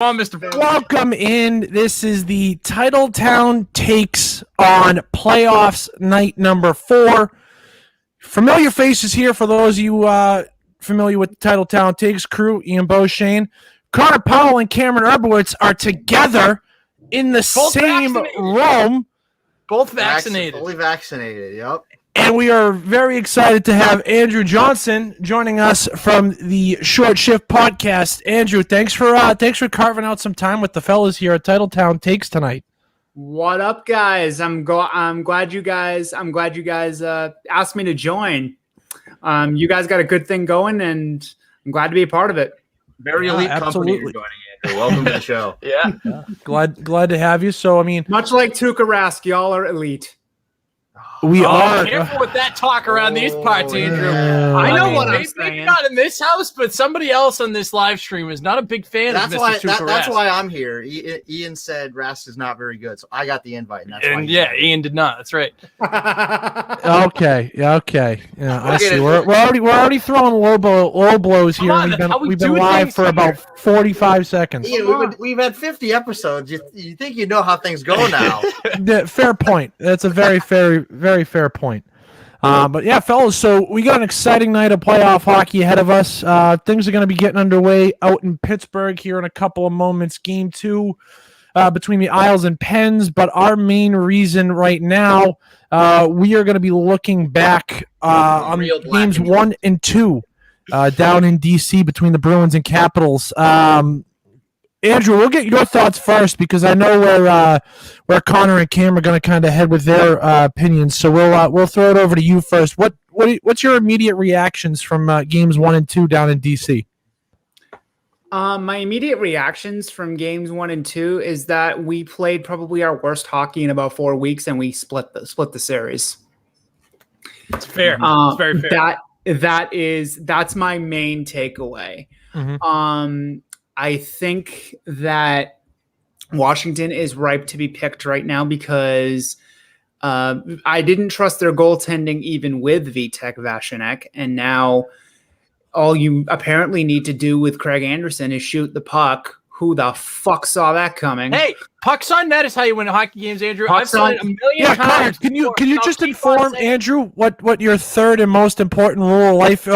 Come on, Mr. Welcome in. This is the Titletown Takes on playoffs night number 4. Familiar faces here for those of you familiar with the Titletown Takes crew. Ian Beauchene, Connor Powell, and Cameron Urbowitz are together in the same room. Both vaccinated. Fully vaccinated, yep. And we are very excited to have Andrew Johnson joining us from the Short Shift podcast. Andrew, thanks for carving out some time with the fellas here at Titletown Takes tonight. What up, guys? I'm glad you guys asked me to join. You guys got a good thing going, and I'm glad to be a part of it. Very elite company you're joining in. Welcome to the show. Yeah. Glad to have you. So, I mean, much like Tuukka Rask, y'all are elite. We are. Careful with that talk around these parts, Andrew. I know what I'm saying. Maybe not in this house, but somebody else on this live stream is not a big fan of Mr. Tuukka Rask. That's why I'm here. Ian said Rask is not very good, so I got the invite. And Ian did not. That's right. Okay. Yeah, I see. We're already throwing low blows here. We've been live for about 45 seconds. Ian, we've had 50 episodes. You think you know how things go now? Fair point. That's a very fair point. But yeah, fellas, so we got an exciting night of playoff hockey ahead of us. Things are going to be getting underway out in Pittsburgh here in a couple of moments. Game 2 between the Isles and Pens. But our main reason right now, we are going to be looking back on games 1 and 2 down in D.C. between the Bruins and Capitals. Andrew, we'll get your thoughts first because I know where Connor and Cam are going to kind of head with their opinions. So we'll throw it over to you first. What's your immediate reactions from games 1 and 2 down in DC? My immediate reactions from games 1 and 2 is that we played probably our worst hockey in about 4 weeks, and we split the series. It's fair. It's very fair. That's my main takeaway. Mm-hmm. I think that Washington is ripe to be picked right now because I didn't trust their goaltending even with Vitek Vašinek, and now all you apparently need to do with Craig Anderson is shoot the puck. Who the fuck saw that coming? Hey, pucks on net is how you win hockey games, Andrew. I've said it a million times. Can you just inform Andrew what your third and most important rule of life?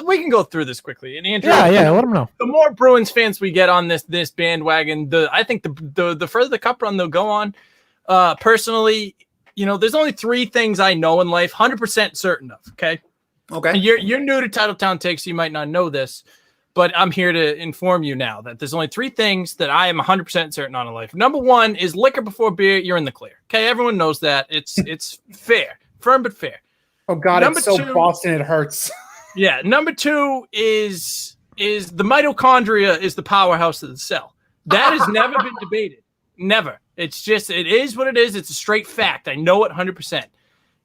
We can go through this quickly. And Andrew, let him know. The more Bruins fans we get on this bandwagon, I think the further the cup run they'll go on. Personally, there's only 3 things I know in life, 100% certain of. Okay. And you're new to Titletown Takes, so you might not know this. But I'm here to inform you now that there's only 3 things that I am 100% certain on in life. Number 1 is liquor before beer. You're in the clear. Okay, everyone knows that. It's fair, firm but fair. Oh God, it's so Boston it hurts. Yeah. Number 2 is the mitochondria is the powerhouse of the cell. That has never been debated. Never. It is what it is. It's a straight fact. I know it 100%.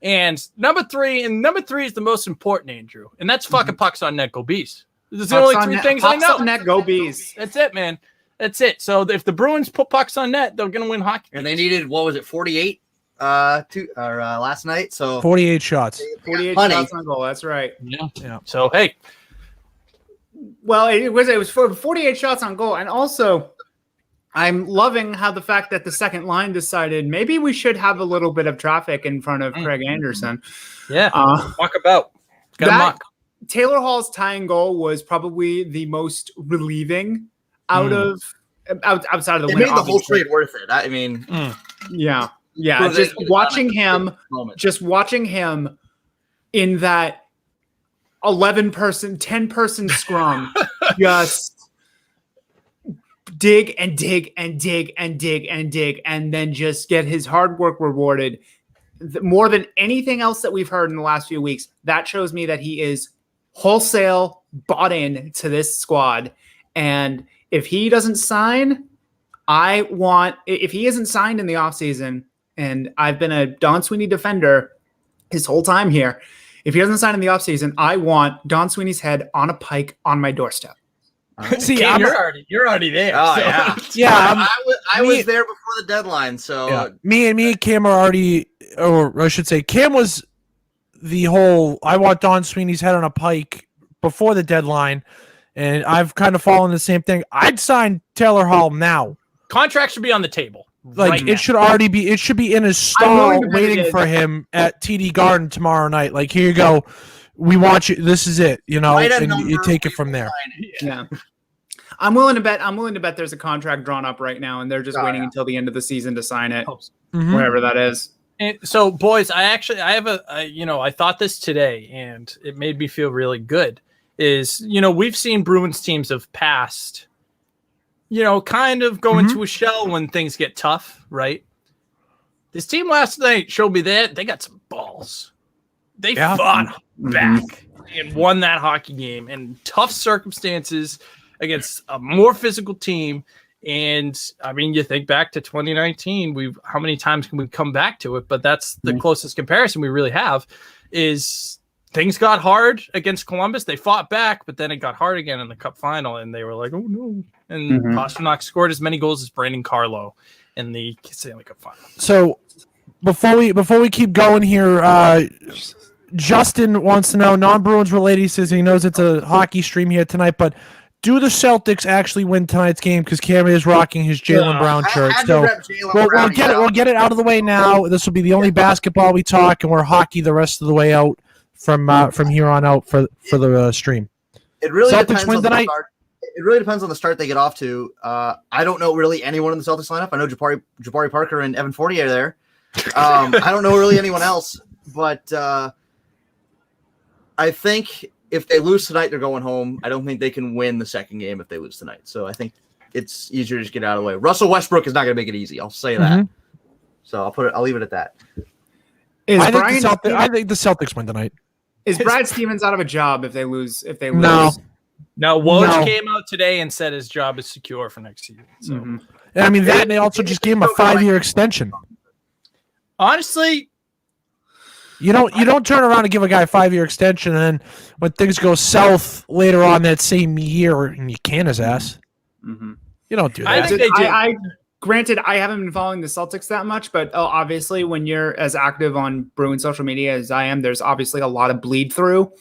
And number 3 is the most important, Andrew, and that's fucking pucks on net, go bees. There's the only 3 things I know. Pucks on net, go bees. That's it, man. That's it. So if the Bruins put pucks on net, they're going to win hockey. And they needed, 48 last night? So 48 shots. 48 shots on goal. That's right. Yeah. So, hey. Well, it was for 48 shots on goal. And also, I'm loving how the fact that the second line decided maybe we should have a little bit of traffic in front of Craig Anderson. Yeah. Walk about. Taylor Hall's tying goal was probably the most relieving outside of the win. It made the whole trade worth it. I mean, yeah. Just watching him in that 10-person scrum, just dig and dig and dig and dig and dig, and then just get his hard work rewarded. More than anything else that we've heard in the last few weeks, that shows me that he is wholesale bought in to this squad. And if he doesn't sign, if he isn't signed in the offseason, and I've been a Don Sweeney defender his whole time here, if he doesn't sign in the offseason, I want Don Sweeney's head on a pike on my doorstep. See, you're already there. Oh, so. Yeah. I was there before the deadline. So me and Cam are already, or I should say, Cam was the whole I want Don Sweeney's head on a pike before the deadline. And I've kind of fallen the same thing. I'd sign Taylor Hall now. Contract should be on the table. Like right now. it should already be. It should be in his I'm willing stall to bet it waiting is. for him at TD Garden tomorrow night. Like, here you go. We want you. This is it. You know, Write a and you number, take we it from will there. sign it. Yeah. I'm willing to bet there's a contract drawn up right now, and they're just waiting until the end of the season to sign it, Mhm. whatever that is. And so, boys, I thought this today, and it made me feel really good. Is we've seen Bruins teams have passed, kind of go into a shell when things get tough, right? This team last night showed me that they got some balls. They fought back and won that hockey game in tough circumstances against a more physical team. And I mean, you think back to 2019, how many times can we come back to it? But that's the closest comparison we really have. Is things got hard against Columbus. They fought back, but then it got hard again in the Cup final, and they were like, "Oh no!" And Pastrnak scored as many goals as Brandon Carlo in the Stanley Cup final. So before we keep going here, Justin wants to know, non-Bruins related. He says he knows it's a hockey stream here tonight, but do the Celtics actually win tonight's game? Because Cam is rocking his Jaylen Brown shirt. So we'll get it out of the way now. This will be the only basketball we talk, and we're hockey the rest of the way out from here on out for the stream. It really Celtics depends win on the tonight? start. It really depends on the start they get off to. I don't know really anyone in the Celtics lineup. I know Jabari Parker and Evan Fournier are there. I don't know really anyone else, but I think if they lose tonight, they're going home. I don't think they can win the second game if they lose tonight. So I think it's easier to just get out of the way. Russell Westbrook is not going to make it easy. I'll say that. So I'll leave it at that. I think the Celtics win tonight. Is Brad Stevens out of a job if they lose? No. No, Woj came out today and said his job is secure for next season. So And I mean that, and they also just gave him a 5-year extension. honestly, You don't turn around and give a guy a 5-year extension, and then when things go south later on that same year, and you can his ass. You don't do that. I think they do. Granted, I haven't been following the Celtics that much, but obviously when you're as active on Bruin social media as I am, there's obviously a lot of bleed through.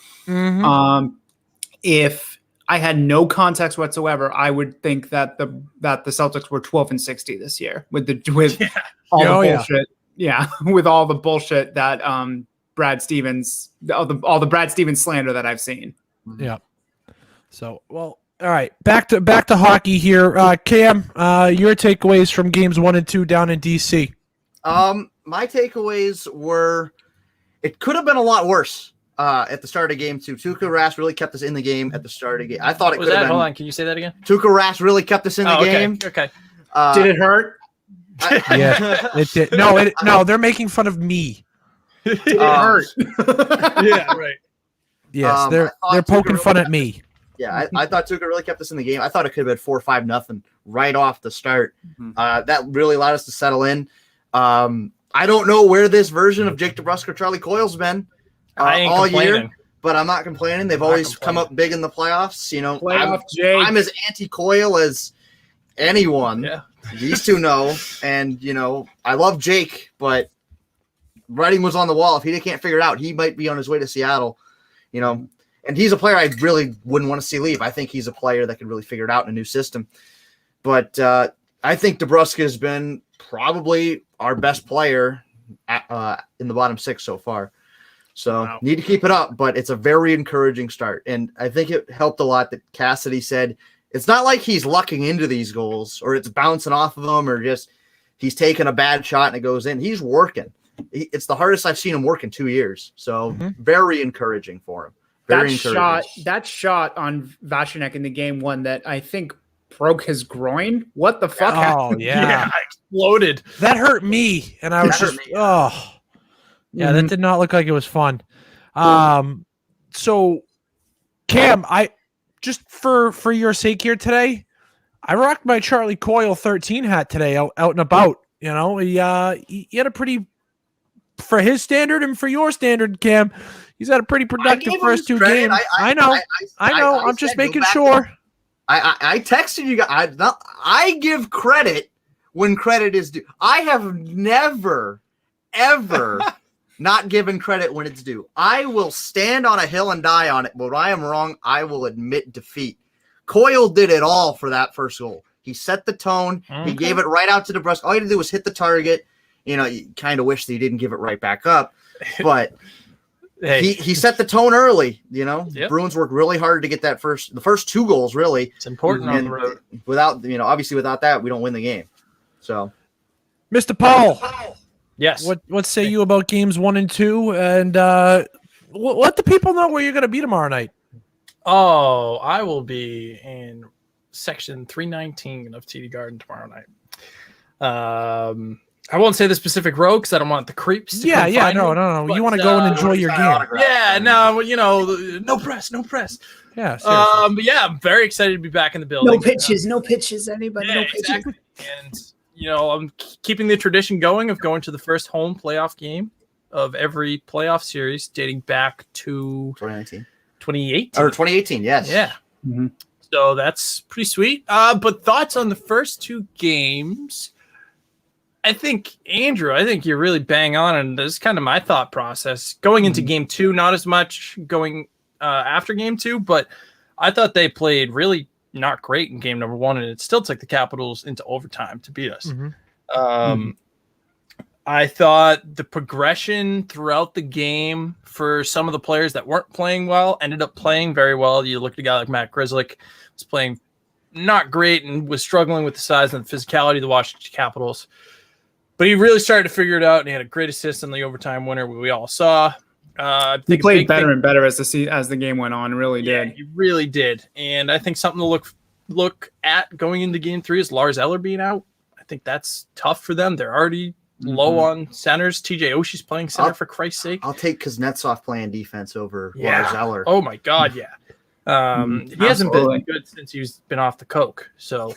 If I had no context whatsoever, I would think that the Celtics were 12-60 this year with all the bullshit. Yeah, with all the bullshit that Brad Stevens, all the Brad Stevens slander that I've seen. Yeah. So, well, all right. Back to hockey here. Cam, your takeaways from games 1 and 2 down in DC. My takeaways were it could have been a lot worse at the start of game 2. Tuukka Rask really kept us in the game at the start of the game. I thought it could have been. Hold on, can you say that again? Tuukka Rask really kept us in the game. Okay. Did it hurt? Yeah, it did. No, they're making fun of me. Did it hurt? Yeah, right. Yes, they're poking fun at me. Yeah, I thought Tuukka really kept us in the game. I thought it could have been 4-5-0 right off the start. That really allowed us to settle in. I don't know where this version of Jake DeBrusk or Charlie Coyle's been all year, but I'm not complaining. They've always come up big in the playoffs. I'm as anti-Coyle as anyone. Yeah. These two know, and I love Jake, but writing was on the wall. If he can't figure it out, he might be on his way to Seattle. And he's a player I really wouldn't want to see leave. I think he's a player that could really figure it out in a new system. But I think DeBrusk has been probably our best player in the bottom 6 so far. So Need to keep it up, but it's a very encouraging start. And I think it helped a lot that Cassidy said it's not like he's lucking into these goals or it's bouncing off of them or just he's taking a bad shot and it goes in. He's working. It's the hardest I've seen him work in 2 years. So very encouraging for him. That shot on Vachinek in the game 1 that I think broke his groin. What the fuck happened? Oh yeah, exploded. That hurt me, and I was just that did not look like it was fun. So Cam, I just for your sake here today, I rocked my Charlie Coyle 13 hat today out and about. He had a pretty, for his standard and for your standard, Cam, he's had a pretty productive first 2 games. I know. I'm just making sure. I texted you guys. I give credit when credit is due. I have never, ever not given credit when it's due. I will stand on a hill and die on it, but when I am wrong, I will admit defeat. Coyle did it all for that first goal. He set the tone. Okay. He gave it right out to DeBrusque. All he had to do was hit the target. You kind of wish that he didn't give it right back up, but Hey, he set the tone early. Yep. Bruins worked really hard to get the first 2 goals, really. it's important on the road. Without, obviously without that, we don't win the game. So, Mr. Paul, Yes. what say you about games 1 and 2? And let the people know where you're going to be tomorrow night. Oh, I will be in section 319 of TD Garden tomorrow night. I won't say the specific row because I don't want the creeps. To come find me, No. but, You want to go and enjoy your game. Yeah, no, no press. Yeah, seriously. But yeah, I'm very excited to be back in the building. No pitches. Anybody? Yeah, No pitches. exactly. And I'm keeping the tradition going of going to the first home playoff game of every playoff series dating back to 2019 2018 or 2018, yes. Yeah. Mhm. So that's pretty sweet. But thoughts on the first 2 games? I think you're really bang on, and this is kind of my thought process going into game 2. Not as much going after game 2, but I thought they played really not great in game number 1, and it still took the Capitals into overtime to beat us. I thought the progression throughout the game for some of the players that weren't playing well ended up playing very well. You look at a guy like Matt Grzelcyk, was playing not great and was struggling with the size and the physicality of the Washington Capitals. But he really started to figure it out, and he had a great assist in the overtime winner we all saw. He played better and better as the game went on. Really did. He really did. And I think something to look at going into game 3 is Lars Eller being out. I think that's tough for them. They're already low on centers. TJ Oshie's playing center, for Christ's sake. I'll take Kuznetsov playing defense over Lars Eller. Oh my God, yeah. He hasn't been good since he's been off the coke. So,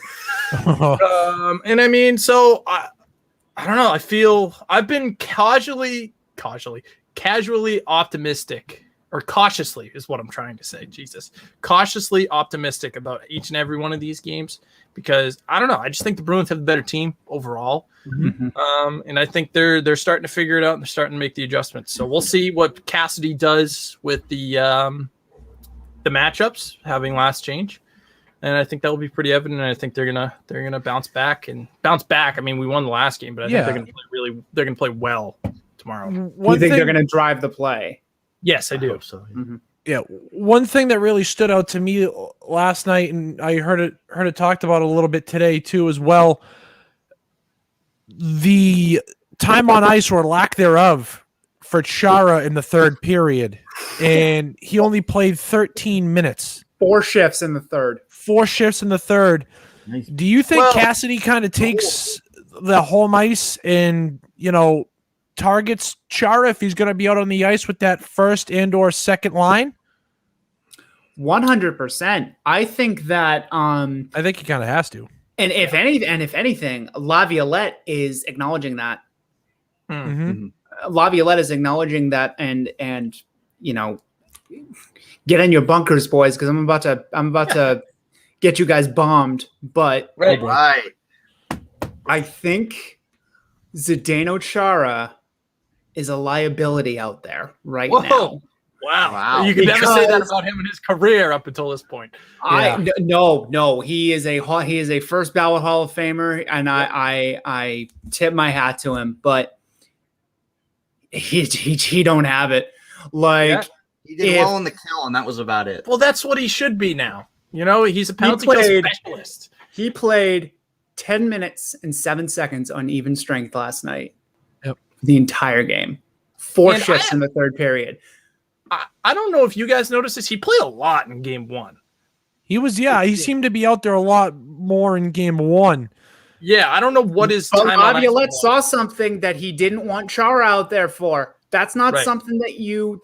and I mean, so I don't know. I feel I've been casually optimistic, or cautiously is what I'm trying to say. Jesus, cautiously optimistic about each and every one of these games because I don't know. I just think the Bruins have a better team overall, and I think they're starting to figure it out and they're starting to make the adjustments. So we'll see what Cassidy does with the matchups having last change. And I think that will be pretty evident. And I think they're gonna bounce back. I mean, we won the last game, but I think they're gonna play well tomorrow. You think they're gonna drive the play? Yes, I do. hope so. Yeah, one thing that really stood out to me last night, and I heard it talked about a little bit today too as well. The time on ice or lack thereof for Chara in the 3rd period, and he only played 13 minutes. 4 shifts in the 3rd. 4 shifts in the 3rd. Nice. Do you think Cassidy kind of takes the home ice and targets Chara if he's going to be out on the ice with that first and or second line? 100%. I think that I think he kind of has to. And if anything, Laviolette is acknowledging that. Laviolette is acknowledging that, and get in your bunkers, boys, because I'm about to get you guys bombed. But Right. I think Zdeno Chara is a liability out there now. Wow. You could never say that about him in his career up until this point. No. He is a first ballot Hall of Famer, and I tip my hat to him. But he don't have it. He did well in the kill, and that was about it. Well, that's what he should be now. He's a penalty kill specialist. He played 10 minutes and 7 seconds on even strength last night. Yep. The entire game. 4 shifts in the 3rd period. I don't know if you guys noticed this. He played a lot in game 1. He seemed to be out there a lot more in game 1. Yeah, I don't know what his time on ice Laviolette was. saw something that he didn't want Chara out there for. That's not Right. something that you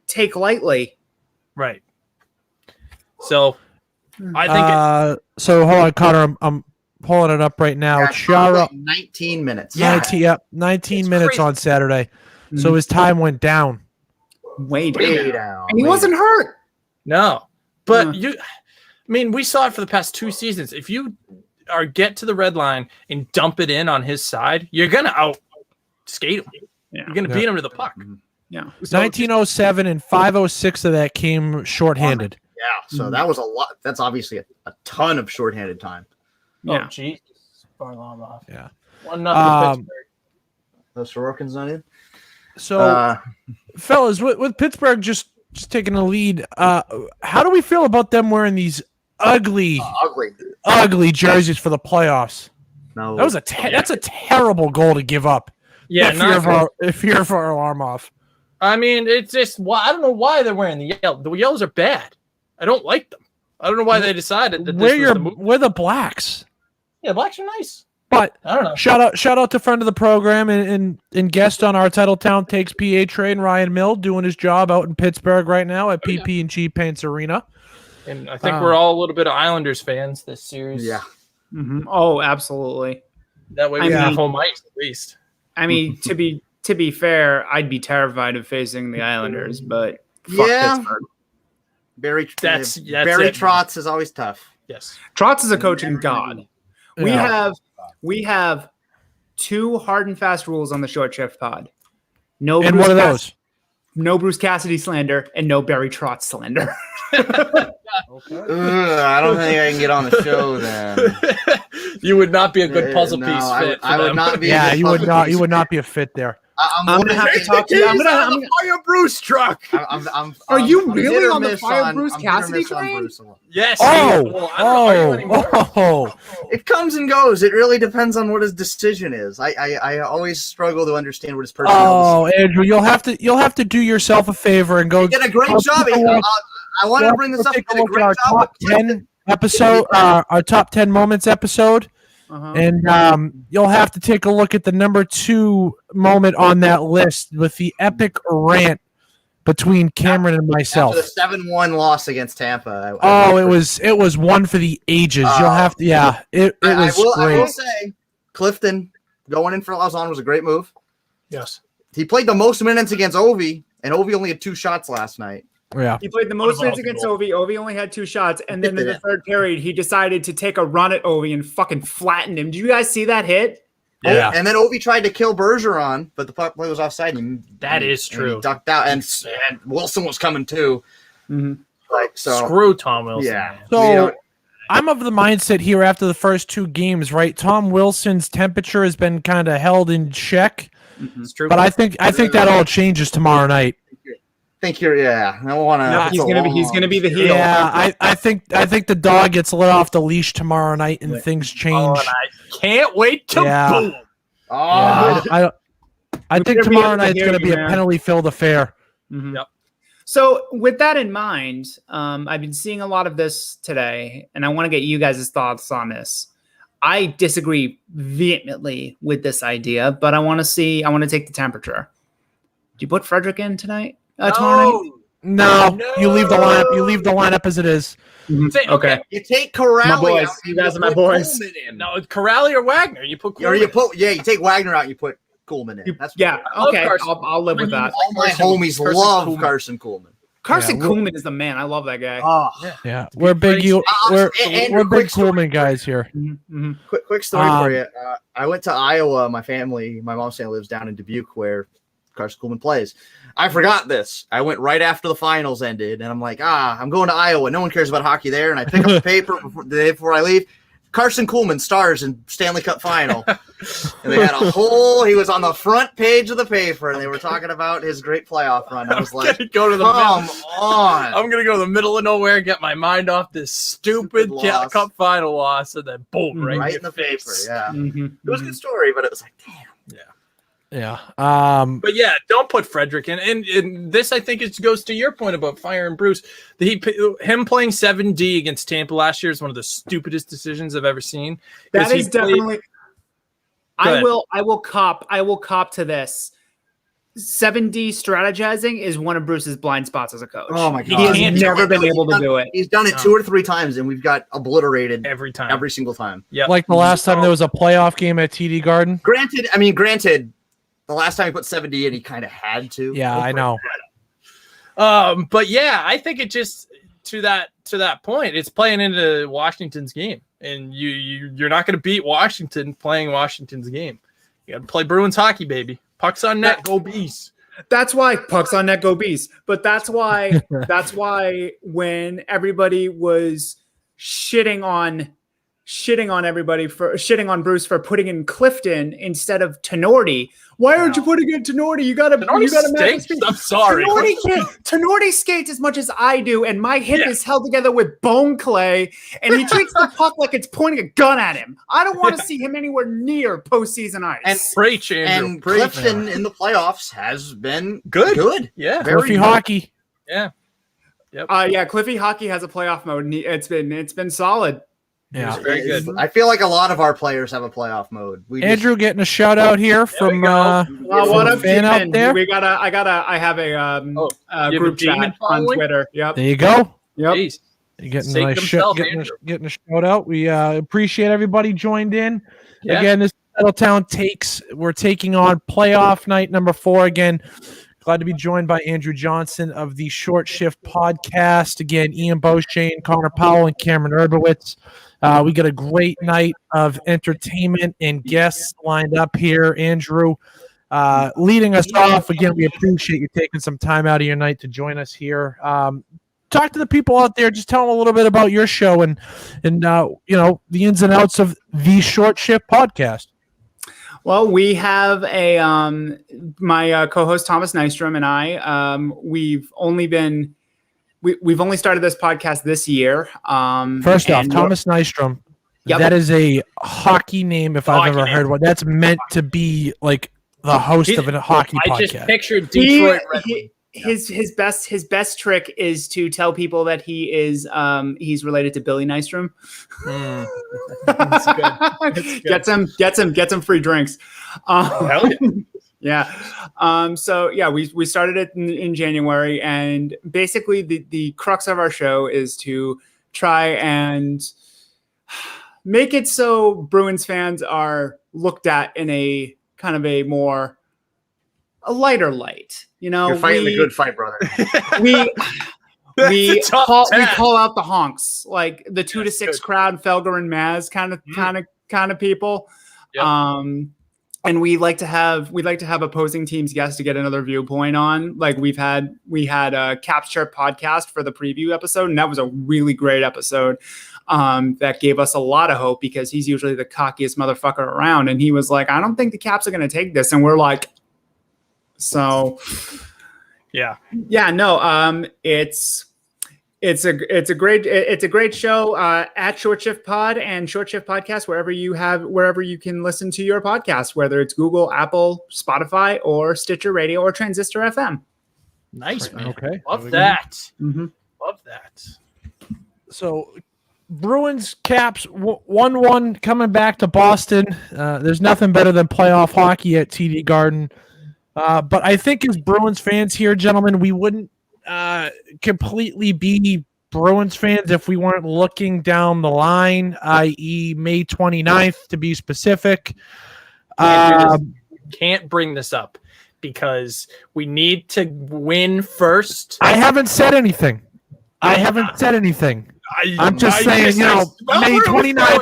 take lightly. Right. So I think so hold on, Connor. I'm pulling it up right now. Yeah, Chara, 19 minutes. 19 It's minutes crazy. on Saturday. So his time went down. Way Way down. down. And he wasn't hurt. no. But Yeah. we saw it for the past 2 seasons. If you get to the red line and dump it in on his side, you're gonna out skate him. Yeah. You're gonna beat him to the puck. Yeah. So 1907 and 506 of that came shorthanded. Yeah, so that was a lot. That's obviously a ton of shorthanded time. Yeah. Oh, jeez. Varlamov. Yeah. 1-0 Pittsburgh. Those Sorokin's not in. So, fellas, with Pittsburgh just taking the lead, how do we feel about them wearing these ugly jerseys for the playoffs? No, That was that's a terrible goal to give up. Yeah, if you're for Varlamov. I mean, it's just I don't know why they're wearing the yellow. The yellows are bad. I don't like them. I don't know why they decided that this was the move. We're the blacks. Yeah, blacks are nice. But I don't know. Shout out to friend of the program and guest on our Title Town Takes PA train, Ryan Mill, doing his job out in Pittsburgh right now at PP&G Paints Arena. And I think we're all a little bit of Islanders fans this series. Yeah. Mm-hmm. Oh, absolutely. That way we have home ice at least. I mean, to be fair, I'd be terrified of facing the Islanders, but fuck Pittsburgh. Barry it, Trotz is always tough. Yes. Trotz is a coaching god. Yeah. We have 2 hard and fast rules on the Short Shift Pod. No, and Bruce what are those? No Bruce Cassidy slander and no Barry Trotz slander. I don't think I can get on the show then. You would not be a good puzzle piece fit. I would not be. Yeah, you would not. You would not be a fit there. I'm gonna have to talk to you. I'm on the Fire Bruce truck. Are you really on the Fire Bruce Cassidy train? Yes. Oh. It comes and goes. It really depends on what his decision is. I always struggle to understand what his personal decision is. Andrew, you'll have to do yourself a favor and go. He did a great job. I wanted to bring this up. He did a great our job. top 10 episode, our top 10 moments episode. And you'll have to take a look at the number 2 moment on that list with the epic rant between Cameron and myself. After the 7-1 loss against Tampa. It was one for the ages. You'll have to, it was great. I will say, Clifton going in for Lausanne was a great move. Yes. He played the most minutes against Ovi, and Ovi only had 2 shots last night. Yeah. He played the most minutes against Ovi. Ovi only had 2 shots. And then in the third period, he decided to take a run at Ovi and fucking flatten him. Did you guys see that hit? Yeah. And then Ovi tried to kill Bergeron, but the puck play was offside. That is true. He ducked out, and Wilson was coming too. Mm-hmm. Screw Tom Wilson. Yeah. So I'm of the mindset here after the first 2 games, right? Tom Wilson's temperature has been kind of held in check. It's true. But I think that all changes tomorrow night. I don't want to. He's gonna be the heel. Yeah, I think the dog gets let off the leash tomorrow night and things change. Oh, and I can't wait to boom. I think tomorrow night's going to be a penalty-filled affair. Mm-hmm. Yep. So with that in mind, I've been seeing a lot of this today, and I want to get you guys' thoughts on this. I disagree vehemently with this idea, but I want to take the temperature. Do you put Frederick in tonight? Tomorrow night? No. You leave the lineup. You leave the lineup as it is. Mm-hmm. Okay. You take Corrali my boys. out. You guys are my boys. No, it's Corrali or Wagner. You put Coolman. You take Wagner out. You put Coolman in. Okay. I'll live with that. All my homies love Carson Coolman. Carson Coolman is the man. I love that guy. Yeah. We're big Coolman guys here. Mm-hmm. Quick story for you. I went to Iowa. My mom's family lives down in Dubuque, where Carson Coolman plays. I forgot this. I went right after the finals ended, and I'm like, I'm going to Iowa. No one cares about hockey there. And I pick up the paper the day before I leave. Carson Coolman stars in Stanley Cup final. And they had he was on the front page of the paper, and they were talking about his great playoff run. I was like, come on. I'm going to go to the middle of nowhere, get my mind off this stupid Cup final loss, and then boom, right in the paper. Yeah. Mm-hmm. It was a good story, but it was like, damn. Yeah. But yeah, don't put Frederick in. And this, I think, goes to your point about firing Bruce. Him playing 7D against Tampa last year is one of the stupidest decisions I've ever seen. That is definitely. I will cop to this. 7D strategizing is one of Bruce's blind spots as a coach. Oh my God. He has never been able to do it. He's done it 2 or 3 times, and we've got obliterated every single time. Yeah. Like the last time there was a playoff game at TD Garden. Granted, the last time he put 7D in, he kind of had to. Yeah, I know. But yeah, I think it just to that point, it's playing into Washington's game, and you're not going to beat Washington playing Washington's game. You got to play Bruins hockey, baby. Pucks on net, go Bees. That's why pucks on net go bees. But that's why when everybody was shitting on Bruce for putting in Clifton instead of Tenorti. Why aren't you putting in Tenorti? You gotta match speed. I'm sorry. Tenorti skates as much as I do, and my hip is held together with bone clay, and he treats the puck like it's pointing a gun at him. I don't want to see him anywhere near postseason ice. And preach, Andrew. And Clifton in the playoffs has been good. Yeah, Cliffy hockey. Yeah. Yep. Cliffy hockey has a playoff mode, and it's been solid. Yeah, very good. I feel like a lot of our players have a playoff mode. Andrew getting a shout out here from what up, fan out there. I have a group chat on Twitter. Yep. There you go. Yep. Jeez. You're getting a nice getting a shout out. We appreciate everybody joined in. Yeah. Again, this is Sabaton Takes. We're taking on playoff night number 4 again. Glad to be joined by Andrew Johnson of the Short Shift podcast. Again, Ian Beauchene, Connor Powell, and Cameron Urbowitz. We got a great night of entertainment and guests lined up here. Andrew, leading us off. Again, we appreciate you taking some time out of your night to join us here. Talk to the people out there. Just tell them a little bit about your show and you know, the ins and outs of the Short Shift podcast. Well, we have my co-host Thomas Nystrom and I. We've only started this podcast this year. First off, Thomas Nystrom. Yep. That is a hockey name if I've ever heard one. That's meant to be like the host of a hockey podcast. I just pictured Detroit Red Wings. His best trick is to tell people that he is he's related to Billy Nystrom. That's good. Get some free drinks. Hell yeah. Yeah. So yeah, we started it in January, and basically the crux of our show is to try and make it so Bruins fans are looked at in a kind of a lighter light. You know, you're fighting the good fight, brother. we call out the honks, like the 2 to 6 crowd, Felger and Maz kind of people. Yep. And we like to have opposing teams guests to get another viewpoint on. Like we had a Capture podcast for the preview episode, and that was a really great episode. That gave us a lot of hope because he's usually the cockiest motherfucker around, and he was like, "I don't think the Caps are going to take this," and we're like, "So, yeah, no, it's a great show at Short Shift Pod and Short Shift Podcast wherever you can listen to your podcast, whether it's Google, Apple, Spotify, or Stitcher Radio or Transistor FM." Nice, man. Okay, love that. Mm-hmm. Love that. So, Bruins Caps 1-1 coming back to Boston. There's nothing better than playoff hockey at TD Garden. But I think as Bruins fans here, gentlemen, we wouldn't completely be Bruins fans if we weren't looking down the line, i.e. May 29th to be specific. Can't bring this up because we need to win first. I haven't said anything. I'm just saying, May 29th.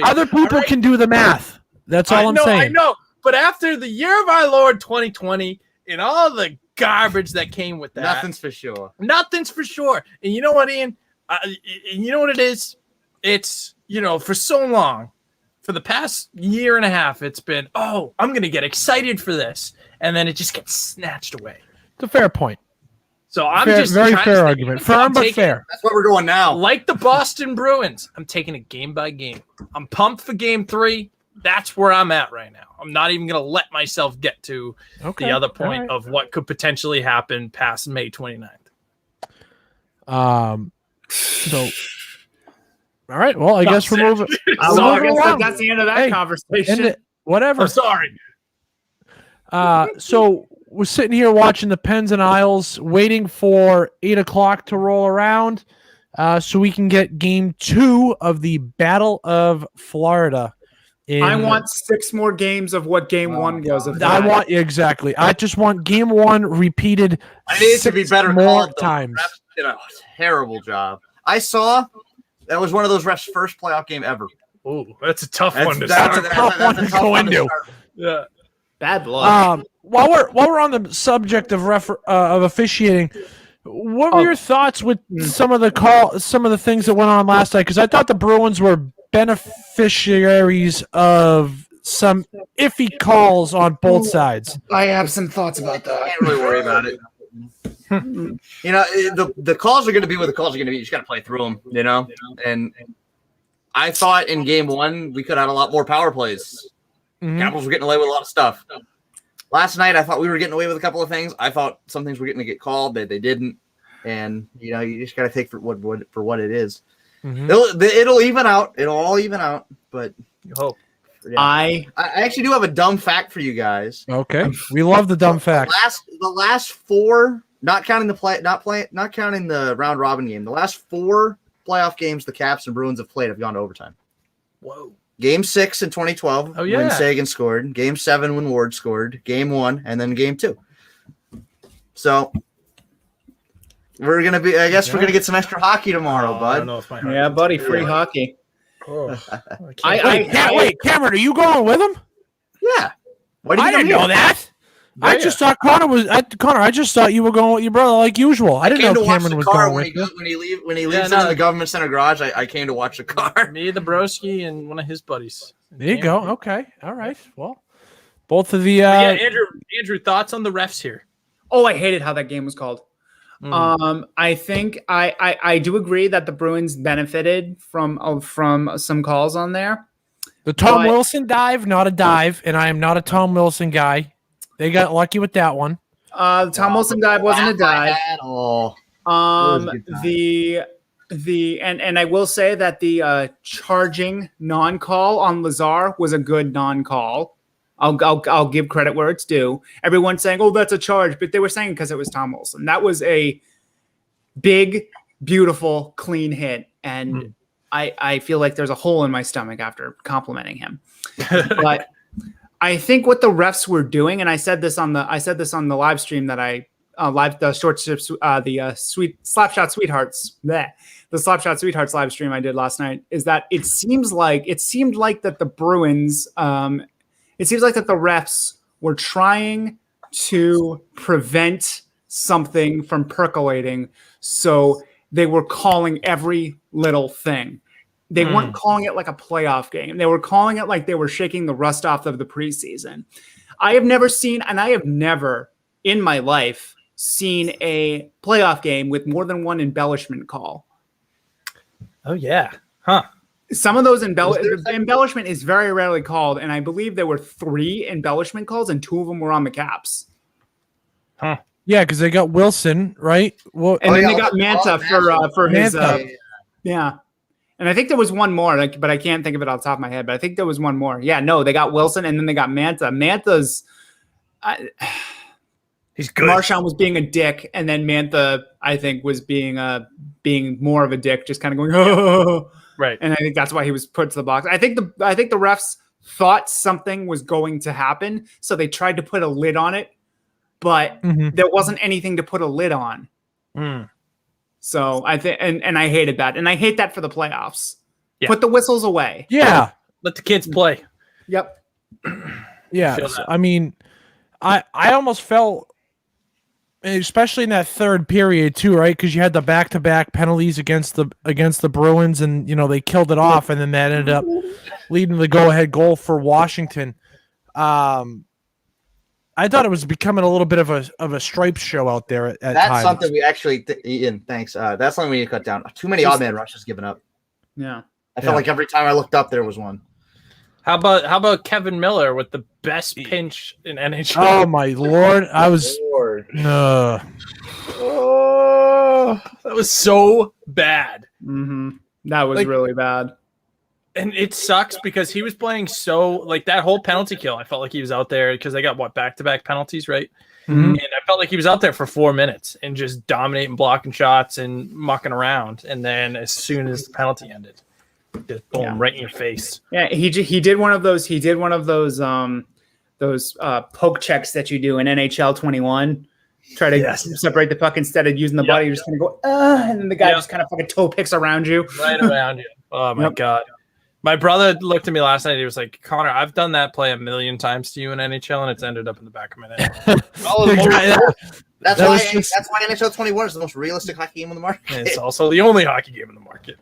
Other people can do the math. That's all I'm saying. I know. But after the year of our Lord 2020 and all the garbage that came with that, Nothing's for sure. And you know what, Ian? You know what it is? It's, for so long, for the past year and a half, it's been, I'm going to get excited for this. And then it just gets snatched away. It's a fair point. So I'm very fair argument. Firm but fair. That's what we're doing now. Like the Boston Bruins, I'm taking it game by game. I'm pumped for game 3. That's where I'm at right now. I'm not even going to let myself get to the other point of what could potentially happen past May 29th. So, all right. Well, I guess we're moving. That's the end of that conversation. Whatever. I'm sorry. So we're sitting here watching the Pens and Isles, waiting for 8:00 to roll around, so we can get game 2 of the Battle of Florida. I want 6 more games of what game 1 was. Exactly. I just want game 1 repeated. I need it to be better more called. times. Refs did a terrible job. I saw that was one of those refs' first playoff game ever. Oh, that's a tough one to That's a tough one to go into. Yeah. Bad luck. while we're on the subject of officiating, what were your thoughts with some of the things that went on last night? Because I thought the Bruins were beneficiaries of some iffy calls on both sides. I have some thoughts about that. Can't really worry about it. You know, the calls are going to be what the calls are going to be. You just got to play through them, you know? And I thought in game one, we could have had a lot more power plays. Mhm. Capitals were getting away with a lot of stuff. Last night, I thought we were getting away with a couple of things. I thought some things were getting to get called. They didn't. And, you know, you just got to take for what it is. Mhm. It'll even out. It'll all even out. But You hope. yeah. I actually do have a dumb fact for you guys. Okay, we love the dumb facts. The last four, not counting the round robin game, the last four playoff games the Caps and Bruins have played have gone to overtime. Whoa. Game 6 in 2012, Oh, yeah. when Sagan scored. Game 7 when Ward scored. Game 1, and then Game 2. So we're gonna be. I guess we're gonna get some extra hockey tomorrow, I bud. don't know if my heart Yeah, beats buddy, that. free hockey. Oh, Wait, Cameron, are you going with him? Yeah. Why do you I think didn't I'm know here? that. I Yeah. just thought Connor was. Connor, I just thought you were going with your brother like usual. I didn't Came know to watch Cameron the was car going when with you. he leaves Yeah, into no. the government center garage. I came to watch the car. Me, the broski, and one of his buddies. There you go. Okay. All right. Well, both of the. But yeah, Andrew, thoughts on the refs here? Oh, I hated how that game was called. I think I do agree that the Bruins benefited from some calls on there. The Tom but- Wilson dive, not a dive, and I am not a Tom Wilson guy. They got lucky with that one. The Tom Wilson dive wasn't a dive. At all. Um, It was a good time. and I will say that the charging non-call on Lazar was a good non-call. I'll give credit where it's due. Everyone's saying, "Oh, that's a charge," but they were saying because it was Tom Wilson. That was a big, beautiful, clean hit, and I feel like there's a hole in my stomach after complimenting him. But I think what the refs were doing, and I said this on the live stream that I the short strips, the sweet Slapshot Sweethearts, the Slapshot Sweethearts live stream I did last night, is that it seemed like that the Bruins, it seems like that the refs were trying to prevent something from percolating, so they were calling every little thing. They weren't calling it like a playoff game. They were calling it like they were shaking the rust off of the preseason. I have never in my life seen a playoff game with more than one embellishment call. Oh yeah, huh? Some of those embellishment is very rarely called, and I believe there were 3 embellishment calls, and 2 of them were on the Caps. Huh? Yeah, because they got Wilson, right? Well, And then yeah, they got Manta for his Manta. yeah. And I think there was one more, but I can't think of it off the top of my head. But I think there was one more. Yeah, no, they got Wilson, and then they got Manta. Manta's He's good. Marchand was being a dick, and then Mantha, I think, was being more of a dick, just kind of going, oh. Right. And I think that's why he was put to the box. I think the refs thought something was going to happen, so they tried to put a lid on it, but there wasn't anything to put a lid on. So I think, and I hated that, and I hate that for the playoffs. Yeah. Put the whistles away. yeah. Let the kids play. Yep. Yeah, Feel that. I mean, I almost felt, especially in that third period too, right? Because you had the back-to-back penalties against the Bruins, and they killed it off, and then that ended up leading to the go-ahead goal for Washington. I thought it was becoming a little bit of a stripes show out there at That's times. something we actually, Ian, thanks. That's something we need to cut down. Too many odd man rushes given up. Yeah. I felt Yeah. like every time I looked up, there was one. How about Kevin Miller with the best pinch in NHL? Oh my lord! I was Lord. Oh, that was so bad. That was Like- really bad. And it sucks because he was playing so that whole penalty kill. I felt like he was out there because they got back-to-back penalties, right? Mhm. And I felt like he was out there for 4 minutes and just dominating, blocking shots and mucking around. And then as soon as the penalty ended, just boom, right in your face. Yeah, he did one of those. He did one of those poke checks that you do in NHL 21. Try to separate the puck instead of using the body. You're just gonna go, and then the guy just kind of fucking toe picks around you. Right around you. Oh my god. My brother looked at me last night. He was like, "Connor, I've done that play a million times to you in NHL, and it's ended up in the back of my net." That's That why was just- that's why NHL 21 is the most realistic hockey game on the market. And it's also the only hockey game in the market.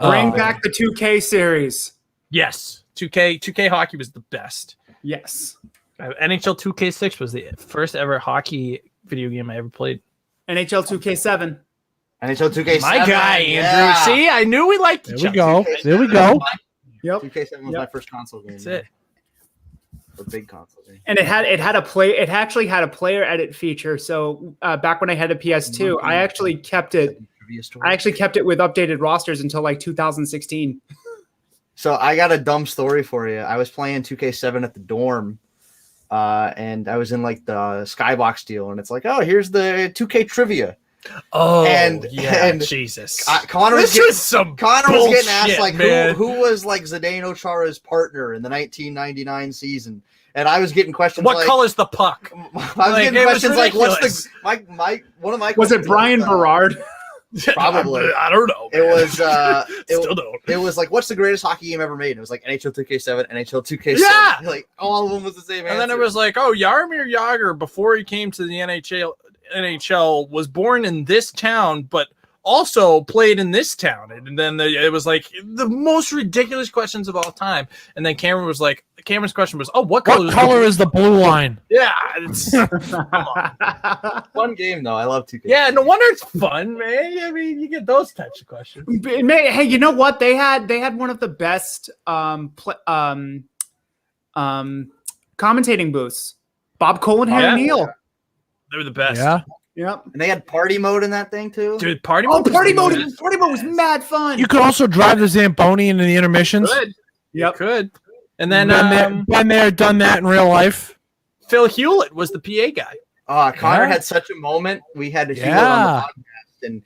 Bring back the 2K series. Yes, 2K hockey was the best. Yes. NHL 2K6 was the first ever hockey video game I ever played. NHL 2K7. NHL 2K7. My guy, Andrew. Yeah. See, I knew we liked There each we other. go. 2K7 There we go. 2K7 was Yep. my first console game. That's it. The big console game. And it actually had a player edit feature. So back when I had a PS2, I actually kept it. Trivia story. I actually kept it with updated rosters until like 2016. So I got a dumb story for you. I was playing 2K7 at the dorm, and I was in like the Skybox deal, and it's like, oh, here's the 2K trivia. Oh, And- yeah, and- Jesus. Connor was This getting, was some Connor was getting asked bullshit, like man. who was like Zdeno Chara's partner in the 1999 season, and I was getting questions What like, color's the puck? I was Like, getting it was questions like, what's ridiculous. the my one of my Was it questions Brian Berard? Probably. I don't know. It was Still don't. it was like, what's the greatest hockey game ever made? And it was like NHL 2K7, NHL 2K7. Yeah! Like all of them was the same And then it answer. was like, oh, Jaromir Jagr, before he came to the NHL, was born in this town, but also played in this town. And then it was like the most ridiculous questions of all time. And then Cameron's question was, oh, what color? What color is the blue line? Yeah, it's fun game though. I love 2K. yeah. No wonder it's fun, man. I mean, you get those types of questions. Hey, you know what? They had one of the best commentating booths. Bob Cole and Harry Yeah. Neal. They were the best. Yeah. Yep. And they had party mode in that thing too. Dude, party Oh, mode. was party the mode! best. Party mode was mad fun. You could also drive the Zamboni into the intermissions. Good. Yep. You could. And then Been there, done that in real life. Phil Hewlett was the PA guy. Connor Yeah. had such a moment. We had to hear it Yeah. on the podcast, and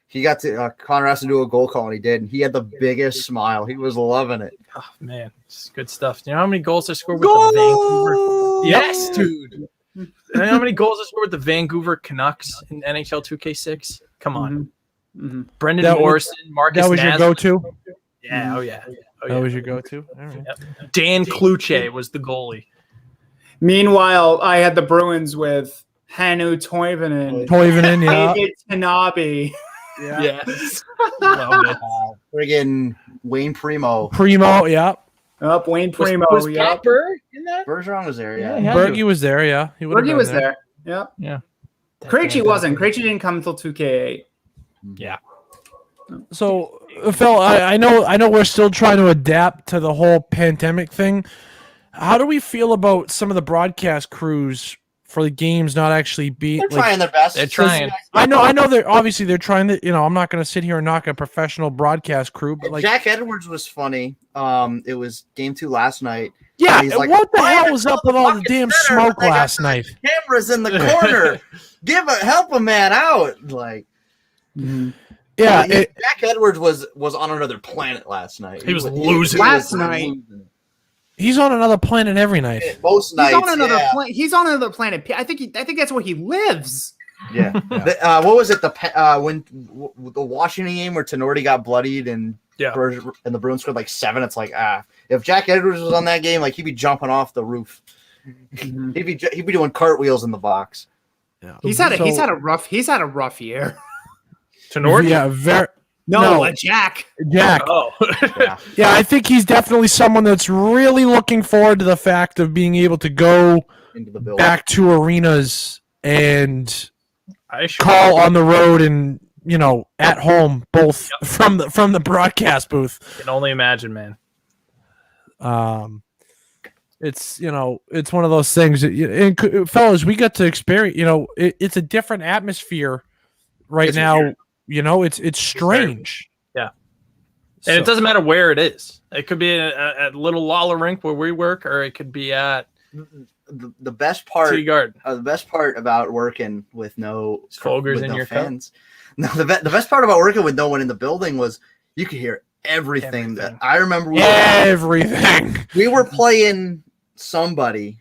he got to Connor asked to do a goal call, and he did. And he had the biggest smile. He was loving it. Oh man, it's good stuff. You know how many goals they scored with the Vancouver? Yes, dude. You know how many goals they scored with the Vancouver Canucks in NHL 2K6? Come on, Mhm. Brendan That was- Morrison, Marcus. That was your Naslund. go-to. Yeah. Oh yeah. Oh, That yeah. was your go-to. All right. Dan Kluche was the goalie. Meanwhile, I had the Bruins with Hanu Toivonen, Toivonen, yeah. David Tanabe. Yes. Loved it. Friggin' Wayne Primo. Primo, yeah. Up Wayne Primo. Was Yep. Pat Berg in that? Bergeron was there. Yeah, Yeah. yeah. Bergie was there, yeah. He would've Bergie been was there. Yep. Yeah. Krejci wasn't. Krejci didn't come until 2K8. Yeah. So, Phil, I know we're still trying to adapt to the whole pandemic thing. How do we feel about some of the broadcast crews for the games not actually being? They're trying their best. They're trying. I know they're trying to. I'm not going to sit here and knock a professional broadcast crew, but like, Jack Edwards was funny. It was game 2 last night. yeah, he's like, what the "Why hell the was up with all the fucking damn center? smoke They got last night? Cameras in the corner. Help a man out. Like, Yeah, Jack Edwards was on another planet last night. He was losing. Last night. he's on another planet every night. Most He's nights. on another yeah. planet. He's on another planet. I think that's where he lives. Yeah. What was it? When the Washington game where Tenorti got bloodied and Yeah. and the Bruins scored like 7. It's like if Jack Edwards was on that game, like he'd be jumping off the roof. He'd be doing cartwheels in the box. Yeah. He's had a rough year. Tenord? Yeah, very. No, Jack. Jack. Oh. Yeah. Yeah, I think he's definitely someone that's really looking forward to the fact of being able to go Into the building. back to arenas and I sure. call on the road and at home, both from the broadcast booth. Can only imagine, man. It's it's one of those things that and fellas, we got to experience. It's a different atmosphere right It's now. weird. It's strange. Yeah. And it doesn't matter where it is. It could be at Little Lawler Rink where we work, or it could be at The best part. City Garden. The best part about working with no Fogers with in no your cup? fans. No, the best part about working with no one in the building was you could hear everything. That I remember. Everything. We were playing somebody.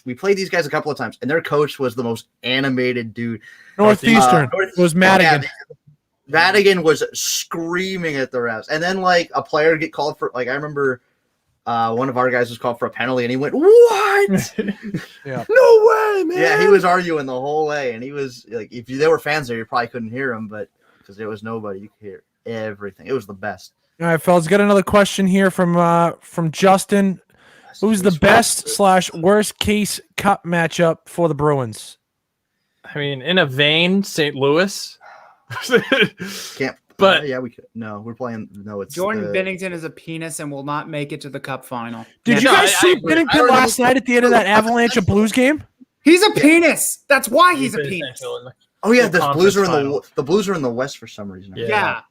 We played these guys a couple of times, and their coach was the most animated dude. Northeastern North- was Madigan. Yeah, Vatican was screaming at the refs, and then like a player get called for I remember one of our guys was called for a penalty, and he went, "What? Yeah. No way, man!" Yeah, he was arguing the whole way, and he was like, if there were fans there, you probably couldn't hear him, but because there was nobody, you could hear everything. It was the best. All right, fellas, got another question here from Justin. Who's the best/worst case cup matchup for the Bruins? I mean, in a vein, St. Louis. Can't. But yeah, we could. No, we're playing. No, it's Jordan Binnington is a penis and will not make it to the Cup final. Did you guys see Binnington last night at the end of that Avalanche of Blues game? He's a penis. That's why he's a penis. Oh yeah, the Blues are in the West for some reason. Yeah.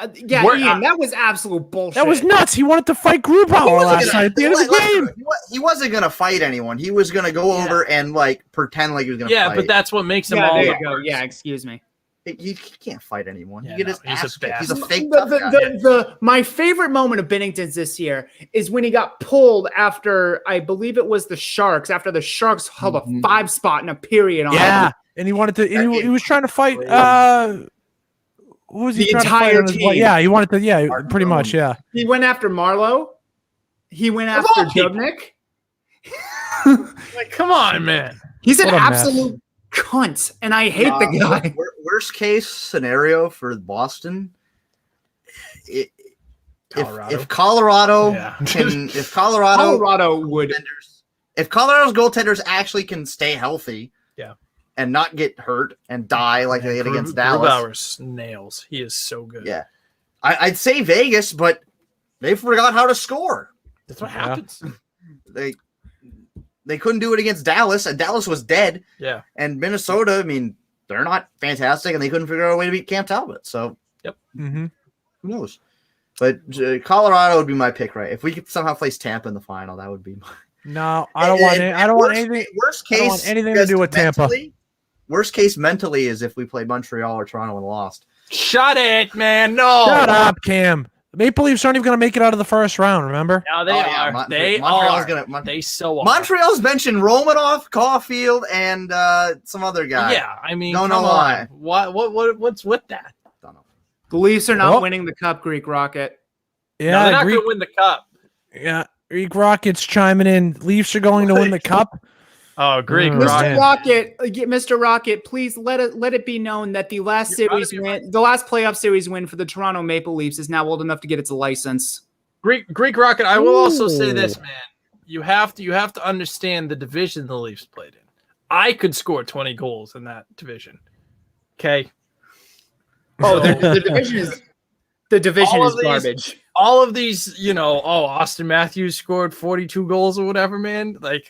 Ian, that was absolute bullshit. That was nuts. He wanted to fight Grubauer last night at the end of the game. He wasn't gonna fight anyone. He was gonna go over and pretend like he was gonna. Yeah, fight. but that's what makes him all. all. There you go. Yeah, excuse me. He can't fight anyone. Yeah, he's a fake. My favorite moment of Binnington's this year is when he got pulled after, I believe it was the Sharks, after the Sharks held a 5 spot in a period on him. And he wanted to. He was trying to fight. Who was he the trying entire to fight? team. Yeah, he wanted to. Yeah, pretty much. Yeah. He went after Marlowe. He went after Dubnik. Like, come on, man. He's an absolute cunt, and I hate the guy. Worst case scenario for Boston, if Colorado can, if Colorado would, if Colorado's goaltenders actually can stay healthy, and not get hurt and die like they did against Dallas. Grubauer's nails. He is so good. Yeah, I'd say Vegas, but they forgot how to score. That's what happens. They couldn't do it against Dallas, and Dallas was dead. Yeah. And Minnesota, I mean, they're not fantastic, and they couldn't figure out a way to beat Cam Talbot. So, who knows? But Colorado would be my pick, right? If we could somehow place Tampa in the final, that would be my. No, I don't want. I don't want anything. Worst case, I don't want anything to do with Tampa. Worst case mentally is if we played Montreal or Toronto and lost. Shut it, man! No, shut up, Cam. Maple Leafs aren't even going to make it out of the first round. Remember? No, they are. Montreal's benching Romanoff, Caulfield, and some other guy. Yeah, I mean, don't know why. What's with that? Don't know. The Leafs are not winning the Cup, Greek Rocket. Yeah, no, they're not going to win the Cup. Yeah, Greek Rocket's chiming in. Leafs are going to win the Cup. Oh, Greek Mr. Rocket, please let it be known that the last playoff series win for the Toronto Maple Leafs is now old enough to get its license. Greek Rocket, I will also say this, man. You have to understand the division the Leafs played in. I could score 20 goals in that division. Okay. Oh, the division is garbage. All of these, Austin Matthews scored 42 goals or whatever, man. Like,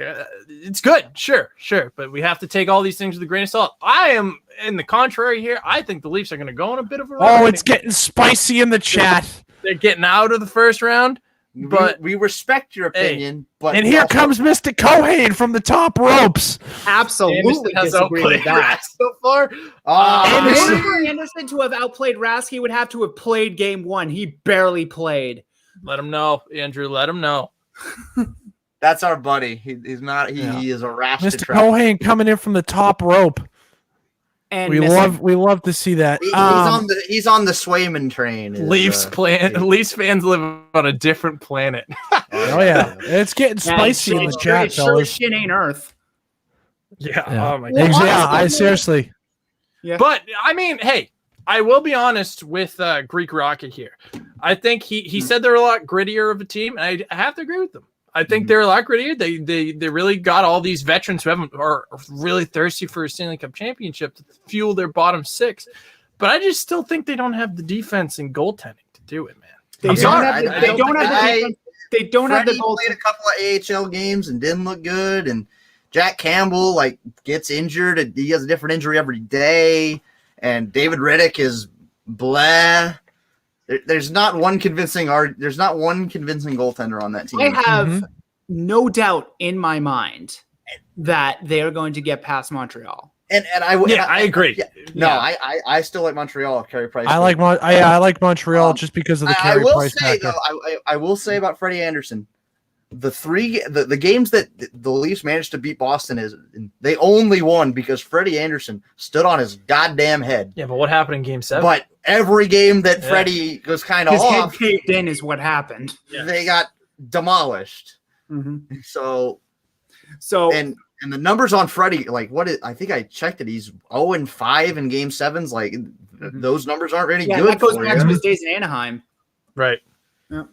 it's good, sure. But we have to take all these things with a grain of salt. I am in the contrary here. I think the Leafs are going to go on a bit of a run. Oh, it's getting spicy in the chat. They're getting out of the first round. But we respect your opinion. And here comes Mr. Cohane from the top ropes. Absolutely disagree with that. So far. For Anderson to have outplayed Rask, he would have to have played game 1. He barely played. Let him know, Andrew. Let him know. That's our buddy. He's not. He is a rash. Mr. Cohane coming in from the top rope. And we love to see that. He's on the Swayman train. Leafs fans live on a different planet. Oh yeah, it's getting spicy in the chat, fellas. Shit ain't Earth. Yeah. Oh my god. I seriously. Yeah. But I mean, hey, I will be honest with Greek Rocket here. I think he said they're a lot grittier of a team, and I have to agree with them. I think they're a lot grittier. They really got all these veterans who are really thirsty for a Stanley Cup championship to fuel their bottom 6. But I just still think they don't have the defense and goaltending to do it, man. They don't have the defense. They don't have the goaltending. Played a couple of AHL games and didn't look good. And Jack Campbell gets injured. And he has a different injury every day. And David Riddick is blah. There's not one convincing goaltender on that team. I have no doubt in my mind that they are going to get past Montreal. And I agree. I still like Montreal. Carey Price. I like Montreal just because of the Carey Price factor. I will say about Freddie Anderson, the games that the Leafs managed to beat Boston they only won because Freddie Anderson stood on his goddamn head. Yeah, but what happened in Game 7? But every game that Freddie was kind of His head off, caved in is what happened. they got demolished. Mm-hmm. So and the numbers on Freddie, like I think I checked it. He's 0-5 in Game 7s. Like those numbers aren't really good. That goes for back you. to his days in Anaheim. Right. Yeah.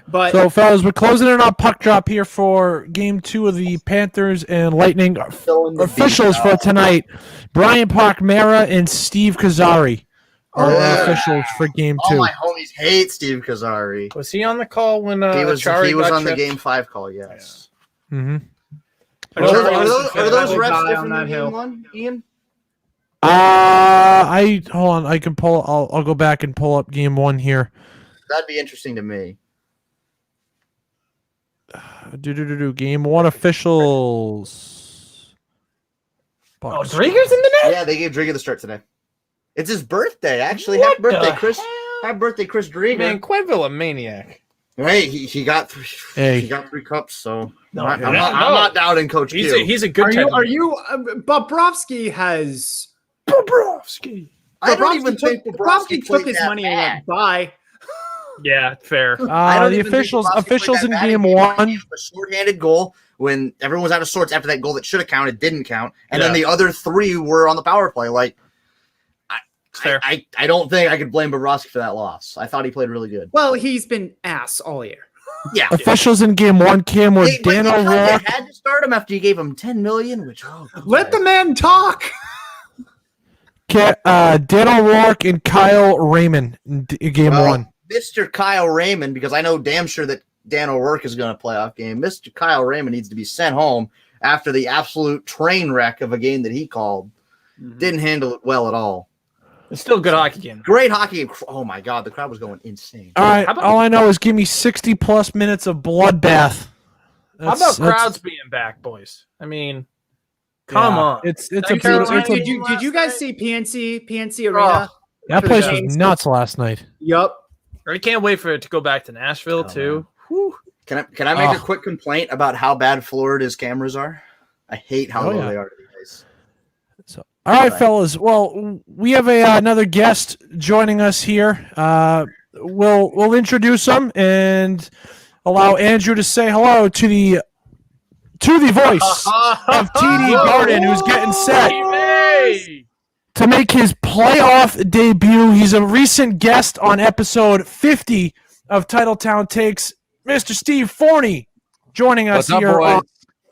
But So, fellas, we're closing in on puck drop here for Game 2 of the Panthers and Lightning. Officials for tonight: Brian Parkmara and Steve Kazari are our officials for Game 2. All my homies hate Steve Kazari. Was he on the call when He was Achari on the tripped? Game 5 call. Yes. Mm-hmm. Are those Well, refs die different on than that hill. Game 1, Ian? I hold on. I can pull. I'll go back and pull up Game 1 here. That'd be interesting to me. Game 1 officials. Oh, Drieger's in the net? Yeah, they gave Drieger the start today. It's his birthday, actually. What Happy birthday, the Chris! hell? Happy birthday, Chris Drieger. Man, Quenville a maniac. Hey, he got Hey. he got 3 cups, so No, I'm yeah. not doubting Coach He's Q. a good type Are of- you Bobrovsky has Bobrovsky. I don't even Bobrovsky think Bobrovsky took his that money bad. and went bye. Yeah, fair. I don't The even think officials Bobrovsky officials played in that bad. Game He 1. gave a shorthanded goal when everyone was out of sorts after that goal that should have counted didn't count, and then Yeah. the other 3 were on the power play. Like, It's fair. I don't think I could blame Bobrovsky for that loss. I thought he played really good. Well, he's been ass all year. Yeah, Officials in Game 1 came with but Dan you kinda O'Rourke. had to start him after you gave him $10 million. Which Let the man talk. Dan O'Rourke and Kyle Raymond in Game 1. Mr. Kyle Raymond, because I know damn sure that Dan O'Rourke is going to playoff game. Mr. Kyle Raymond needs to be sent home after the absolute train wreck of a game that he called. Didn't handle it well at all. It's still a good hockey game. Great hockey game. Oh my God, the crowd was going insane. All right, How about- all I know is give me 60-plus minutes of bloodbath. How about crowds being back, boys? I mean, come on. It's a Thank you, beautiful. Ryan. Did you guys see PNC Arena? That place was nuts last night. Yup. I can't wait for it to go back to Nashville too. Can I make a quick complaint about how bad Florida's cameras are? I hate how low they are to the ice. So, all right, fellas. Well, we have another guest joining us here. We'll introduce him and allow Andrew to say hello to the voice of TD Garden, who's getting set to make his playoff debut. He's a recent guest on episode 50 of Titletown Takes. Mr. Steve Forney joining us What's up, here boys?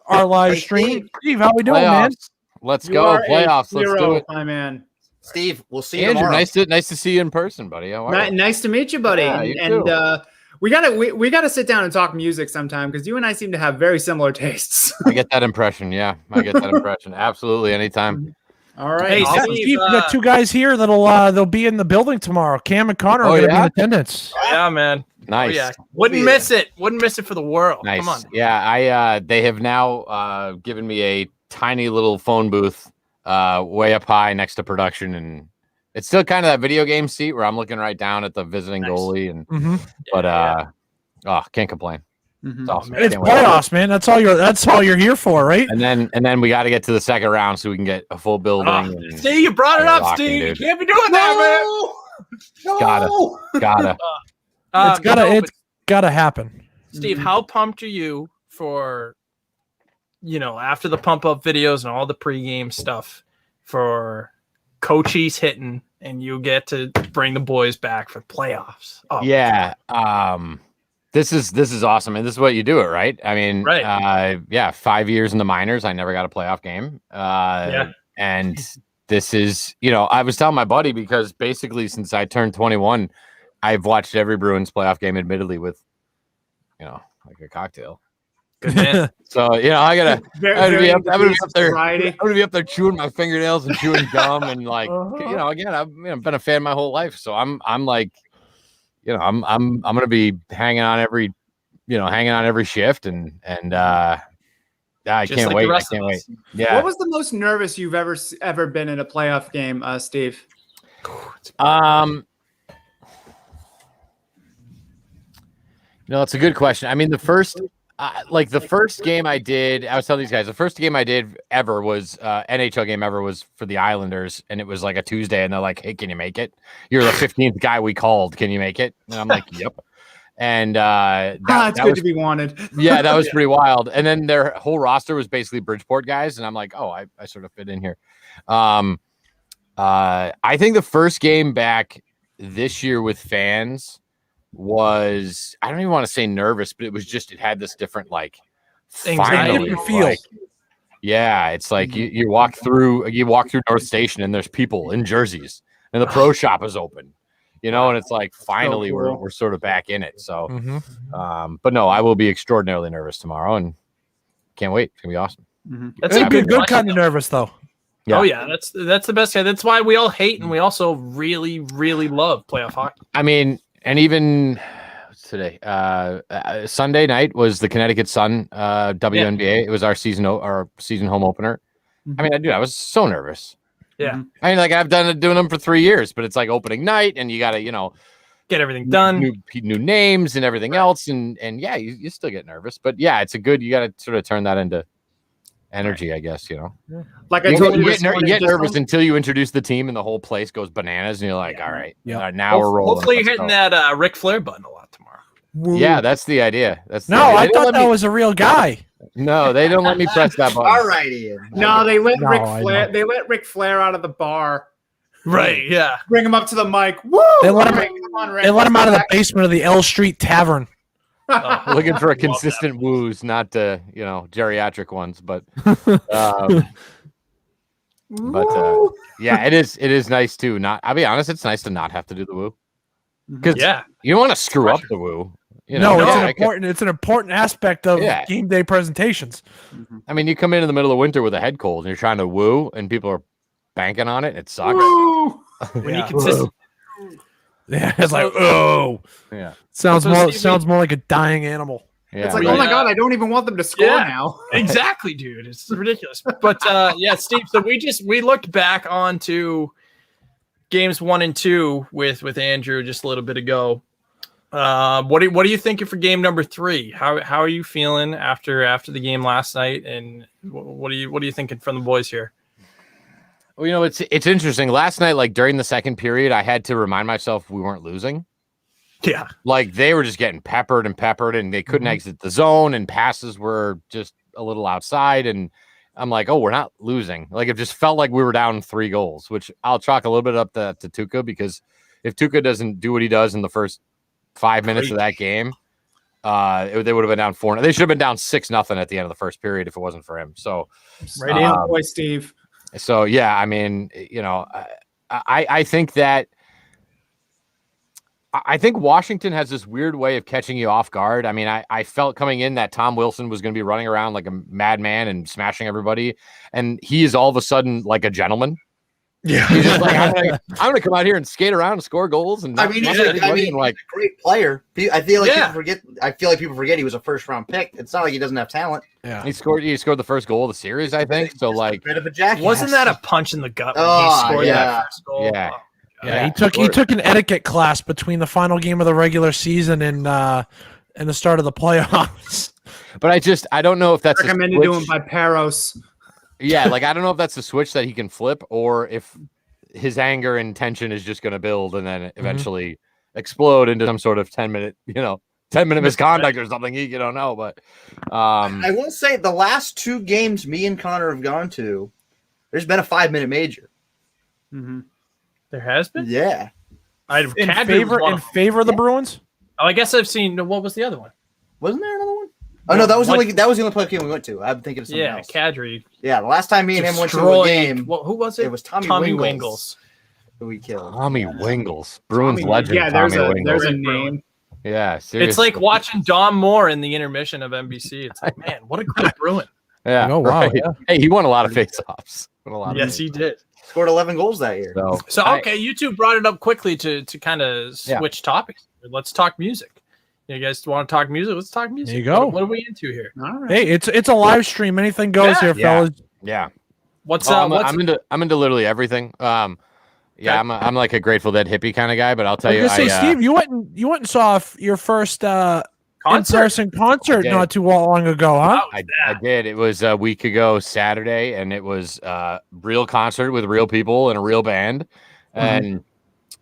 on our live Hey, stream. Steve, how we doing, man? Playoffs. Let's go. Playoffs. Let's do it. My man. Steve, we'll see you Andrew, tomorrow. nice to see you in person, buddy. How are you? Nice to meet you, buddy. Yeah, you and too. we gotta sit down and talk music sometime because you and I seem to have very similar tastes. I get that impression. Yeah, I get that impression. Absolutely, anytime. All right. Hey, Yeah, Steve, Steve, we got 2 guys here that'll they'll be in the building tomorrow. Cam and Connor are Oh, going to be yeah? in attendance. Yeah, man. Nice. Oh, yeah. Wouldn't miss it. Wouldn't miss it for the world. Nice. Come on. Yeah, they have now given me a tiny little phone booth way up high next to production, and it's still kind of that video game seat where I'm looking right down at the visiting Nice. goalie, and Mm-hmm. can't complain. Mhm. It's awesome. It's Can't wait. playoffs, man. That's all you're here for, right? And then we got to get to the second round so we can get a full building. and See, you brought it up, Rocking, Steve. dude. You can't be doing that, Gotta. man. It's gotta happen. Steve, how pumped are you for, after the pump up videos and all the pregame stuff for Cochise hitting and you get to bring the boys back for playoffs? Oh, Yeah. This is awesome. And this is what you do it, right? I mean, Right. 5 years in the minors, I never got a playoff game. And this is, I was telling my buddy because basically since I turned 21, I've watched every Bruins playoff game, admittedly with, like a cocktail. good man. So, I gotta, I'm gonna be up there. Variety. I'm gonna be up there chewing my fingernails and chewing gum and like, again, I've been a fan my whole life. So I'm like, I'm gonna be hanging on every shift and I Just can't like wait. the I rest can't of wait. us. Yeah. What was the most nervous you've ever been in a playoff game, Steve? It's a good question. I mean, the first Like the first game I did, I was telling these guys, the first game I did ever was NHL game ever was for the Islanders, and it was like a Tuesday, and they're like, "Hey, can you make it? You're the 15th guy we called. Can you make it?" And I'm like, "Yep." And It's good to be wanted. yeah, that was pretty wild. And then their whole roster was basically Bridgeport guys, and I'm like, "Oh, I sort of fit in here." I think the first game back this year with fans was, I don't even want to say nervous, but it had this different like finally Different feel. like, yeah, it's like you walk through North Station and there's people in jerseys and the pro shop is open, and it's like finally cool. we're sort of back in it. So Mhm. but no, I will be extraordinarily nervous tomorrow and can't wait. It's gonna be awesome. That's Good, a good good kind of nervous though. Yeah. Oh yeah, that's the best guy. That's why we all hate and we also really, really love playoff hockey. I mean, and even what's today, Sunday night was the Connecticut Sun WNBA. It was our season home opener. I mean, I was so nervous. Yeah. I mean, like I've doing them for 3 years, but it's like opening night, and you got to, Get everything done. new names and everything else, and yeah, you still get nervous, but yeah, you got to sort of turn that into energy, I guess. Like I You told you, get nervous until you introduce the team, and the whole place goes bananas, and you're like, all right, Yeah. now we're rolling. Hopefully, you're Let's hitting go. that Ric Flair button a lot tomorrow. Yeah, that's the idea. No, I thought that was a real guy. No, they don't let me press that button. All right, Ian. No, they let No, Ric I Flair. know. They let Ric Flair out of the bar. Right. Yeah. Bring him up to the mic. Woo! They let him- All right, come on, Ric. They let him out of the basement of the L Street Tavern. Looking for a Love consistent woos, not geriatric ones, but yeah, it is nice too. I'll be honest, it's nice to not have to do the woo, because Yeah. you don't want to screw up the woo. No, no, it's an important aspect of Yeah. game day presentations. I mean, you come in the middle of winter with a head cold, and you're trying to woo, and people are banking on it. It sucks. Woo! We Yeah. need consistent. Yeah, it's like, oh, Yeah, sounds So, more Steve, like a dying animal. yeah. It's like, We, oh my god, I don't even want them to score yeah. now. Exactly, dude. It's ridiculous. But yeah, Steve. So we looked back onto games 1 and 2 with Andrew just a little bit ago. What are you thinking for game number 3? How are you feeling after the game last night? And what are you thinking from the boys here? Well, it's interesting. Last night, like during the second period, I had to remind myself we weren't losing. Yeah. Like they were just getting peppered, and they couldn't exit the zone, and passes were just a little outside. And I'm like, oh, we're not losing. Like it just felt like we were down 3 goals, which I'll chalk a little bit up to Tuukka, because if Tuukka doesn't do what he does in the first 5 minutes of that game, they would have been down 4. They should have been down 6-0 at the end of the first period if it wasn't for him. So Right in, boy, Steve. So yeah, I mean, I think that I think Washington has this weird way of catching you off guard. I mean, I felt coming in that Tom Wilson was going to be running around like a madman and smashing everybody, and he is all of a sudden like a gentleman. Yeah, He's just like, I'm gonna come out here and skate around and score goals. And He's a great player. I feel like people forget he was a first-round pick. It's not like he doesn't have talent. yeah. he scored the first goal of the series, I think. So Just like, a bit of a jackass. Wasn't that a punch in the gut when Oh, he scored yeah. that first goal? Yeah. Oh, Yeah, he took an etiquette class between the final game of the regular season and the start of the playoffs. but I don't know if that's a Recommended to him switch. by Peros. Yeah, like I don't know if that's a switch that he can flip, or if his anger and tension is just going to build and then eventually explode into some sort of 10-minute misconduct or something. You don't know, but I will say the last 2 games me and Connor have gone to, there's been a 5-minute major. Mm-hmm. There has been. Yeah. In favor of the Bruins. Oh, I guess I've seen. What was the other one? Wasn't there another one? Oh no, that was the only playoff game we went to. I'm thinking of something else. Kadri. Yeah, the last time me and him went to a Destroyed- game, Who was it? it was Tommy Wingles. Wingles. Who we killed. Tommy Wingles, Bruins Tommy- legend. Yeah, Tommy there's Wingles. a name. Yeah, seriously. It's like watching Dom Moore in the intermission of NBC. It's like, man, what a great Bruin. Yeah. Oh, wow, right. yeah. Hey, he won a lot of face-offs. Yes, he did. Scored 11 goals that year. So okay, you two brought it up quickly to kind of switch topics. Let's talk music. You guys want to talk music? Let's talk music. There you go. What are we into here? All right. Hey, it's a live stream. Anything goes here, fellas. Yeah. What's I'm into literally everything. I'm like a Grateful Dead hippie kind of guy, but I'll tell I was you, gonna say, Steve, you went and saw your first in-person concert did. not too long ago, huh? How was I that? did. It was a week ago Saturday, and it was a real concert with real people and a real band. And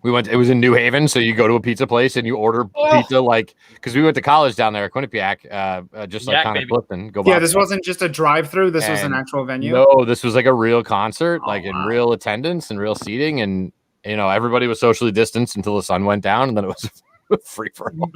we went. It was in New Haven, so you go to a pizza place and you order pizza, like because we went to college down there at Quinnipiac, just like Yak, kind of baby. Clifton. Go Yeah, by. this wasn't just a drive-through. This was an And actual venue. No, this was like a real concert, Oh, like in wow. real attendance and real seating, and everybody was socially distanced until the sun went down, and then it was free for all.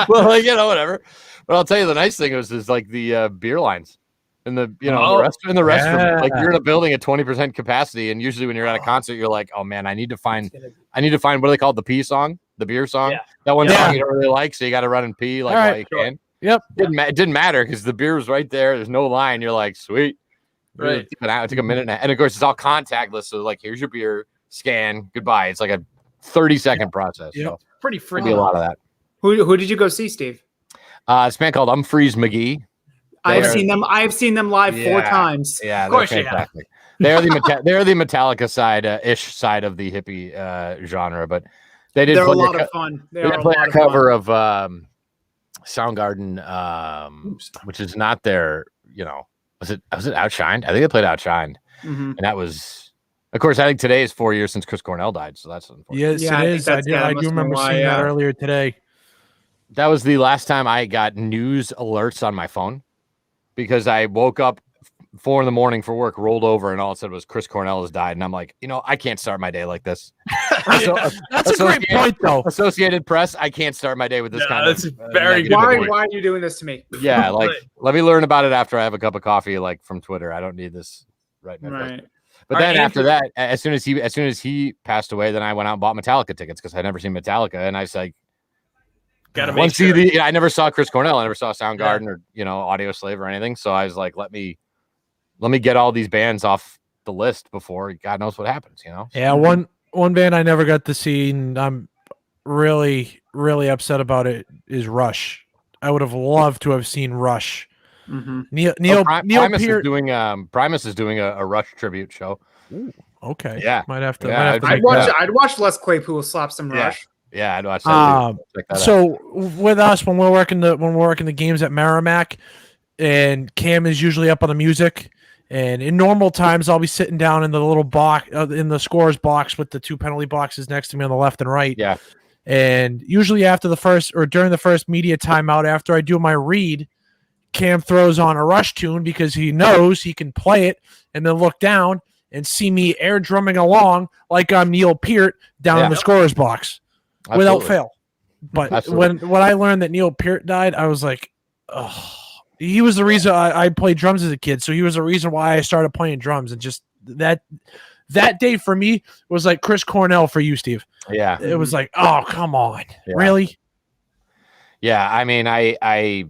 Well, like whatever. But I'll tell you, the nice thing is like the beer lines. And the the restroom, like you're in a building at 20% capacity, and usually when you're at a concert, you're like, oh man, I need to find what do they call it, the pee song, the beer song, Yeah. that one song you don't really like, so you got to run and pee like while you can. Yep. It didn't matter because the beer was right there. There's no line. You're like, sweet. Right. It took a minute, and of course it's all contactless. So like, here's your beer, scan, goodbye. It's like a 30-second process. Yep. So Pretty there'll be a freaking. lot of that. Who did you go see, Steve? This band called Humphreys McGee. I've seen them. I've seen them live 4 times. Yeah, Of course they're you have. fantastic. They're the Metallica side of the hippie genre, but they did They're a play lot of fun. They They are did a play lot a of fun. cover of Soundgarden, which is not their. Was it Outshined? I think they played Outshined, Mhm. and that was. Of course, I think today is 4 years since Chris Cornell died, so that's unfortunate. Yes, Yeah, I it think is. I that's- do, yeah, that I must do have been remember why, seeing that yeah. earlier today. That was the last time I got news alerts on my phone because I woke up 4 a.m. for work, rolled over, and all it said was Chris Cornell has died. And I'm like, I can't start my day like this. That's a great point, though. Associated Press, I can't start my day with this Yeah, kind of. that's very negative good Why? point. Why are you doing this to me? Yeah, like let me learn about it after I have a cup of coffee, like from Twitter. I don't need this right now. Right. But All then right, after Andrew- that, as soon as he passed away, then I went out and bought Metallica tickets because I'd never seen Metallica, and I was like, Gotta once make sure. I never saw Chris Cornell, I never saw Soundgarden or Audio Slave or anything. So I was like, let me get all these bands off the list before God knows what happens. Yeah, one band I never got to see, and I'm really, really upset about it, is Rush. I would have loved to have seen Rush. Mm-hmm. Neil Primus Peart. is doing a Rush tribute show. Okay. Yeah. Might have to. Yeah, might have to I'd make I'd that. watch Les Claypool slap some Rush. Yeah, I'd watch that. Too. Check that out. So with us, when we're working the games at Merrimack, and Cam is usually up on the music, and in normal times I'll be sitting down in the little box in the scorer's box with the 2 penalty boxes next to me on the left and right. Yeah. And usually after the first or during the first media timeout, after I do my read, Cam throws on a Rush tune because he knows he can play it, and then look down and see me air drumming along like I'm Neil Peart down in the scorer's box. Without Absolutely. fail. But Absolutely. when I learned that Neil Peart died, I was like, oh, he was the reason I played drums as a kid. So he was the reason why I started playing drums. And just that day for me was like Chris Cornell for you, Steve. Yeah. It was like, oh, come on. Yeah. Really? Yeah. I mean, I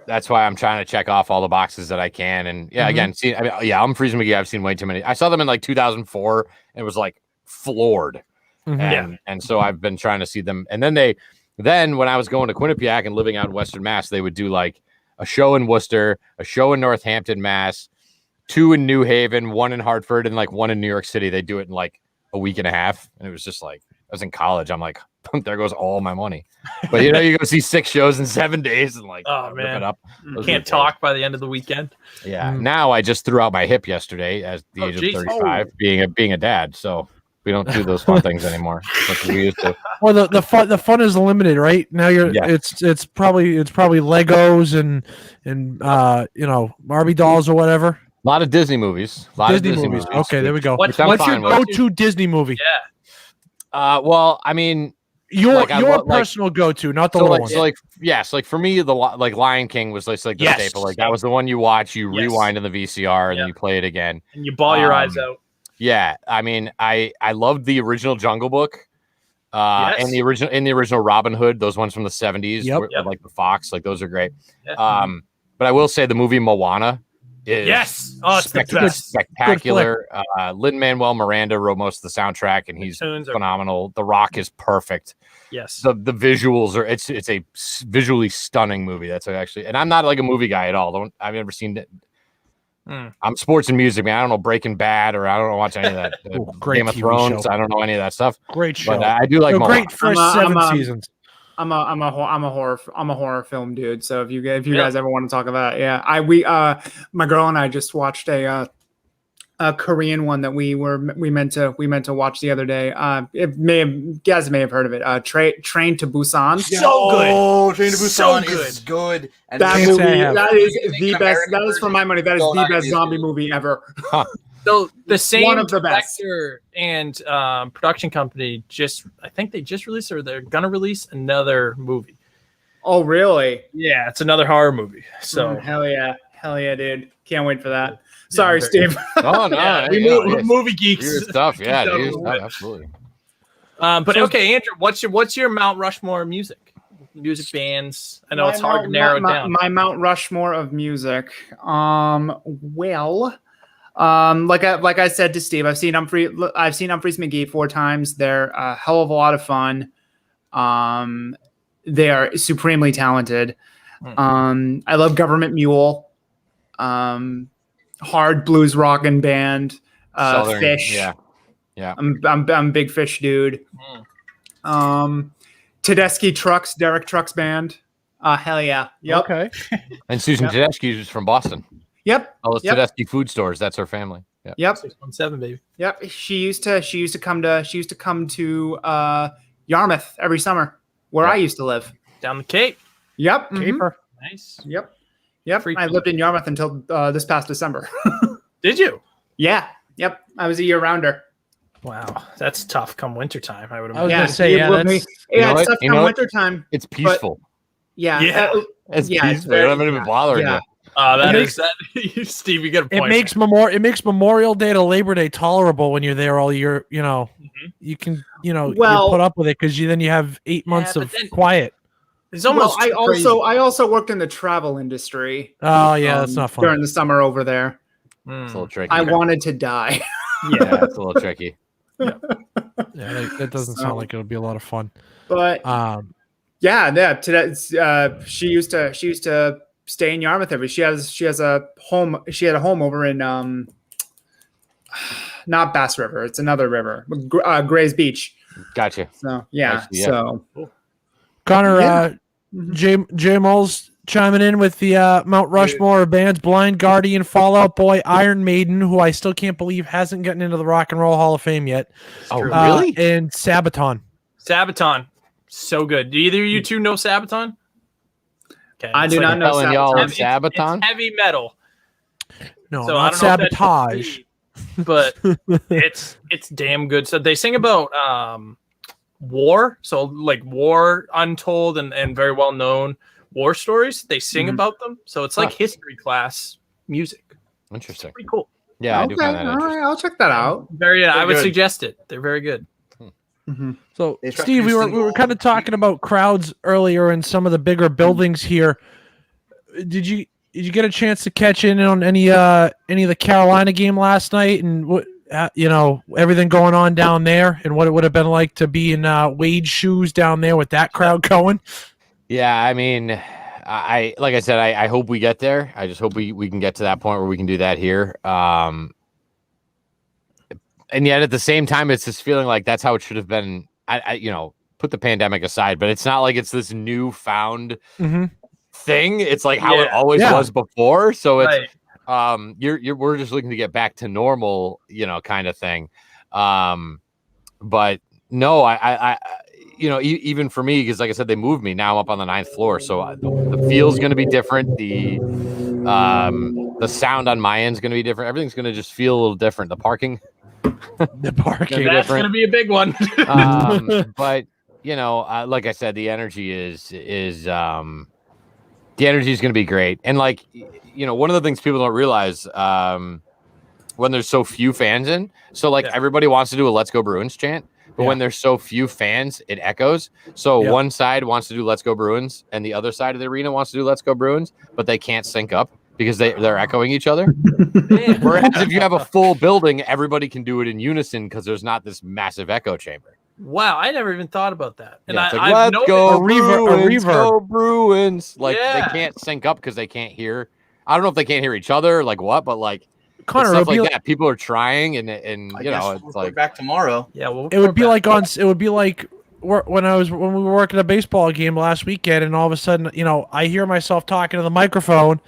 that's why I'm trying to check off all the boxes that I can. And again, Humphreys McGee, I've seen way too many. I saw them in like 2004 and was like floored. Mhm. And so I've been trying to see them. And then when I was going to Quinnipiac and living out in Western Mass, they would do like a show in Worcester, a show in Northampton, Mass, 2 in New Haven, 1 in Hartford, and like 1 in New York City. They do it in like a week and a half. And it was just like, I was in college. I'm like, there goes all my money. But you go see 6 shows in 7 days and like, Oh, rip man. it up. Those Can't were talk by the end of the weekend. Yeah. Now I just threw out my hip yesterday at the Oh, age geez. of 35, being a dad. So we don't do those fun things anymore. Like we used to. Well, the fun is limited, right? Now it's probably Legos and Barbie dolls or whatever. A lot of Disney movies. Disney movies. Okay, there we go. What's I'm What's your fine with. go-to Disney movie? Yeah. Well, I mean, Your Like, I lo- like- personal go-to, not the so little like, one. so like for me, like Lion King was like the Yes. staple. Like that was the one you watch, you Yes. rewind in the VCR, and Yeah. then you play it again. And you bawl your eyes out. Yeah, I mean, I loved the original Jungle Book, Yes. and the original Robin Hood, those ones from the 70s, Yep. like the Fox, like those are great. Yeah. But I will say the movie Moana is Yes. Oh, it's the best. spectacular. Lin-Manuel Miranda wrote most of the soundtrack, and he's Tunes are- phenomenal. The Rock is perfect. Yes. The visuals are it's a visually stunning movie. That's actually, and I'm not like a movie guy at all. I've never seen it. I'm sports and music, man. I don't know Breaking Bad, or I don't watch any of that. Great Game of TV Thrones. show. I don't know any of that stuff. Great show. But I do like Moana. Great first I'm 7 seasons. I'm a horror film dude. So if you guys ever want to talk about it, yeah, my girl and I just watched a Korean one that we meant to watch the other day. You guys may have heard of it. Train to Busan. So good. Oh, Train to So Busan is good. And That Can't movie, say I have. that is Make the an best. American That is for my money. That is version. the So best I- zombie movie ever. So the same One of the best. director and production company I think they just released or they're gonna release another movie. Oh, really? Yeah, it's another horror movie. So hell yeah, dude! Can't wait for that. Sorry, very Steve. Oh no, yeah, hey, we yes. movie geeks. Weird stuff. Yeah, Geeked out a dude. little bit. Absolutely. But okay, Andrew, what's your Mount Rushmore music bands? I know it's hard to narrow it down. My Mount Rushmore of music. Like I said to Steve, I've seen Humphreys McGee 4 times. They're a hell of a lot of fun. They are supremely talented. I love Government Mule. Hard blues rockin' band. Southern, Fish. yeah. I'm a big Fish dude. Tedeschi Trucks, Derek Trucks band. Hell yeah. Yep. Okay. And Susan Yep. Tedeschi is from Boston. Yep. All those Yep. Tedeschi food stores. That's her family. Yeah. Yep. 617, baby. Yep. She used to come to Yarmouth every summer, where I used to live. Down the Cape. Yep. mhm. Caper. Nice. Yep. Yep. Free I lived in Yarmouth until this past December. Did you? Yeah. Yep. I was a year rounder. Wow, that's tough. Come wintertime, I would I was imagine. gonna say, yeah, would be- that's You know it's what? tough You know come what? wintertime. It's peaceful. Yeah. Yeah. It's yeah, it's peaceful. You're not very- even bothering yeah. That It is that. Steve, you get a point. it makes Memorial Day to Labor Day tolerable when you're there all year. You know, you can you Well- put up with it because then you have 8 months but of then- quiet. It's almost. I crazy. also worked in the travel industry. Oh yeah, that's not fun. During the summer over there. It's a Mm. little tricky. I wanted to die. Yeah, it's a little tricky. Yeah, that doesn't So- sound like it would be a lot of fun. But yeah. Today, she used to stay in Yarmouth every. She has a home. She had a home over in not Bass River. It's another river, Gray's Beach. Gotcha. So yeah. Actually, yeah. So Connor, Yeah. J Moles chiming in with the Mount Rushmore of bands: Blind Guardian, Fallout Boy, Iron Maiden, who I still can't believe hasn't gotten into the Rock and Roll Hall of Fame yet. Oh, really? And Sabaton. Sabaton, so good. Do either of you two know Sabaton? Okay, I it's do like- not know Telling y'all Sabaton. of Sabaton? It's heavy metal. No, So I not don't know if that's Sabotage. but it's damn good. So they sing about war, so like war, untold and very well known war stories. They sing Mhm. about them, so it's like Huh. history class music. Interesting. Pretty cool. Yeah, I do Okay, find that all interesting. right, I'll check that out. Very. I would good. suggest it. They're very good. So, They try Steve, we were producing kind of talking about crowds earlier in some of the bigger buildings here. Did you get a chance to catch in on any of the Carolina game last night and what everything going on down there and what it would have been like to be in Wade's shoes down there with that crowd going? Yeah, I mean, I like I said, I hope we get there. I just hope we can get to that point where we can do that here. And yet at the same time, it's this feeling like that's how it should have been. I put the pandemic aside, but it's not like it's this newfound Mm-hmm. thing. It's like how it Yeah. always Yeah. was before. So it's Right. we're just looking to get back to normal, kind of thing. But no, I even for me, because like I said, they moved me. Now I'm up on the 9th floor, so the feel's going to be different. The sound on my end is going to be different. Everything's going to just feel a little different. The parking, The parking. That's different. going to be a big one. but like I said, the energy is the energy is going to be great. And like, one of the things people don't realize when there's so few fans in, so like everybody wants to do a "Let's Go Bruins" chant, but when there's so few fans, it echoes. So one side wants to do "Let's Go Bruins" and the other side of the arena wants to do "Let's Go Bruins," but they can't sync up because they're echoing each other. Whereas if you have a full building, everybody can do it in unison because there's not this massive echo chamber. Wow, I never even thought about that. And Yeah, it's like, I've let's go A Bruins, reverb. go Bruins. Like they Yeah. can't sync up because they can't hear. I don't know if they can't hear each other, like what, but like Connor, stuff it would, like be, that. People are trying, and I guess we'll it's go like back tomorrow. Yeah, well, it would be like when we were working a baseball game last weekend, and all of a sudden, I hear myself talking to the microphone,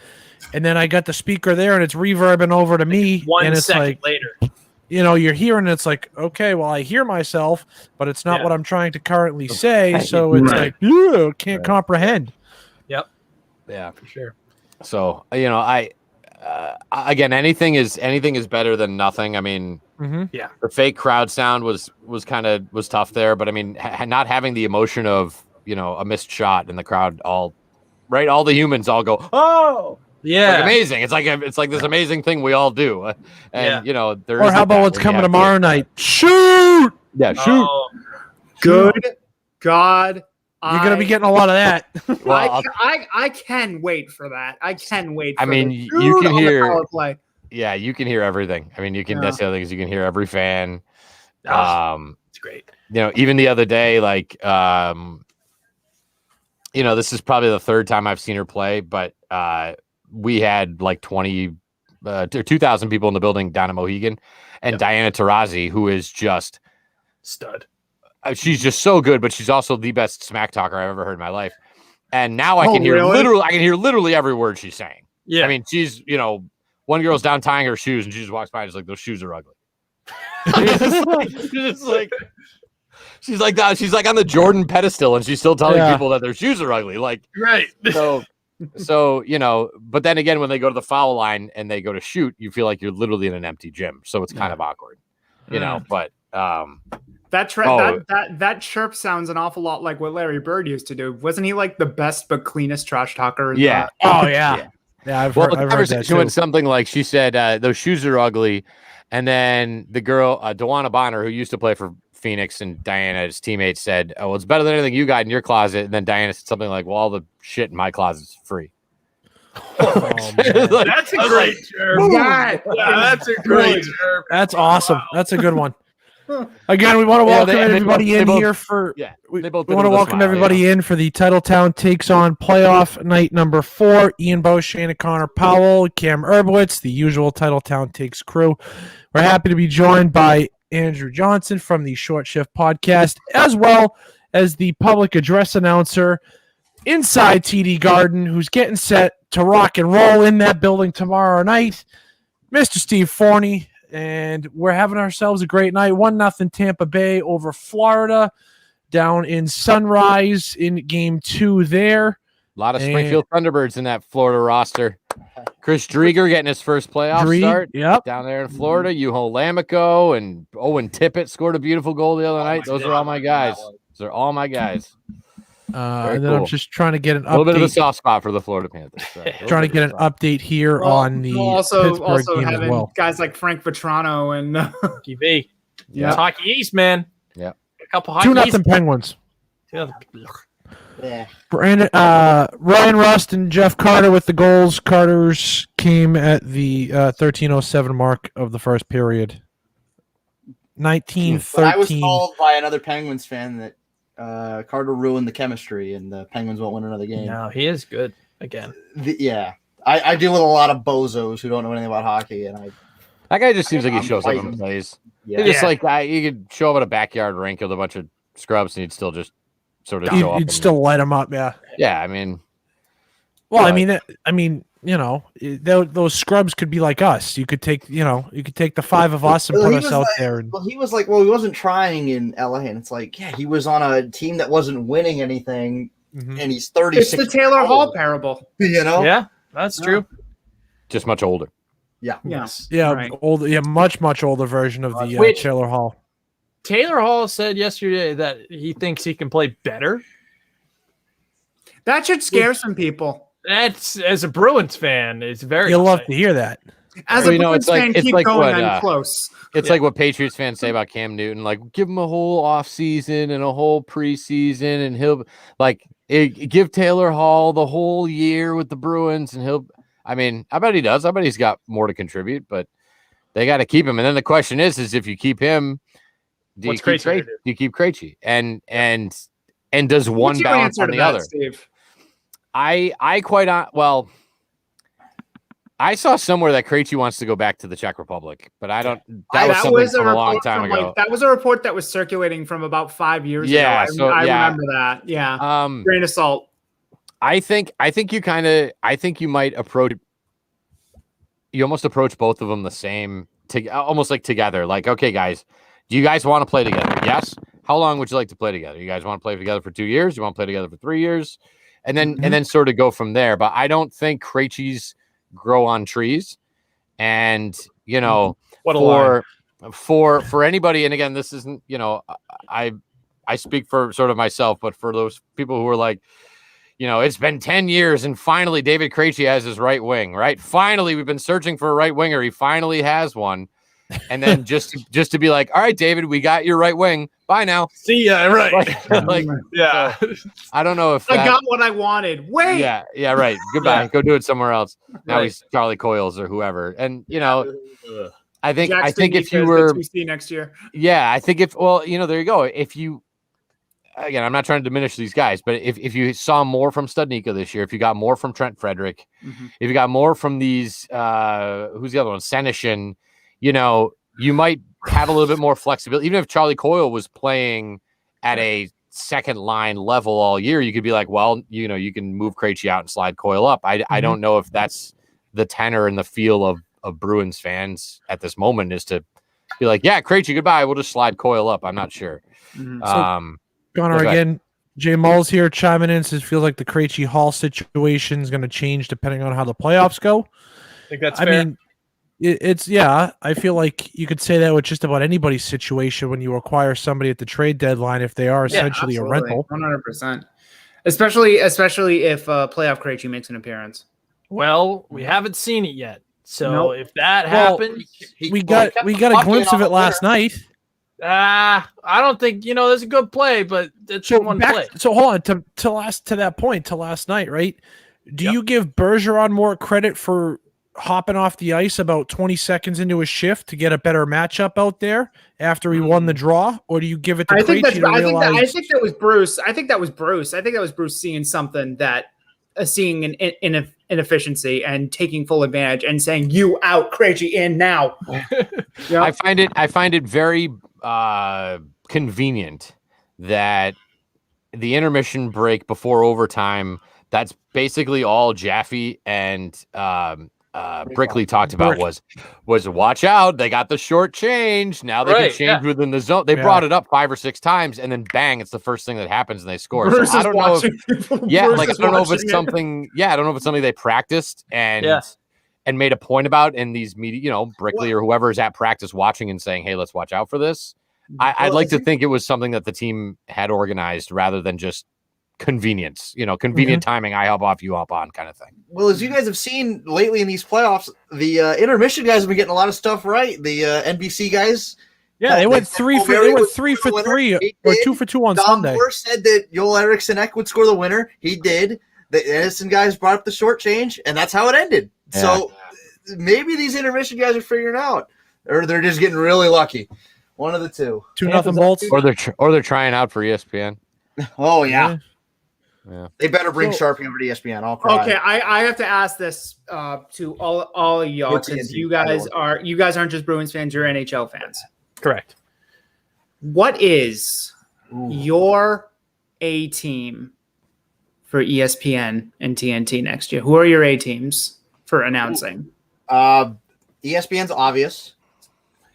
and then I got the speaker there, and it's reverbing over to me, One and it's second like, later. you're hearing it's like, okay, well, I hear myself, but it's not what I'm trying to currently say, so it's like, can't comprehend. Yep. Yeah, for sure. So again, anything is better than nothing. I mean, the fake crowd sound was tough there, but I mean, not having the emotion of a missed shot in the crowd, all the humans all go, oh. Yeah, like amazing. It's like this amazing thing we all do, and there. Or how about what's coming tomorrow night? Shoot! Yeah, shoot! Oh, good God, you're gonna be getting a lot of that. Well, I can wait for that. I can wait. I mean, you can hear. Yeah, you can hear everything. I mean, you can. That's the other thing is you can hear every fan. It's great. Even the other day, like, this is probably the third time I've seen her play, but we had like 2,000 people in the building down in Mohegan, and Diana Taurasi, who is just stud. She's just so good, but she's also the best smack talker I've ever heard in my life. And now I can hear literally every word she's saying. Yeah. I mean, she's, one girl's down tying her shoes and she just walks by and is like, those shoes are ugly. She's like that. She's like on the Jordan pedestal and she's still telling people that their shoes are ugly. Like, right. So, but then again, when they go to the foul line and they go to shoot, you feel like you're literally in an empty gym. So it's kind of awkward, but, that chirp sounds an awful lot like what Larry Bird used to do. Wasn't he like the best but cleanest trash talker? Yeah. Oh yeah. Yeah. I've heard that too. Doing something like she said, those shoes are ugly. And then the girl, Dewana Bonner, who used to play for Phoenix, and Diana, his teammate, said, oh, it's better than anything you got in your closet. And then Diana said something like, well, all the shit in my closet is free. That's a great chirp. That's a great chirp. That's awesome. Wow. That's a good one. Again, we want to welcome everybody in here for. We want to welcome everybody in for the Titletown Takes On playoff night number 4. Ian Bowe, Shana Connor Powell, Cam Urbowitz, the usual Titletown Takes crew. We're happy to be joined by Andrew Johnson from the Short Shift podcast, as well as the public address announcer inside TD Garden, who's getting set to rock and roll in that building tomorrow night, Mr. Steve Forney. And we're having ourselves a great night. 1-0 Tampa Bay over Florida down in Sunrise in game 2 there. A lot of Springfield Thunderbirds in that Florida roster. Chris Drieger getting his first playoff start down there in Florida. Juho Lammikko and Owen Tippett scored a beautiful goal the other night. Those are all my guys. Those are all my guys. And then I'm just trying to get an update. A little bit of a soft spot for the Florida Panthers. Trying to get an update here on the Pittsburgh game having as well. Guys like Frank Vetrano and TV. Yeah, Hockey East, man. Yeah, a couple Hockey 2-0 Penguins. Yeah. Ryan Rust and Jeff Carter with the goals. Carter's came at the 13:07 mark of the first period. 19-13. I was told by another Penguins fan that Carter ruined the chemistry and the Penguins won't win another game. No, he is good again. I deal with a lot of bozos who don't know anything about hockey, and that guy just seems like he shows up and plays. Yeah. Just like you could show up at a backyard rink with a bunch of scrubs and he'd still just sort of show up. You'd still light him up, yeah. Yeah, I mean, those scrubs could be like us. You could take the 5 of us and put us out there. And... Well, he was like, he wasn't trying in LA, and it's like, he was on a team that wasn't winning anything, and he's 36. It's the Taylor Hall parable, Yeah, that's true. Just much older. Yeah. Yes. Yeah. Right. Older. Yeah. Much older version of the Taylor Hall. Taylor Hall said yesterday that he thinks he can play better. That should scare some people. That's, as a Bruins fan, it's very. You'll love to hear that. As a Bruins fan, keep going. I'm close. It's like what Patriots fans say about Cam Newton. Like, give him a whole off season and a whole preseason, and he'll give Taylor Hall the whole year with the Bruins, and he'll. I mean, I bet he does. I bet he's got more to contribute, but they got to keep him. And then the question is if you keep him, do you keep Krejci? And does one balance on the other? Steve? I I saw somewhere that Krejci wants to go back to the Czech Republic, but I don't. That was That something was a from a long report time from, ago. like, that was a report that was circulating from about 5 years Yeah, ago. so, I yeah. remember that. Yeah. Grain of salt. I think you might approach. You almost approach both of them the same, almost like together. Like, okay, guys, do you guys want to play together? Yes. How long would you like to play together? You guys want to play together for 2 years? You want to play together for 3 years? And then sort of go from there. But I don't think Krejci's grow on trees. And, you know, for anybody, and again, this isn't, you know, I speak for sort of myself, but for those people who are like, you know, it's been 10 years and finally David Krejci has his right wing, right? Finally, we've been searching for a right winger. He finally has one. And then just to be like, all right, David, we got your right wing. Bye now. See ya. Right. Like, yeah. So, I don't know if I got what I wanted. Wait. Yeah, right. Goodbye. Yeah. Go do it somewhere else. Now he's Charlie Coyles or whoever. And, you know, I think if you were next year. Yeah, I think well, you know, there you go. If you, again, I'm not trying to diminish these guys, but if you saw more from Studnicka this year, if you got more from Trent Frederick, if you got more from these, who's the other one? Senishin, you know, you might have a little bit more flexibility. Even if Charlie Coyle was playing at a second line level all year, you could be like, well, you know, you can move Krejci out and slide Coyle up. I don't know if that's the tenor and the feel of Bruins fans at this moment, is to be like, yeah, Krejci, goodbye. We'll just slide Coyle up. I'm not sure. Connor, again, Jay Mulls here chiming in, says feels like the Krejci Hall situation is going to change depending on how the playoffs go. I think that's fair. I mean, it's I feel like you could say that with just about anybody's situation when you acquire somebody at the trade deadline if they are essentially a rental. 100%. Especially if playoff Krejci makes an appearance. Well, we haven't seen it yet. So if that happens, we got a glimpse of it last night. I don't think, you know, there's a good play, but it's one play. So hold on to that point, to last night, right? Do you give Bergeron more credit for hopping off the ice about 20 seconds into his shift to get a better matchup out there after he won the draw, or do you give it to Krejci to realize? I think that was Bruce. I think that was Bruce seeing something that seeing an inefficiency and taking full advantage and saying, "You out, Krejci in now." I find it very convenient that the intermission break before overtime, that's basically all Jaffe and Brickley talked about was watch out. They got the short change. Now they can change within the zone. They brought it up 5 or 6 times, and then bang, it's the first thing that happens, and they score. So I don't know if it's something. Yeah, I don't know if it's something they practiced and made a point about in these media. You know, Brickley or whoever is at practice watching and saying, "Hey, let's watch out for this." I'd like to think it was something that the team had organized rather than just convenience, you know, convenient timing. I hop off, you hop on, kind of thing. Well, as you guys have seen lately in these playoffs, the intermission guys have been getting a lot of stuff right. The NBC guys, they went 3 for 3 or 2 for 2 on Sunday. Moore said that Joel Eriksson Ek would score the winner. He did. The Edison guys brought up the short change, and that's how it ended. Yeah. So maybe these intermission guys are figuring out, or they're just getting really lucky. One of the two. 2-0 Bolts, or they're trying out for ESPN. Oh yeah. Yeah. They better bring Sharpie over to ESPN. I'll cry. Okay, I have to ask this to all of y'all, because you guys aren't just Bruins fans, you're NHL fans. Correct. What is your A team for ESPN and TNT next year? Who are your A teams for announcing? ESPN's obvious.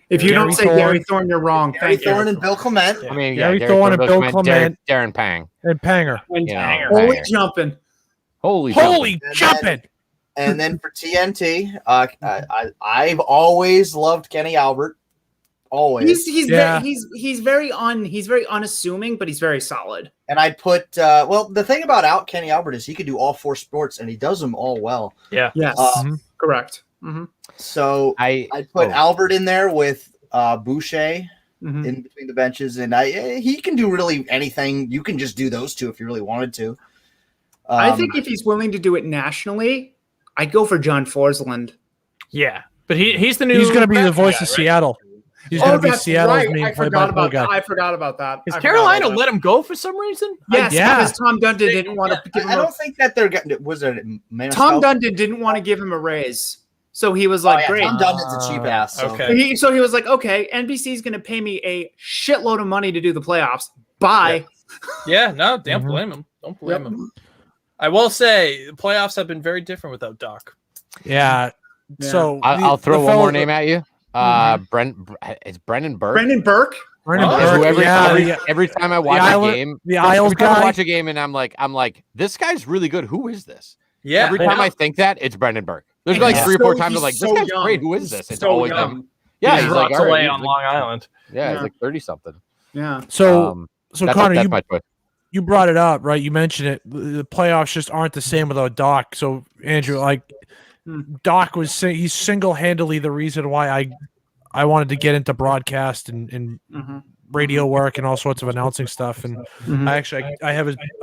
If you don't say Gary Thorne, you're wrong. Gary Thorne and Bill Clement. I mean, Gary Thorne and Bill Clement. Darren Pang. And Panger. Holy jumping. Holy jumping. And then for TNT, I've always loved Kenny Albert. Always. He's very unassuming, but he's very solid. And I'd put the thing about Kenny Albert is he could do all 4 sports, and he does them all well. Yeah. Yes. Correct. Mm-hmm. So I'd put Albert in there with Boucher in between the benches, and he can do really anything. You can just do those 2 if you really wanted to. I think if he's willing to do it nationally, I'd go for John Forsland. Yeah, but he's the new. He's going to be the voice of Seattle. He's going to be Seattle's main play-by-play guy. I forgot about that. Is Carolina let him go for some reason? Yes, because Tom Dundon didn't want to give him I don't think that they're getting. Was it Tom Dundon didn't want to give him a raise. So he was Oh, like, yeah, great. Tom Dundon's a cheap ass. So. Okay. So he was like, okay, NBC's going to pay me a shitload of money to do the playoffs. Bye. Yeah, no, don't Mhm. blame him. Don't blame him. I will say the playoffs have been very different without Doc. Yeah. Yeah. So I'll throw the one more fellow- name at you. It's Brendan Burke. Brendan Burke. Brendan Oh, Burke, Every time I watch Island- a game, the Isles every time I guy. watch a game, and I'm like, this guy's really good. Who is this? Yeah. Every time I think that, it's Brendan Burke. There's And like he's 3 or 4 so- times I'm he's like, this so guy's young. great. Who is He's this? It's so always young. him. Yeah, he's he's like, rots all right, away he's on like- Long Island. yeah, he's Yeah. like 30 something. Yeah. So That's Connor, that's my choice. you brought it up, right? You mentioned it. The playoffs just aren't the same without Doc. So Andrew, like Doc was, he's single-handedly the reason why I wanted to get into broadcast and Mhm. radio work and all sorts of announcing stuff. And Mhm.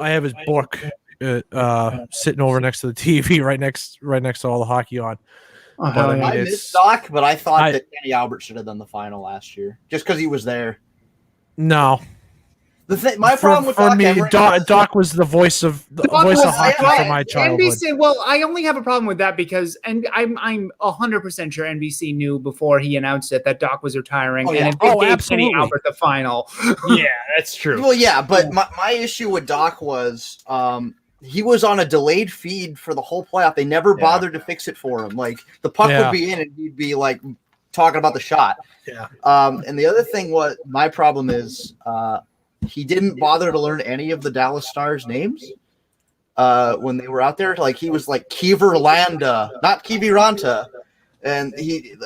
I have his book sitting over next to the TV, right next to all the hockey on. Oh, hell I yeah. mean, I it's- missed Doc, but I thought I- that Kenny Albert should have done the final last year just because he was there. No, My problem with Doc me, Emmerich Doc was the voice of Doc voice was- of hockey I- for my childhood. NBC. Well, I only have a problem with that because, and I'm 100% sure NBC knew before he announced it that Doc was retiring, Oh, yeah. and it gave Kenny absolutely. Albert the final. Yeah, that's true. Well, yeah, but my issue with Doc was he was on a delayed feed for the whole playoff. They never bothered to fix it for him. Like the puck Yeah. would be in and he'd be like talking about the shot. Yeah. And the other thing, what my problem is, he didn't bother to learn any of the Dallas Stars names when they were out there. Like he was like Kiverlanda, not Kiviranta. And he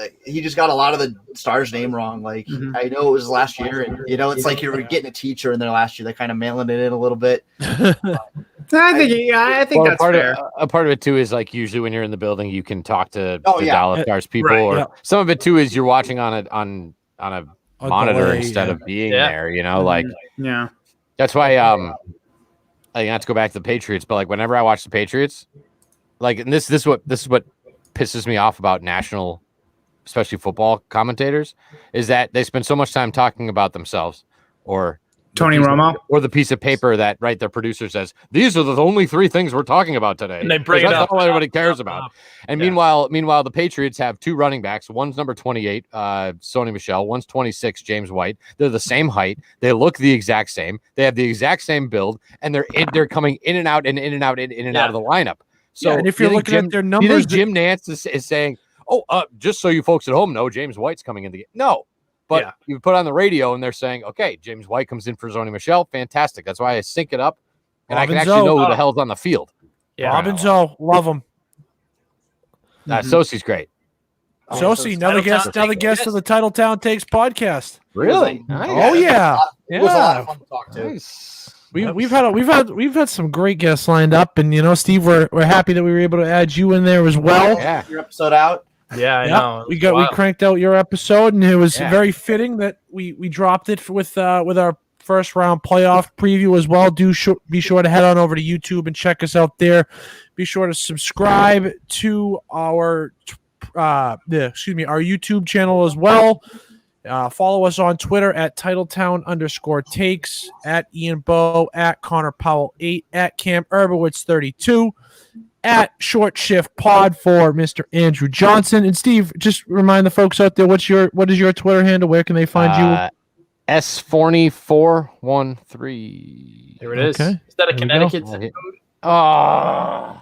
just got a lot of the Stars' name wrong. Like Mhm. I know it was last year, and it's like you were getting a teacher in there last year. They kind of mailing it in a little bit. I think that's fair. A part of it too is like usually when you're in the building, you can talk to Oh, the yeah. Dallas Stars people, Right, or yeah. some of it too is you're watching on a monitor delay, instead yeah. of being Yeah. there. You know, like Yeah. that's why I not to go back to the Patriots, but like whenever I watch the Patriots, like and this is what pisses me off about national, especially football commentators, is that they spend so much time talking about themselves or Tony Romo. or the piece of paper that their producer says these are the only 3 things we're talking about today, And they bring it That's up. all everybody cares about. And Yeah. meanwhile the Patriots have 2 running backs. One's number 28, Sony Michel. One's 26, James White. They're the same height. They look the exact same. They have the exact same build, and they're coming in and out and in and out and in and out of the lineup. So Yeah, and if you're you think looking at their you numbers, think Jim Nance is saying, "Oh, just so you folks at home know, James White's coming in the game." No, but Yeah. you put on the radio and they're saying, "Okay, James White comes in for Sony Michel. Fantastic." That's why I sync it up, and I can Robin actually Zoe. know who the hell's on the field. Yeah. Robin Zoe, love him. Sosi's great. Sosi, another guest of the Title Town Takes podcast. Really? Oh yeah, It was a lot yeah. of fun to talk to. Nice. We've had some great guests lined up, and Steve, we're happy that we were able to add you in there as well. Yeah. Your episode out. Yeah, I Yeah, know. we cranked out your episode, and it was Yeah. very fitting that we dropped it with our first round playoff preview as well. Be sure to head on over to YouTube and check us out there. Be sure to subscribe to our YouTube channel as well. Follow us on Twitter at Titletown_takes, at Ian Bowe, at Connor Powell 8, at Cam Urbowitz 32, at Short Shift Pod for Mr. Andrew Johnson. And Steve, just remind the folks out there what is your Twitter handle? Where can they find you? S40413. There it is. Okay. Is that a There we Connecticut? go. Oh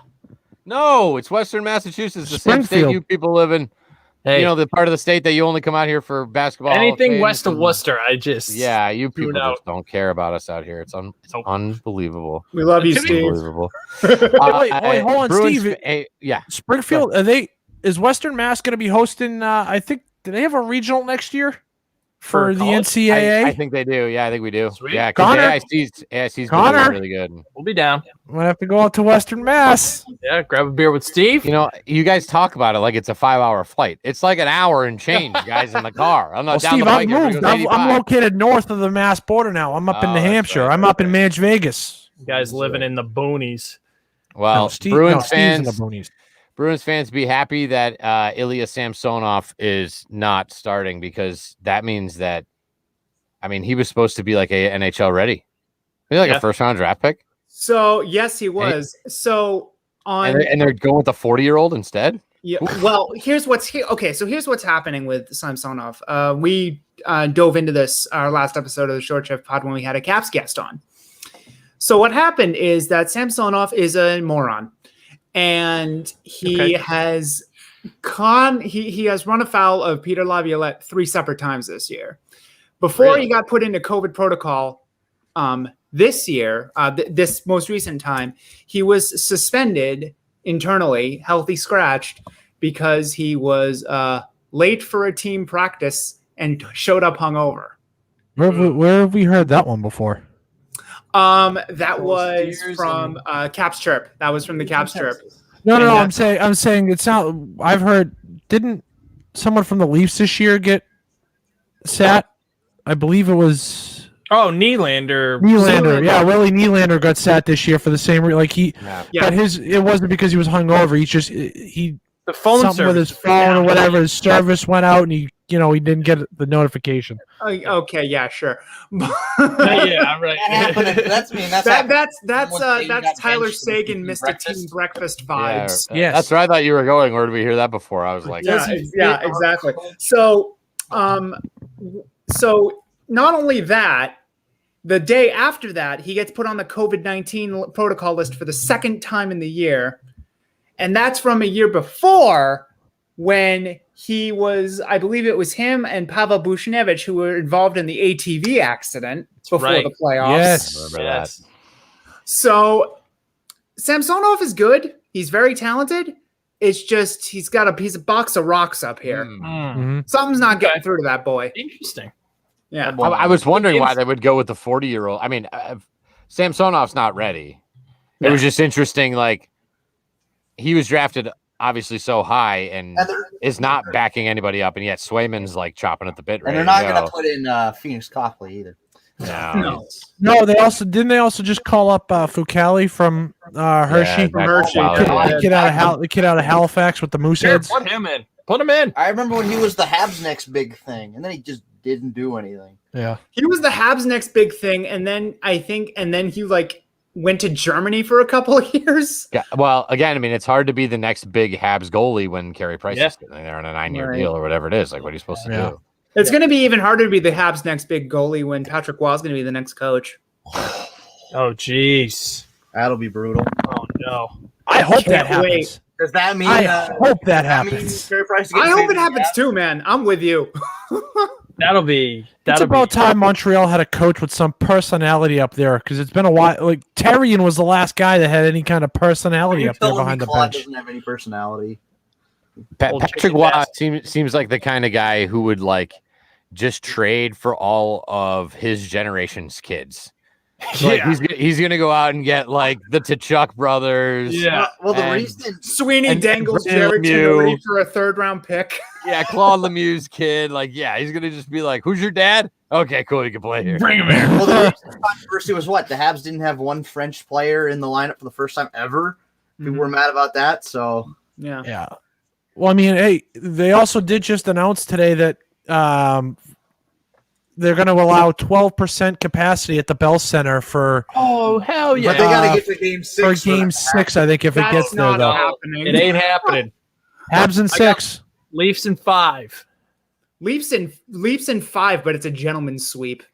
no, it's Western Massachusetts, the same state Springfield. you people live in. Hey, The part of the state that you only come out here for basketball. anything games west of and- Worcester, I just Yeah, you Tune people out. just don't care about us out here. It's unbelievable. We love you, Kidding? Steve. Unbelievable. Wait, hold on, Bruins Steve. yeah. Springfield, is Western Mass going to be hosting? I think, do they have a regional next year for the college? NCAA? I think they do. Yeah, I think we do. Sweet. Yeah, because Connor? AIC's been Connor? doing really good. we'll be down. Might have to go out to Western Mass. Yeah, grab a beer with Steve. You guys talk about it like it's a 5-hour flight. It's like an hour and change, guys, in the car. I'm not Well, down Steve, the I've bike. Everybody moved. goes I'm 85. located north of the Mass border now. I'm up in Oh, New that's Hampshire. right, I'm up in Manch Vegas. You guys living in the boonies. Well, Steve's Bruins in the fans, boonies. Bruins fans, be happy that Ilya Samsonov is not starting, because that means that, he was supposed to be like a NHL ready. Maybe like Yeah. a first round draft pick, So yes, he was. So on and they're going with the 40-year-old instead. Yeah. Well, here's what's okay. So here's what's happening with Samsonov. We dove into this our last episode of the Short Shift Pod when we had a Caps guest on. So what happened is that Samsonov is a moron, and he has he has run afoul of Peter Laviolette 3 separate times this year. Before he got put into COVID protocol, this year, this most recent time, he was suspended internally, healthy scratched, because he was late for a team practice and showed up hungover. Where have we heard that one before? That was from Caps Chirp. That was from the Caps Chirp. No, I'm saying it's not. I've heard. Didn't someone from the Leafs this year get sat? I believe it was. Oh, Nylander. Yeah, Willie Nylander got sat this year for the same like he. But it wasn't because he was hungover. He the phone something service. with his phone or whatever. His service went out and he didn't get the notification. Okay, yeah, sure. Yeah, right. That's Tyler Sagan missed a team breakfast vibes. Yes. That's where I thought you were going. Where did we hear that before? I was like, yeah, exactly. So not only that, the day after that, he gets put on the COVID-19 protocol list for the second time in the year. And that's from a year before when he was, I believe it was him and Pavel Buchnevich who were involved in the ATV accident before the playoffs. Yes. So Samsonov is good. He's very talented. It's just he's got a box of rocks up here. Mm-hmm. Something's not getting through to that boy. Interesting. Yeah. I was wondering why they would go with the 40-year-old. I mean, Samsonov's not ready. It was just interesting. Like, he was drafted obviously so high and is not backing anybody up, and yet Swayman's like chopping at the bit. And they're not going to put in Phoenix Copley either. No, they also just call up Fucali from Hershey. The kid out of Halifax with the moose heads. Put him in. Put him in. I remember when he was the Habs' next big thing, and then he just didn't do anything. Yeah, he was the Habs' next big thing, and then he went to Germany for a couple of years. Yeah, well, again, I mean, it's hard to be the next big Habs goalie when Carey Price is sitting there on a 9-year deal or whatever it is. Like, what are you supposed to do? It's going to be even harder to be the Habs' next big goalie when Patrick Waugh is going to be the next coach. Oh, jeez. That'll be brutal. Oh, no. I hope that happens. Does that mean? I hope that happens. I hope it happens too, man. I'm with you. It's about time Montreal had a coach with some personality up there, because it's been a while. Like, Terrian was the last guy that had any kind of personality up there behind the bench. Doesn't have any personality. Patrick Waugh seems like the kind of guy who would like just trade for all of his generation's kids. Like, he's gonna go out and get like the Tkachuk brothers. Yeah. Well, the reason Sweeney dangles Jared Ginnery for a 3rd-round pick. Yeah, Claude Lemieux's kid. Like, yeah, he's gonna just be like, "Who's your dad?" Okay, cool, you can play here. Bring him here. Well, the controversy was what? The Habs didn't have one French player in the lineup for the first time ever. People were mad about that. So yeah. Well, I mean, hey, they also did just announce today that they're going to allow 12% capacity at the Bell Center for. Oh, hell yeah! But they got to get to Game 6. For Game 6, I think, if it gets there, though. Happening. It ain't happening. Habs in 6. Leafs in 5. Leafs in 5, but it's a gentleman's sweep.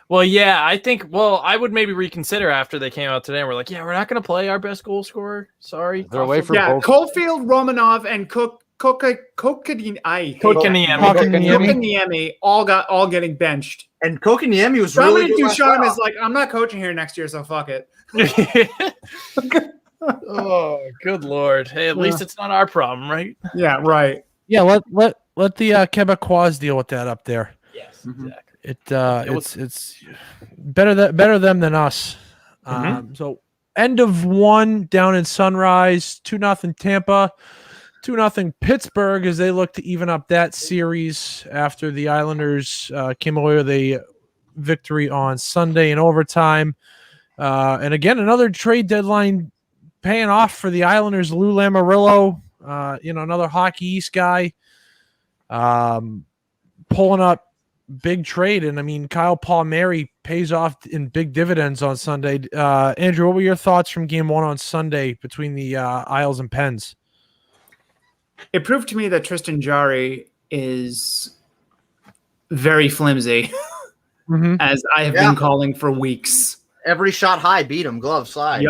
Well, yeah, I think. Well, I would maybe reconsider after they came out today. And we're like, yeah, we're not going to play our best goal scorer. Sorry, they're away from Caulfield, Romanov, and Kotkaniemi all getting benched. And Kotkaniemi was really good. Ducharme is like, I'm not coaching here next year, so fuck it. Oh, good Lord! Hey, at least it's not our problem, right? Yeah, right. Yeah, let the Québécois deal with that up there. Yes, exactly. It's better them than us. So end of 1 down in Sunrise, 2-0 Tampa, 2-0 Pittsburgh as they look to even up that series after the Islanders came away with a victory on Sunday in overtime. And again, another trade deadline paying off for the Islanders. Lou Lamoriello, another Hockey East guy, pulling up big trade. And I mean, Kyle Palmieri pays off in big dividends on Sunday. Andrew, what were your thoughts from Game 1 on Sunday between the Isles and Pens? It proved to me that Tristan Jarry is very flimsy, as I have been calling for weeks. Every shot high beat him, glove slide.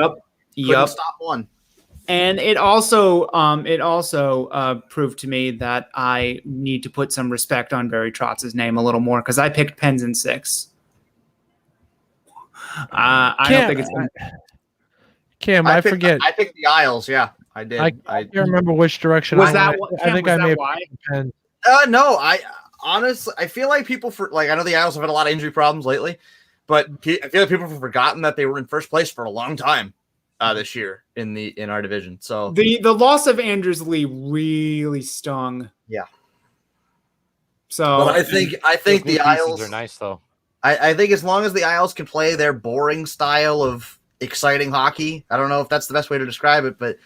Couldn't stop one. And it also proved to me that I need to put some respect on Barry Trotz's name a little more, because I picked Pens in 6. I don't think it's going to... Cam, I forget. I picked the Isles. Yeah, I did. I can't remember which direction. Was I that? went. Cam, I think was I may that why? have. No, I honestly, I feel like people I know the Isles have had a lot of injury problems lately, but I feel like people have forgotten that they were in first place for a long time this year in our division. So the loss of Andrews Lee really stung. Yeah. So but I think the Isles are nice though. I think as long as the Isles can play their boring style of exciting hockey, I don't know if that's the best way to describe it, but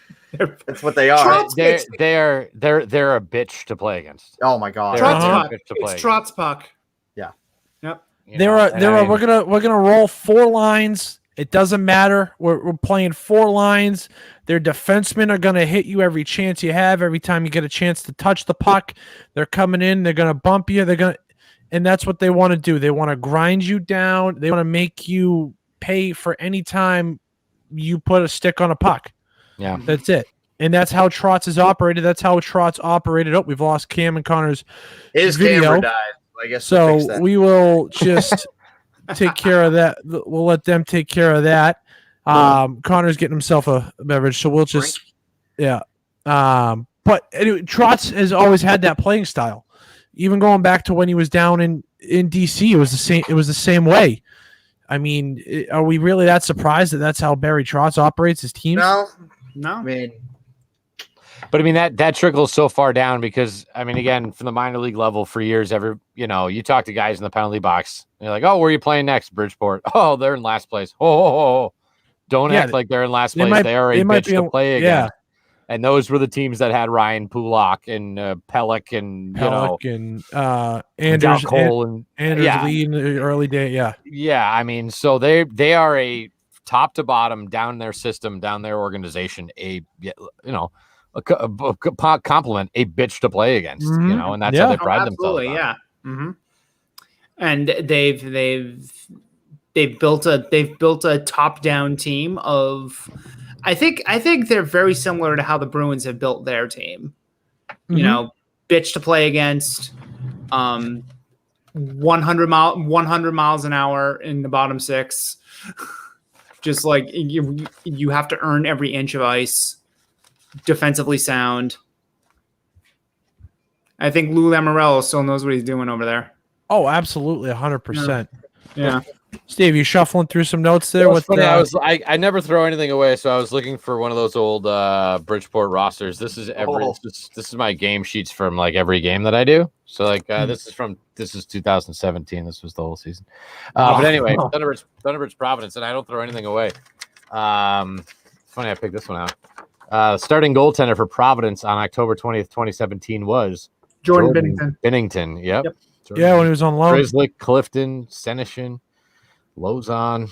that's what they are. They're a bitch to play against. Oh my god, It's Trotz puck. Yeah. Yep. We're gonna roll 4 lines. It doesn't matter. We're playing 4 lines. Their defensemen are gonna hit you every chance you have. Every time you get a chance to touch the puck, they're coming in. They're gonna bump you. And that's what they want to do. They want to grind you down. They want to make you pay for any time you put a stick on a puck. Yeah. That's it. And that's how Trotz is operated. That's how Trotz operated. Oh, we've lost Cam and Connor's His video. camera died. I guess so we will just take care of that. We'll let them take care of that. Connor's getting himself a beverage, so we'll just But anyway, Trotz has always had that playing style. Even going back to when he was down in DC, it was the same. It was the same way. I mean, are we really that surprised that that's how Barry Trotz operates his teams? No. I mean, but I mean that trickles so far down because I mean, again, from the minor league level for years, you talk to guys in the penalty box, and you're like, oh, where are you playing next? Bridgeport. Oh, they're in last place. Oh. Don't act like they're in last place. They are a bitch to play again. And those were the teams that had Ryan Pulak and Pellick and Anders Cole and Anders Lee in the early day. Yeah. Yeah. I mean, so they are a top to bottom down their system, down their organization, a compliment, a bitch to play against, and that's how they pride themselves on. Yeah. Mm-hmm. And they've built a top down team of. I think they're very similar to how the Bruins have built their team. Mm-hmm. Bitch to play against, 100 miles an hour in the bottom 6. Just like you have to earn every inch of ice. Defensively sound. I think Lou Lamoriello still knows what he's doing over there. Oh, absolutely, 100%. Yeah. Steve, you shuffling through some notes there? I never throw anything away, so I was looking for one of those old Bridgeport rosters. This is this is my game sheets from like every game that I do. So like this is 2017. This was the whole season. But anyway, Thunderbirds Providence, and I don't throw anything away. Funny I picked this one out. Starting goaltender for Providence on October 20th, 2017 was Jordan Binnington. Yep. Yeah, when he was on loan. Grizzly, Clifton, Senishin, Lozon.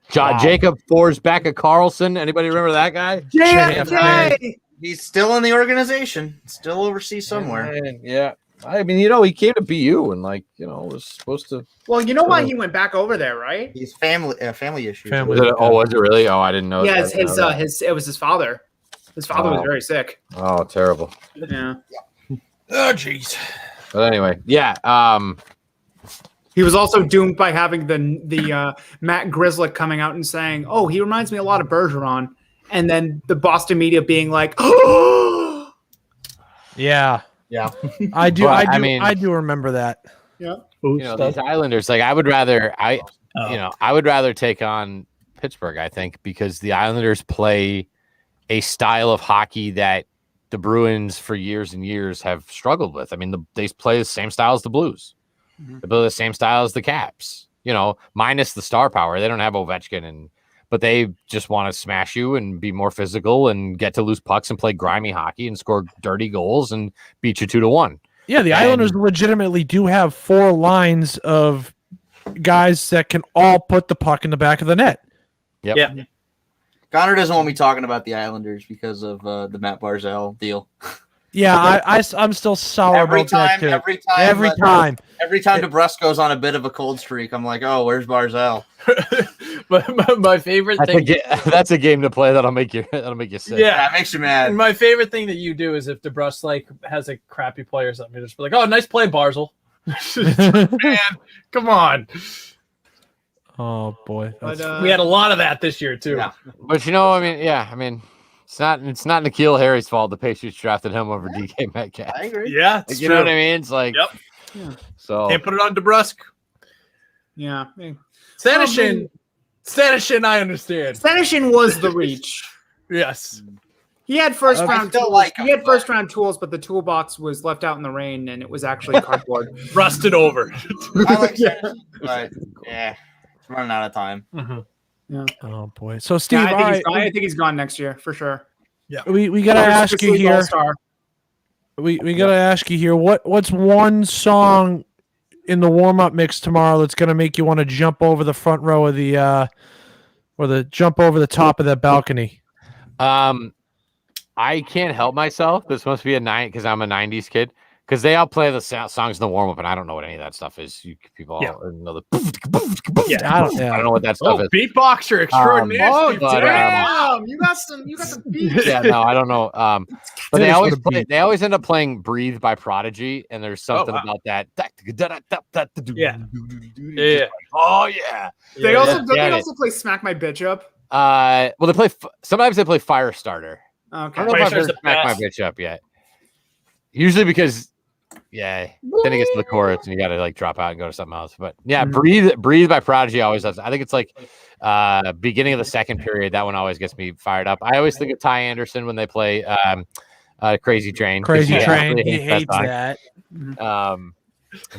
Jacob Forsbacka Carlson. Anybody remember that guy? He's still in the organization, still overseas somewhere. Yeah. I mean, he came to BU and was supposed to. Well, you know why he went back over there, right? He's family issues. Was it really? Oh, I didn't know. Yeah, it was his father. His father was very sick. Oh, terrible. Yeah. Oh, jeez. But anyway, yeah. He was also doomed by having the Matt Grizzlick coming out and saying, "Oh, he reminds me a lot of Bergeron," and then the Boston media being like, "Oh, yeah, I do. I do remember that. Yeah, these Islanders. Like, I would rather take on Pittsburgh. I think because the Islanders play a style of hockey that the Bruins for years and years have struggled with. I mean, they play the same style as the Blues. They play the same style as the Caps, minus the star power. They don't have Ovechkin, but they just want to smash you and be more physical and get to loose pucks and play grimy hockey and score dirty goals and beat you 2-1. Yeah, the Islanders legitimately do have 4 lines of guys that can all put the puck in the back of the net. Yep. Yeah. Connor doesn't want me talking about the Islanders because of the Matt Barzal deal. Yeah, I'm still sour Every about that time, too. every time, time. every time DeBrusque goes on a bit of a cold streak, I'm like, oh, where's Barzal? my favorite thing. That's a game to play that'll make you sick. Yeah, That makes you mad. and my favorite thing that you do is if DeBrusque like has a crappy play or something, you just be like, "Oh, nice play, Barzal." Man, come on. Oh boy, But, We had a lot of that this year too. Yeah. But it's not N'Keal Harry's fault the Patriots drafted him over DK Metcalf. I agree. Yeah, it's You true. know what I mean? It's like, Yep. Yeah. So Can't put it on DeBrusque. yeah. Stanishin, I understand. Senishin was the reach. Yes. He had first round still tools. like him, He had but- first round tools, but the toolbox was left out in the rain, and it was actually cardboard. Rusted over. I like Sanderson, but yeah, it's running out of time. oh boy. So Steve, Yeah, all right, I think he's gone next year for sure. we gotta ask you here. All-star. We gotta ask you here. What's one song in the warm up mix tomorrow that's gonna make you want to jump over the front row of the or the jump over the top of that balcony? I can't help myself. This must be a night because I'm a '90s kid. Because they all play the songs in the warm up, and I don't know what any of that stuff is. You people all know the. I don't know what that stuff is. Beatboxer extraordinaire. Steve. but, Damn, you got some beats. Yeah, no, I don't know. But they Finish always with a beat. they always end up playing "Breathe" by Prodigy, and there's something wow. about that. Yeah. Yeah. Oh yeah. They also Yeah, don't they get it. also play "Smack My Bitch Up." Well, they play. Sometimes they play Firestarter. I Okay. don't know if I've Firestarter's heard the "Smack My best. Bitch Up" yet. Usually because, then it gets to the chorus and you got to like drop out and go to something else. But yeah, "Breathe" by Prodigy always does. I think it's like beginning of the second period. That one always gets me fired up. I always think of Ty Anderson when they play "Crazy Train." 'cause Crazy he Train. absolutely He hates song. that.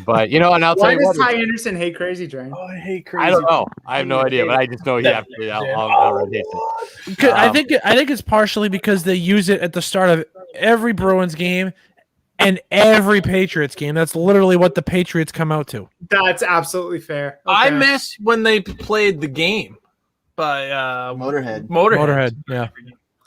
But and I'll tell Why you does what. Ty Anderson hate Crazy Train? Oh, I hate crazy. I don't know. I have no idea, but I just know he absolutely outright hates it. I think it's partially because they use it at the start of every Bruins game and every Patriots game. That's literally what the Patriots come out to. That's absolutely fair. I Okay. miss when they played the game by Motorhead. Motorhead. Yeah.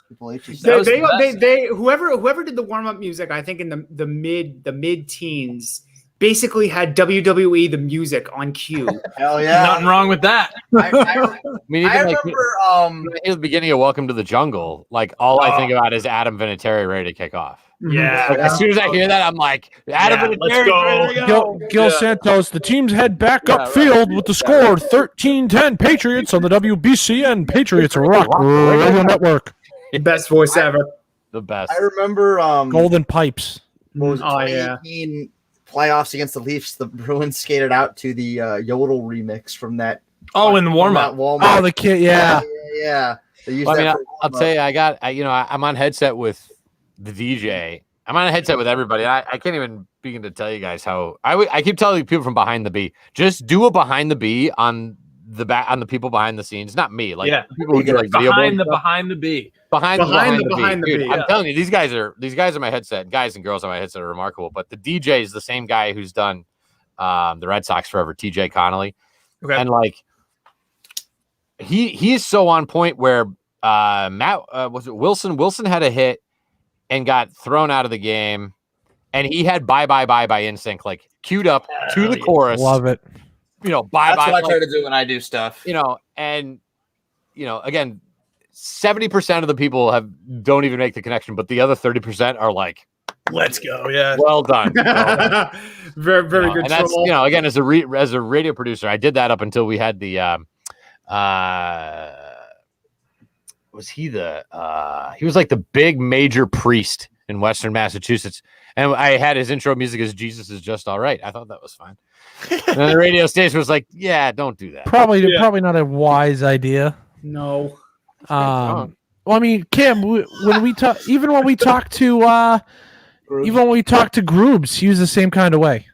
Triple H is- That was the best. They whoever did the warm up music, I think in the mid teens, basically had WWE the music on cue. Hell yeah. Nothing wrong with that. I mean, I even like remember. in the beginning of Welcome to the Jungle, like all I think about is Adam Vinatieri ready to kick off. Yeah. Like, as soon as I hear that, I'm like, Adam Yeah, Vinatieri, let's go. ready to go. Gil Santos, the teams head back Yeah, upfield with the score 13-10 Patriots on the WBCN Patriots Rock Radio Network. Best voice ever. The best. I remember. Golden Pipes. What was it, Oh, yeah. 2018 playoffs against the Leafs. The Bruins skated out to the Yodel remix from that. Oh, in the warm up. Oh, the kid, yeah. Yeah. They used Well, I that mean, for I'll warm-up. tell you, I'm on headset with the DJ. I'm on a headset with everybody. I can't even begin to tell you guys how I keep telling people from behind the B, just do a behind the B on the people behind the scenes, not me. Like people who do like video Behind the stuff. behind the B. behind the B, Dude, yeah. I'm telling you, these guys on my headset, guys and girls on my headset are remarkable. But the DJ is the same guy who's done the Red Sox forever, TJ Connolly. Okay. And like he is so on point where Matt was it Wilson had a hit and got thrown out of the game, and he had bye by instinct, like queued up to the chorus. Love it. You know, bye. That's what I try like, to do when I do stuff. you know, and you know, again, 70% of the people don't even make the connection, but the other 30% are like, Let's go. Yeah. well done. very You know, good and that's troll. again as a radio producer, I did that up until we had the was he was like the big major priest in Western Massachusetts, and I had his intro music as Jesus is just all right. I thought that was fine. And then the radio station was like, yeah, don't do that. Probably not a wise idea. No. Well, I mean, Kim, when we talk to Groobs, he was the same kind of way.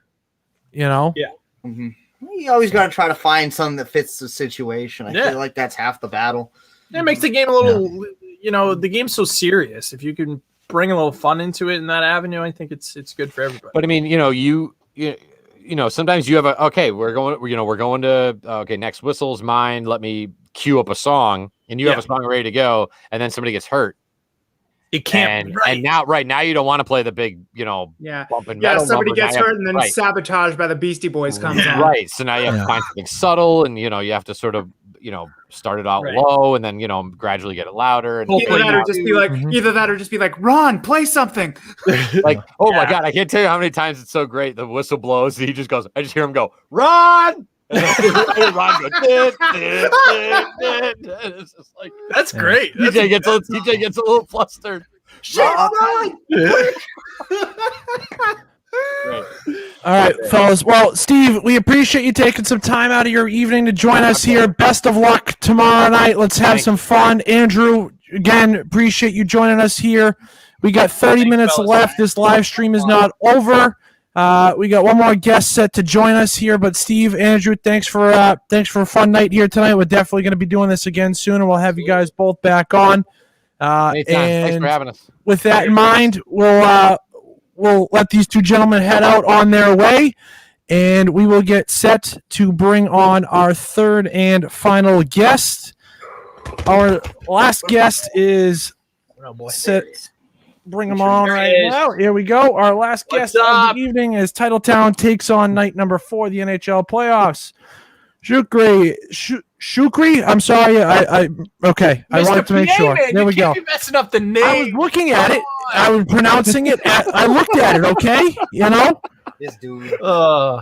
You know? Yeah. Mm-hmm. You always got to try to find something that fits the situation. I Yeah. feel like that's half the battle. It makes the game a little, you know, the game's so serious. If you can bring a little fun into it in that avenue, I think it's good for everybody. But I mean, you know, you sometimes you have we're going to next whistle's mine. Let me cue up a song, and you have a song ready to go, and then somebody gets hurt. It can't. And now you don't want to play the big, bumping metal somebody number. gets hurt, and then Sabotage by the Beastie Boys comes on. Right. So now you have to find something subtle, and you have to sort of start it out low, and then gradually get it louder. And either that or just be like, Ron, play something. Like, oh my God, I can't tell you how many times it's so great. The whistle blows, and he just goes. I just hear him go, Ron. And Ron goes, it's just like that's great. TJ gets a little flustered. Shit, Ron! Right. All right, fellas. Well, Steve, we appreciate you taking some time out of your evening to join us here. Best of luck tomorrow night. Let's have some fun. Andrew, again, appreciate you joining us here. We got 30 minutes left. This live stream is not over. We got one more guest set to join us here, but Steve, Andrew, thanks for a fun night here tonight. We're definitely going to be doing this again soon, and we'll have you guys both back on. And thanks for having us. With that in mind, we'll let these two gentlemen head out on their way, and we will get set to bring on our third and final guest. Our last guest is set. Bring them on right now. Here we go. Our last guest of the evening is Titletown takes on night number 4 of the NHL playoffs. Shukri. I'm sorry. Okay. I wanted to make sure. There we go. Messing up the name. I was looking at it. I was pronouncing it. I looked at it. Okay. This dude.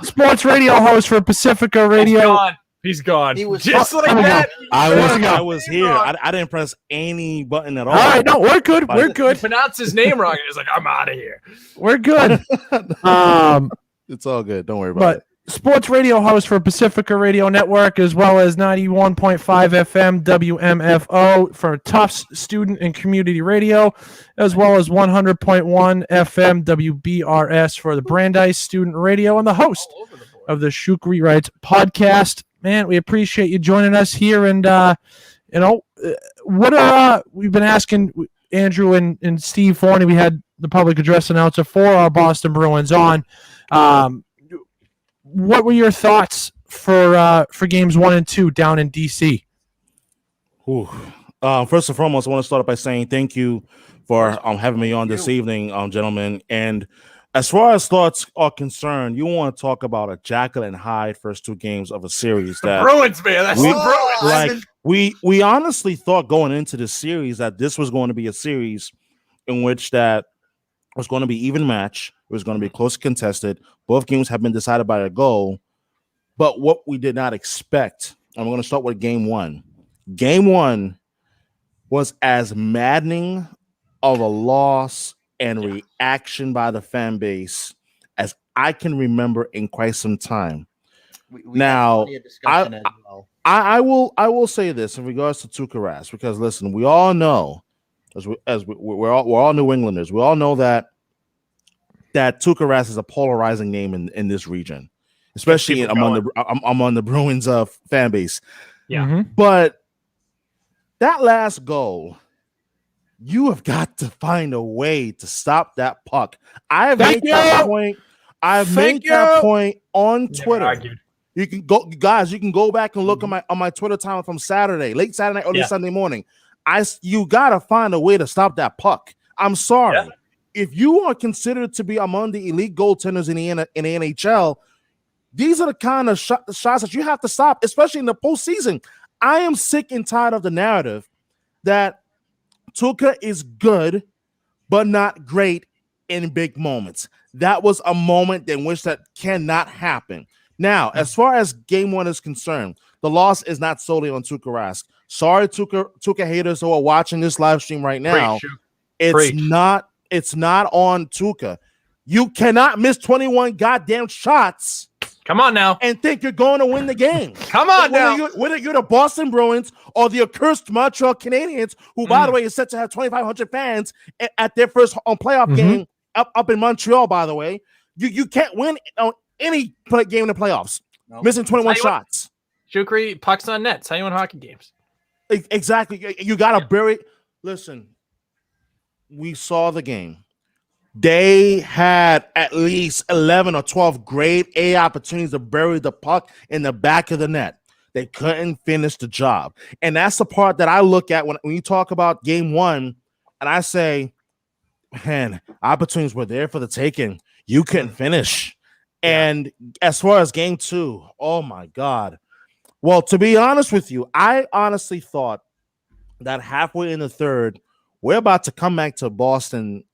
Sports radio host for Pacifica Radio. He's gone. He was just like that. I was here. I didn't press any button at all. All right, no, we're good. We're good. He pronounced his name wrong. He's like, I'm out of here. We're good. It's all good. Don't worry about it. Sports radio host for Pacifica Radio Network, as well as 91.5 FM WMFO for Tufts Student and Community Radio, as well as 100.1 FM WBRS for the Brandeis Student Radio, and the host of the Shukri Writes podcast. Man, we appreciate you joining us here, and we've been asking Andrew and Steve Forney. We had the public address announcer for our Boston Bruins on. What were your thoughts for games 1 and 2 down in DC? First and foremost, I want to start by saying thank you for having me on this evening, gentlemen. And as far as thoughts are concerned, you want to talk about a Jekyll and Hyde first 2 games of a series that Bruins, man. That's the Bruins. We honestly thought going into the series that this was going to be a series in which that was going to be even match. It was going to be close contested. Both games have been decided by a goal. But what we did not expect, and we're going to start with game 1. Game 1 was as maddening of a loss and reaction by the fan base as I can remember in quite some time. Now, I will say this in regards to Tuukka Rask, because listen, we all know, we're all New Englanders, we all know that Tuukka Rask is a polarizing name in this region, especially among the Bruins fan base. Yeah, but that last goal, you have got to find a way to stop that puck. I have made that point. I've made that point on Twitter. You can go, guys. You can go back and look on my Twitter time from Saturday, late Saturday night, early Sunday morning. You gotta find a way to stop that puck. I'm sorry. Yeah. If you are considered to be among the elite goaltenders in the NHL, these are the kind of shots that you have to stop, especially in the postseason. I am sick and tired of the narrative that Tuukka is good, but not great in big moments. That was a moment in which that cannot happen. Now, as far as game 1 is concerned, the loss is not solely on Tuukka Rask. Sorry, Tuukka haters who are watching this live stream right now. It's not on Tuukka. You cannot miss 21 goddamn shots. Come on now. And think you're going to win the game. Come on now. Whether you're the Boston Bruins or the accursed Montreal Canadiens, who, by the way, is set to have 2,500 fans at their first playoff game up in Montreal, by the way, you can't win on any game in the playoffs. Nope. Missing 21 shots. Shukri, pucks on net. That's how you win hockey games. Exactly. You got to bury. Listen, we saw the game. They had at least 11 or 12 grade A opportunities to bury the puck in the back of the net. They couldn't finish the job. And that's the part that I look at when you talk about game one, and I say, man, opportunities were there for the taking. You couldn't finish. And as far as game two, oh my God. Well, to be honest with you, I honestly thought that halfway in the third, we're about to come back to Boston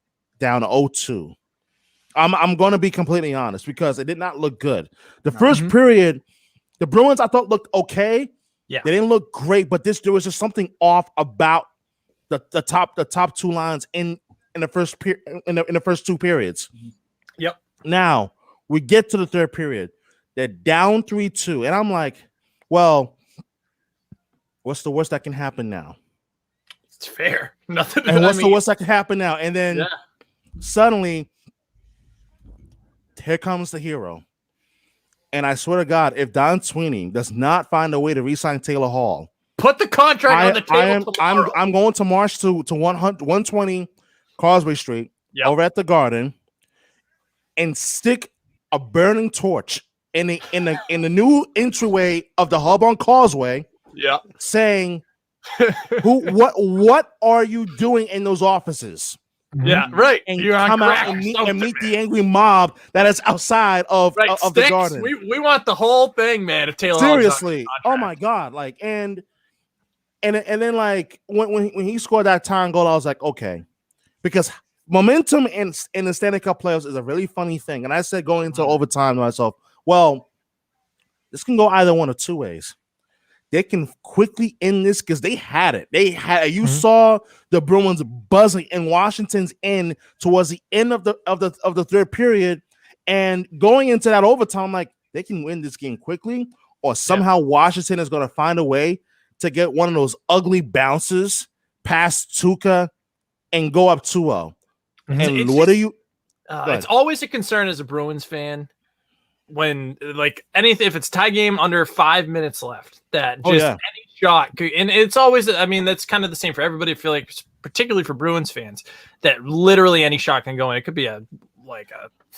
down 0-2. I'm going to be completely honest because it did not look good. The first period, the Bruins I thought looked okay. Yeah, they didn't look great, but there was just something off about the top two lines in the first in the first two periods. Yep. Now we get to the third period. They're down 3-2, and I'm like, well, what's the worst that can happen now? It's fair. Nothing. And what's the worst that can happen now? And then suddenly, here comes the hero. And I swear to God, if Don Sweeney does not find a way to re-sign Taylor Hall, put the contract on the table tomorrow. I'm going to march to 120 Causeway Street over at the Garden and stick a burning torch in the new entryway of the hub on Causeway. Yeah, saying, what are you doing in those offices? Yeah, right. And you come out and meet the angry mob that is outside of the Garden. We want the whole thing, man. If Taylor seriously, oh my God, like and then like when he scored that tying goal, I was like, okay, because momentum in the Stanley Cup playoffs is a really funny thing. And I said going into overtime to myself, well, this can go either one of two ways. They can quickly end this because they had it. You saw the Bruins buzzing in Washington's end towards the end of the third period, and going into that overtime, like they can win this game quickly, or somehow Washington is going to find a way to get one of those ugly bounces past Tuukka and go up 2-0. And what are you? It's always a concern as a Bruins fan when like anything, if it's tie game under 5 minutes left, that just any shot could, and it's always, I mean, that's kind of the same for everybody. I feel like particularly for Bruins fans that literally any shot can go in. It could be a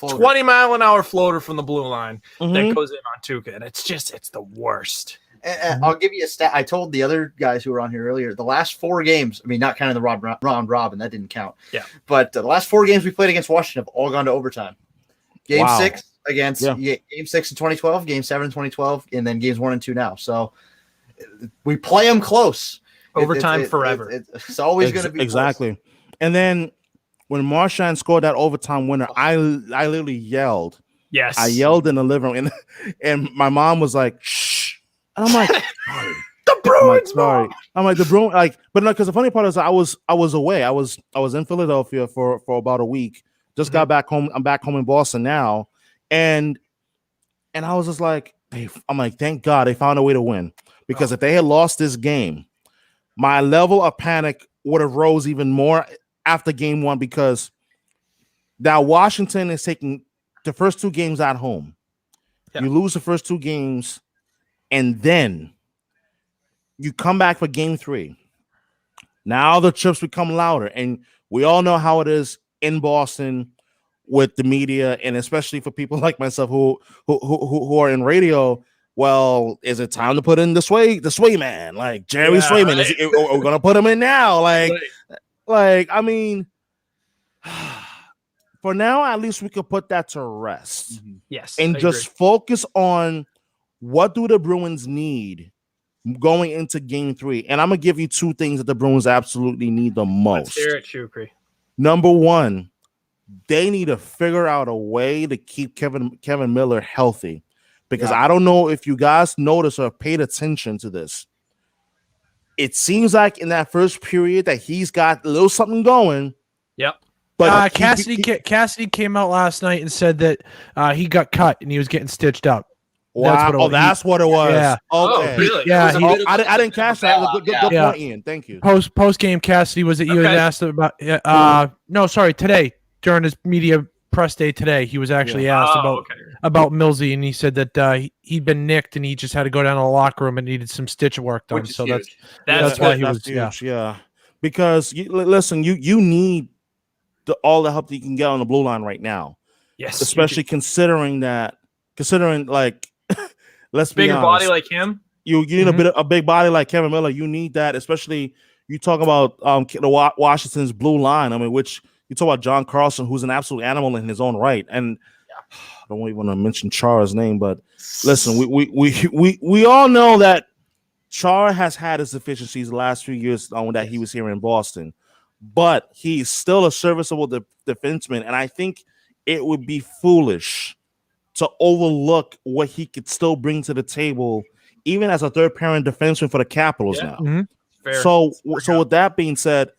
20-mile-an-hour floater from the blue line that goes in on Tuukka, and it's the worst. And I'll give you a stat. I told the other guys who were on here earlier, the last 4 games, I mean, not counting the round robin, that didn't count. Yeah. But the last 4 games we played against Washington have all gone to overtime. Game 6 against Game 6 in 2012, Game 7 in 2012, and then Games 1 and 2 now. So we play them close. Overtime forever. It's always going to be exactly. Close. And then when Marchand scored that overtime winner, I literally yelled. Yes. I yelled in the living room, and my mom was like, shh. And I'm like, sorry. The Bruins, sorry. I'm like the Bruins, like, but no, because the funny part is I was away. I was in Philadelphia for about a week. Just got back home. I'm back home in Boston now, and I was just like, I'm like, thank God they found a way to win, because if they had lost this game, my level of panic would have rose even more after game 1, because now Washington is taking the first 2 games at home. Yeah. You lose the first 2 games. And then you come back for game 3. Now the chips become louder, and we all know how it is in Boston with the media, and especially for people like myself who are in radio. Well, is it time to put in the sway man, like Jerry Swayman? Right. We're gonna put him in now, like I mean, for now at least we could put that to rest. Yes, and just focus on. What do the Bruins need going into game 3? And I'm going to give you 2 things that the Bruins absolutely need the most. Let's hear it, Shukri. Number 1, they need to figure out a way to keep Kevin Miller healthy. Because I don't know if you guys noticed or paid attention to this. It seems like in that first period that he's got a little something going. Yep. But Cassidy came out last night and said that he got cut and he was getting stitched up. Wow! That's what it was. Yeah. Okay. Oh, really? Yeah. I didn't catch that. Good point, Ian. Thank you. Post game, Cassidy was that he was asked about. No, sorry. Today during his media press day today, he was actually asked about Millsy, and he said that he'd been nicked and he just had to go down to the locker room and needed some stitch work done. So that's why he was huge. Yeah. Because listen, you need all the help that you can get on the blue line right now. Yes, Especially considering like let's be bigger honest, body like him. You need a big body like Kevin Miller. You need that, especially you talk about the Washington's blue line. I mean, which you talk about John Carlson, who's an absolute animal in his own right, and I don't even want to mention Chara's name, but listen, we all know that Chara has had his deficiencies the last few years that he was here in Boston, but he's still a serviceable defenseman, and I think it would be foolish to overlook what he could still bring to the table, even as a third pairing defenseman for the Capitals now. Mm-hmm. So with that being said,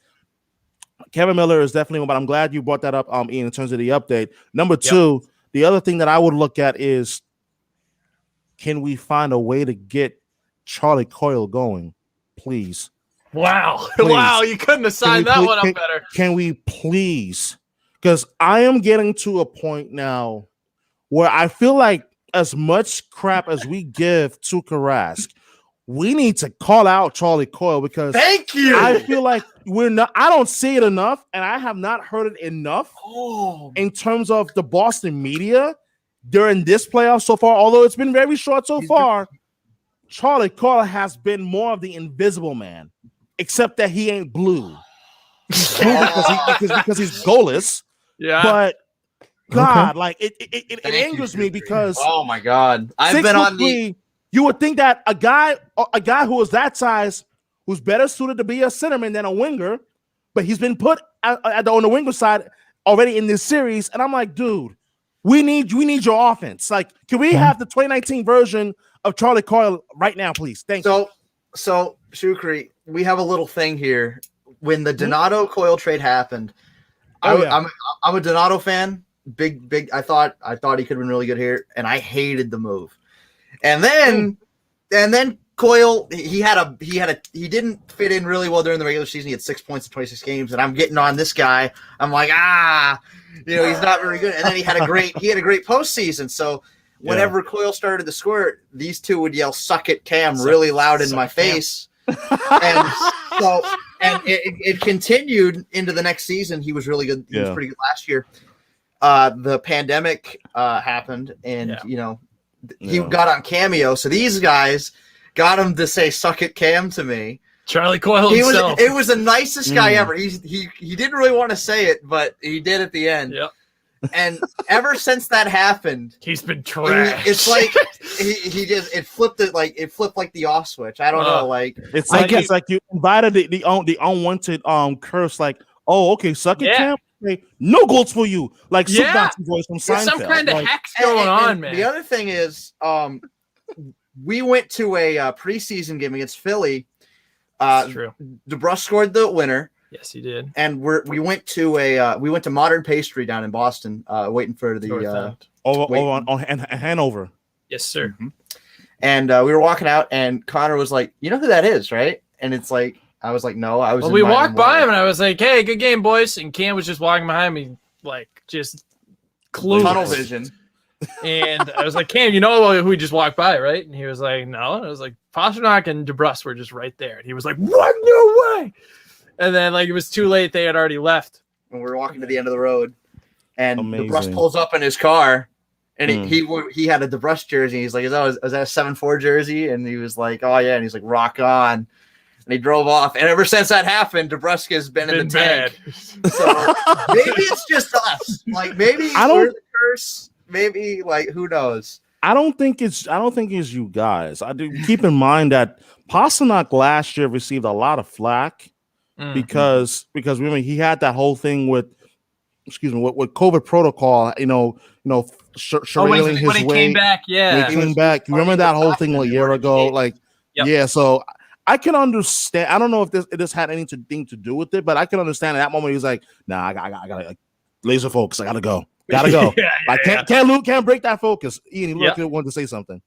Kevin Miller is definitely one, but I'm glad you brought that up, Ian, in terms of the update. Number two, the other thing that I would look at is, can we find a way to get Charlie Coyle going, please? Wow. Please. Wow, you couldn't have signed that one up better. Can we please? Because I am getting to a point now where I feel like as much crap as we give to Karask, we need to call out Charlie Coyle, because thank you. I feel like I don't see it enough, and I have not heard it enough in terms of the Boston media during this playoff so far. Although it's been very short so far, Charlie Coyle has been more of the invisible man, except that he ain't blue. He's blue because he's goalless. Yeah. But God, like it angers me because oh my God, I've been on the. You would think that a guy who is that size, who's better suited to be a centerman than a winger, but he's been put on the winger side already in this series, and I'm like, dude, we need your offense. Like, can we have the 2019 version of Charlie Coyle right now, please? Thank you. So Shukri, we have a little thing here. When the Donato Coyle trade happened, I'm a Donato fan. Big. I thought he could have been really good here, and I hated the move. And then Coyle, he didn't fit in really well during the regular season. He had 6 points in 26 games, and I'm getting on this guy. I'm like, he's not very good. And then he had a great postseason. So whenever Coyle started to squirt, these two would yell "Suck it, Cam" really loud in my face. And so it continued into the next season. He was really good. He was pretty good last year. The pandemic happened, and he got on Cameo, so these guys got him to say "Suck it, Cam" to me. Charlie Coyle himself. It was the nicest guy ever. He didn't really want to say it, but he did at the end. Yep. And ever since that happened, he's been trashed. It's like it flipped like the off switch. I don't know. Like it's like you invited the unwanted curse. Like, oh, okay, suck it, Cam. No goals for you, like Nazi voice from Seinfeld. Some kind of hex going on, man. The other thing is, we went to a preseason game against Philly. That's true. DeBrusk scored the winner. Yes, he did. And we went to Modern Pastry down in Boston, waiting for the over on Hanover. Yes, sir. Mm-hmm. And we were walking out, and Connor was like, "You know who that is, right?" And it's like. I was like, no, I was. Well, we walked by him, and I was like, "Hey, good game, boys." And Cam was just walking behind me, like just clueless. Tunnel vision. And I was like, "Cam, you know who we just walked by, right?" And he was like, "No." And I was like, "Pasternak and DeBrusk were just right there." And he was like, "What? No way!" And then, like, it was too late; they had already left. And we were walking to the end of the road, and DeBrusk pulls up in his car, and he had a DeBrusk jersey. He's like, "Is that a 7-4 jersey?" And he was like, "Oh yeah." And he's like, "Rock on." And he drove off. And ever since that happened, DeBrusk has been in the tank. So maybe it's just us. Like maybe we're the curse. Maybe like who knows? I don't think it's you guys. I do keep in mind that Pasternak last year received a lot of flack because remember he had that whole thing with with COVID protocol. When he came back, when he came back. You remember that whole thing a year ago? Like so. I can understand. I don't know if this had anything to do with it, but I can understand at that moment he was like, "Nah, I gotta laser focus. I gotta go. Can't break that focus." Ian, he wanted to say something.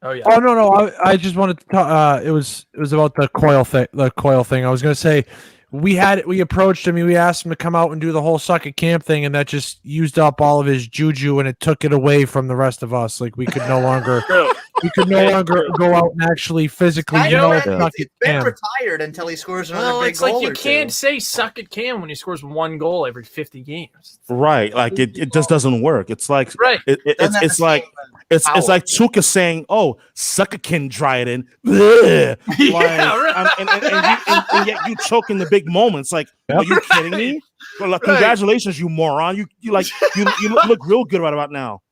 Oh yeah. Oh no. I just wanted to talk. It was about the Coyle thing. The Coyle thing. I was gonna say we approached him. We asked him to come out and do the whole suck at camp thing, and that just used up all of his juju, and it took it away from the rest of us. Like we could no longer He could no longer go out and actually physically, I you know know, it's suck it been Cam. retired until he scores another Well, big it's like goal you or can't two. say suck at Cam when he scores one goal every 50 games. Right, like it just doesn't work. It's like Right. Doesn't have it's the like same it's power. like Tuca saying, "Oh, Suckerkin Dryden." Ugh. Yeah, Like, right. and yet you choke in the big moments. Like, are you kidding me? Well, like, congratulations, you moron! You look real good right about now.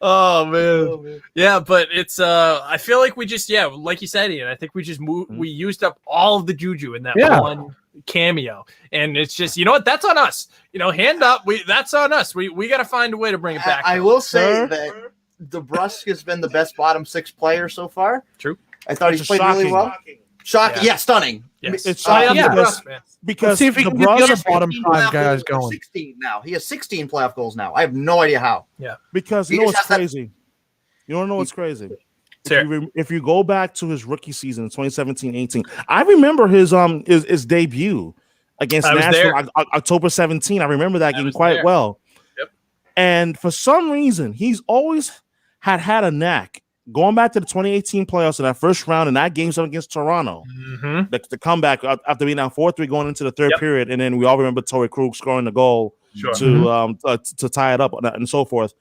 Oh man. Yeah, but it's I feel like we just like you said, Ian, I think we just we used up all of the juju in that one cameo. And it's just, you know what, that's on us. You know, hand up, that's on us. We got to find a way to bring it back. I will say that DeBrusque has been the best bottom six player so far. True. I thought he's played really well. Shocking. Yeah, stunning. Yes. It's Yeah, shocking DeBrusque, man. because Let's see if we can get the other bottom 5 guys going. 16 now. He has 16 playoff goals now. I have no idea how. Because He you know just what's has that- crazy? You don't know what's crazy? Sure. If you go back to his rookie season, 2017-18, I remember his debut against I was Nashville, there. October 17. I remember that game was quite there. well. Yep. And for some reason, he's always had a knack. Going back to the 2018 playoffs in that first round in that game 7 against Toronto, the comeback after being down 4-3 going into the third period, and then we all remember Torrey Krug scoring the goal to tie it up and so forth.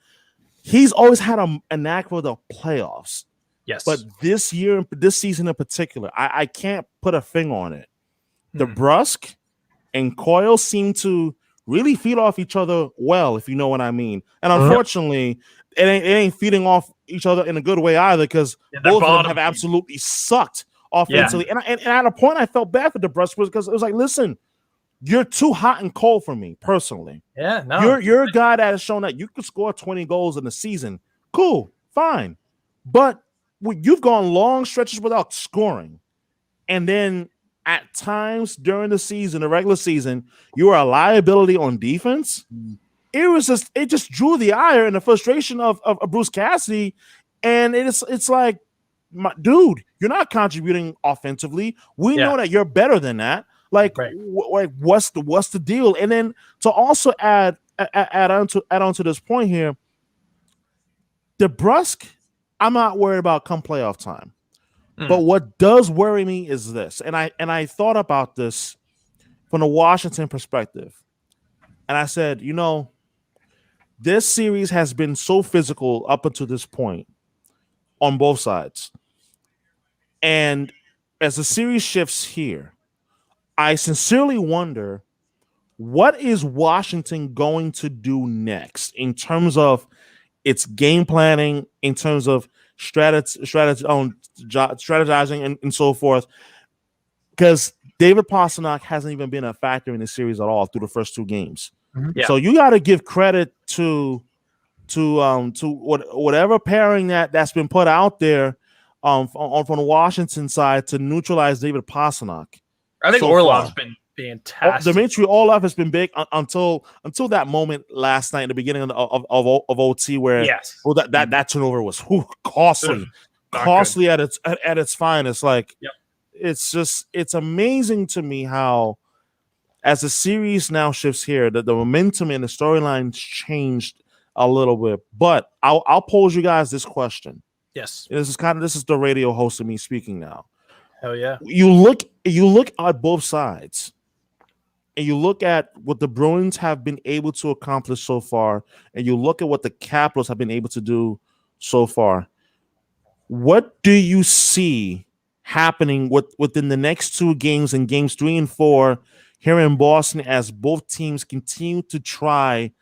He's always had a knack for the playoffs. Yes. But this season in particular, I can't put a finger on it. DeBrusque and Coyle seem to really feed off each other well, if you know what I mean. And unfortunately, it ain't feeding off each other in a good way either, because both of them have absolutely sucked offensively. And at a point, I felt bad for DeBrusque because it was like, listen, you're too hot and cold for me personally. Yeah, no. You're a guy that has shown that you could score 20 goals in a season. Cool, fine. But you've gone long stretches without scoring. And then at times during the season, the regular season, you are a liability on defense. It just drew the ire and the frustration of Bruce Cassidy. And it's like, dude, you're not contributing offensively. We know that you're better than that. Like, what's the deal? And then to also add on to this point here, DeBrusque, I'm not worried about come playoff time. But what does worry me is this, and I thought about this from the Washington perspective, and I said, you know, this series has been so physical up until this point on both sides, and as the series shifts here, I sincerely wonder, what is Washington going to do next in terms of its game planning, in terms of strategizing and so forth? Because David Pastrnak hasn't even been a factor in the series at all through the first 2 games. So you got to give credit to whatever pairing that's been put out there from the Washington side to neutralize David Pastrnak. I think Orlov's been fantastic. Dmitry Orlov has been big until that moment last night in the beginning of OT where that turnover was costly at its finest. Like it's amazing to me how, as the series now shifts here, that the momentum and the storylines changed a little bit. But I'll pose you guys this question. Yes, this is the radio host of me speaking now. Hell yeah. You look at both sides, and you look at what the Bruins have been able to accomplish so far, and you look at what the Capitals have been able to do so far. What do you see happening within the next 2 games, in games 3 and 4 here in Boston, as both teams continue to try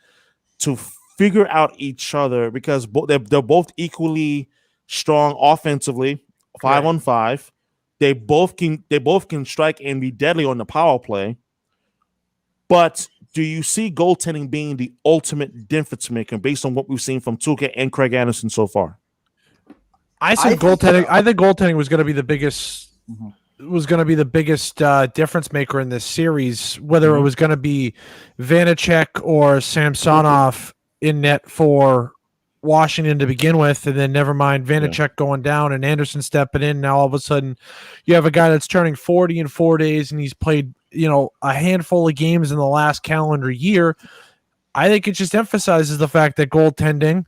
to figure out each other, because they're both equally strong offensively, 5-on-5. They both can strike and be deadly on the power play. But do you see goaltending being the ultimate difference maker based on what we've seen from Tuukka and Craig Anderson so far? I think goaltending was going to be the biggest difference maker in this series, whether it was going to be Vanacek or Samsonov in net for Washington to begin with, and then never mind Vanacek going down and Anderson stepping in. Now all of a sudden you have a guy that's turning 40 in 4 days, and he's played, a handful of games in the last calendar year. I think it just emphasizes the fact that goaltending,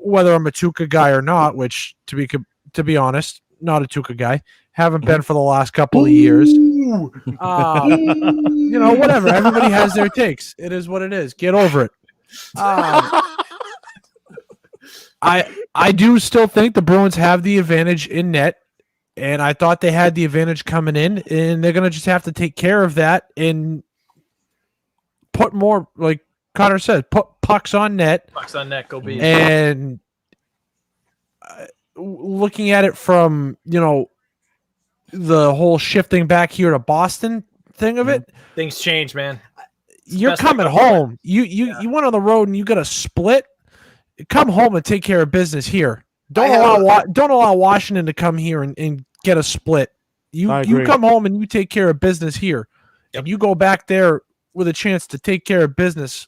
whether I'm a Tuca guy or not, which to be honest, not a Tuca guy. Haven't been for the last couple of years. Whatever. Everybody has their takes. It is what it is. Get over it. I do still think the Bruins have the advantage in net, and I thought they had the advantage coming in, and they're gonna just have to take care of that and put more, like Connor said, put pucks on net. Pucks on net, go be. And looking at it from the whole shifting back here to Boston thing of it, things change, man. You're coming home. You went on the road and you got a split. Come home and take care of business here. Don't allow Washington to come here and get a split. You come home and you take care of business here, and you go back there with a chance to take care of business.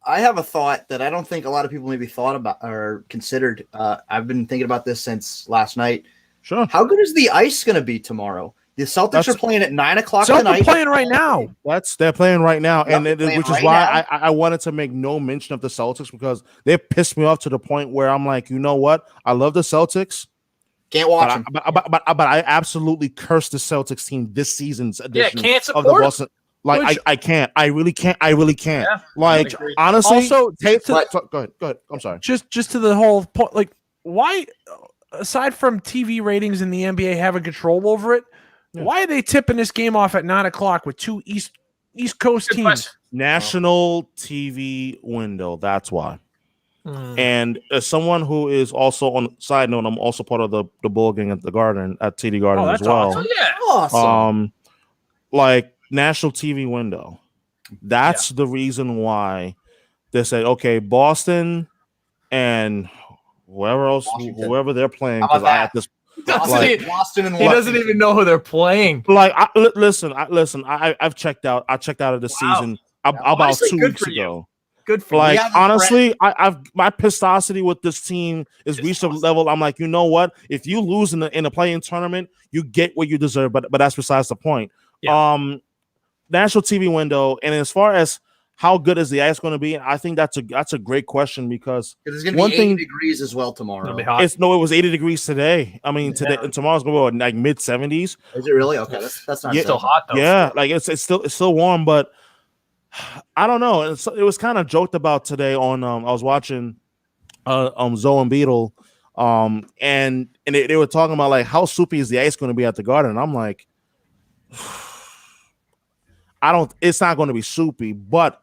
I have a thought that I don't think a lot of people maybe thought about or considered. I've been thinking about this since last night. Sure. How good is the ice going to be tomorrow? The Celtics are playing at 9:00 tonight. They're playing right now. They're playing right now, Yep, which is why I wanted to make no mention of the Celtics, because they pissed me off to the point where I'm like, you know what? I love the Celtics. Can't watch them. But I absolutely curse the Celtics team this season's edition can't of the support Boston. Like I can't. I really can't. Yeah, like honestly, also, go ahead. I'm sorry. Just to the whole point, like why, aside from TV ratings and the NBA having control over it, why are they tipping this game off at 9:00 with two East Coast teams? National TV window. That's why. And as someone who is also on side note, I'm also part of the bowl game at the Garden at TD Garden as well. Awesome. Yeah, Awesome. Like national TV window. That's the reason why they said, okay, Boston and whoever they're playing. Because I have this. Boston and he doesn't even know who they're playing. Like, listen. I've checked out. I checked out of the season about Honestly, 2 weeks ago. Good for Like, you. honestly, my pistosity with this team is reached a level. I'm like, you know what? If you lose in the play-in tournament, you get what you deserve. But that's besides the point. Yeah. National TV window, and as far as how good is the ice going to be, I think that's a great question, because it's going to be 80 degrees as well tomorrow. It'll be hot. It was 80 degrees today. I mean, today and tomorrow's going to be like mid 70s. Is it really? Okay, that's not still hot though. Yeah, like it's still warm, but I don't know. It was kind of joked about today on I was watching Zoe and Beetle, and they were talking about like how soupy is the ice going to be at the Garden. And I'm like, it's not going to be soupy, but